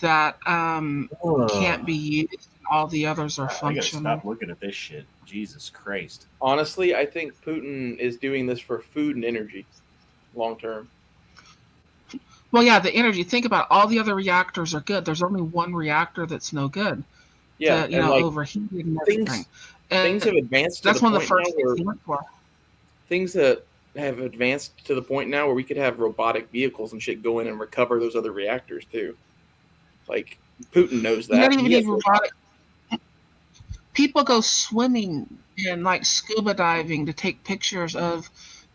that can't be used. All the others are I gotta functional. stop looking at this shit. Jesus Christ. Honestly, I think Putin is doing this for food and energy, long term. Well, yeah, the energy. Think about it, all the other reactors are good. There's only one reactor that's no good. Yeah, that, and like overheated and things- everything. And things have advanced to that's the one of the point first now where things he went for. things that have advanced to the point now where we could have robotic vehicles and shit go in and recover those other reactors too. Like Putin knows You that. don't even He has need robotic. People go swimming and like scuba diving to take pictures of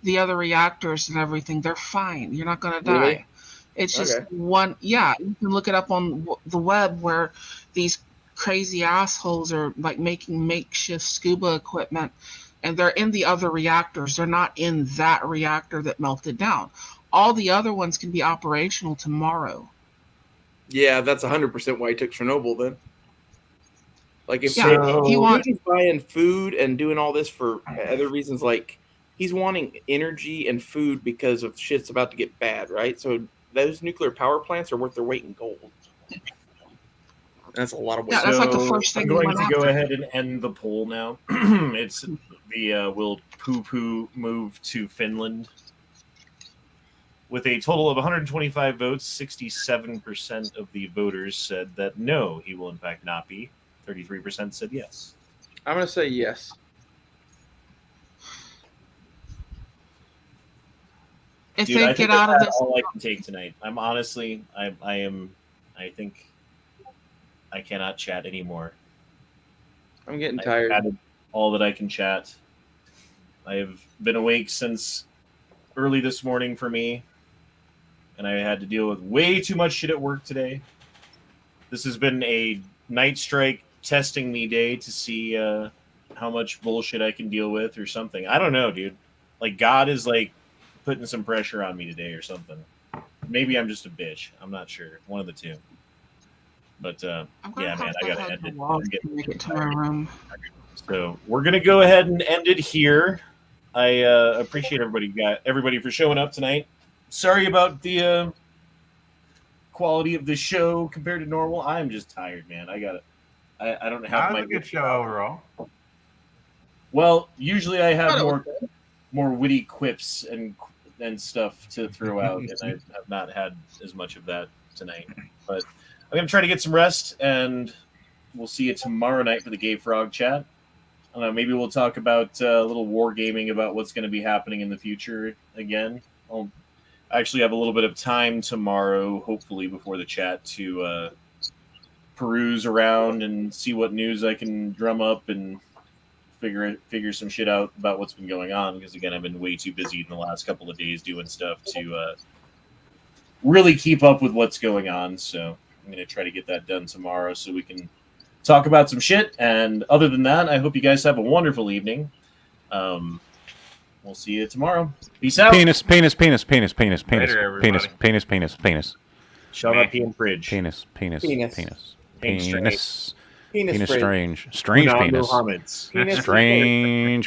the other reactors and everything. They're fine. You're not going to die. Really? It's just Okay. one. Yeah, you can look it up on the web where these crazy assholes are like making makeshift scuba equipment, and they're in the other reactors. They're not in that reactor that melted down. All the other ones can be operational tomorrow. Yeah, that's 100% why he took Chernobyl then. Like if Yeah, he wants. Putin's buying food and doing all this for other reasons, like he's wanting energy and food because of shit's about to get bad, right? So those nuclear power plants are worth their weight in gold. That's a lot of weight. Yeah, that's like the first thing I'm we going went to go after. ahead and end the poll now. It's the will poo-poo move to Finland? With a total of 125 votes, 67% of the voters said that no, he will in fact not be. 33% said yes. I'm gonna say yes. If Dude, they I get think out of that's this, all I can take tonight. I'm honestly, I think I cannot chat anymore. I'm getting I've tired. chatted all that I can chat. I have been awake since early this morning for me, and I had to deal with way too much shit at work today. This has been a Nightstryke testing me day to see how much bullshit I can deal with or something. I don't know, dude. Like, God is like putting some pressure on me today or something. Maybe I'm just a bitch. I'm not sure. One of the two. But I'm gonna yeah, have man, to I gotta head end to it. Walls I'm to getting make it to my room. So we're gonna go ahead and end it here. I appreciate everybody for showing up tonight. Sorry about the quality of the show compared to normal. I'm just tired, man. I don't have That my was a good show overall. Well, usually I have Thought it was more witty quips and stuff to throw out, and I have not had as much of that tonight. But I'm gonna try to get some rest, and we'll see you tomorrow night for the Gay Frog chat. I don't know, maybe we'll talk about a little wargaming about what's going to be happening in the future again. I'll actually have a little bit of time tomorrow, hopefully before the chat, to peruse around and see what news I can drum up and figure some shit out about what's been going on. Because again, I've been way too busy in the last couple of days doing stuff to really keep up with what's going on. So I'm going to try to get that done tomorrow so we can talk about some shit. And other than that, I hope you guys have a wonderful evening. We'll see you tomorrow. Peace out. Penis, penis, penis, penis, penis, penis, Later, everybody. penis, penis, penis, penis, Shut up, Ian Fridge. penis, penis, Penis. penis, Hank penis, Penis penis, fridge. strange, strange Munad penis, Mohammeds. Penis strange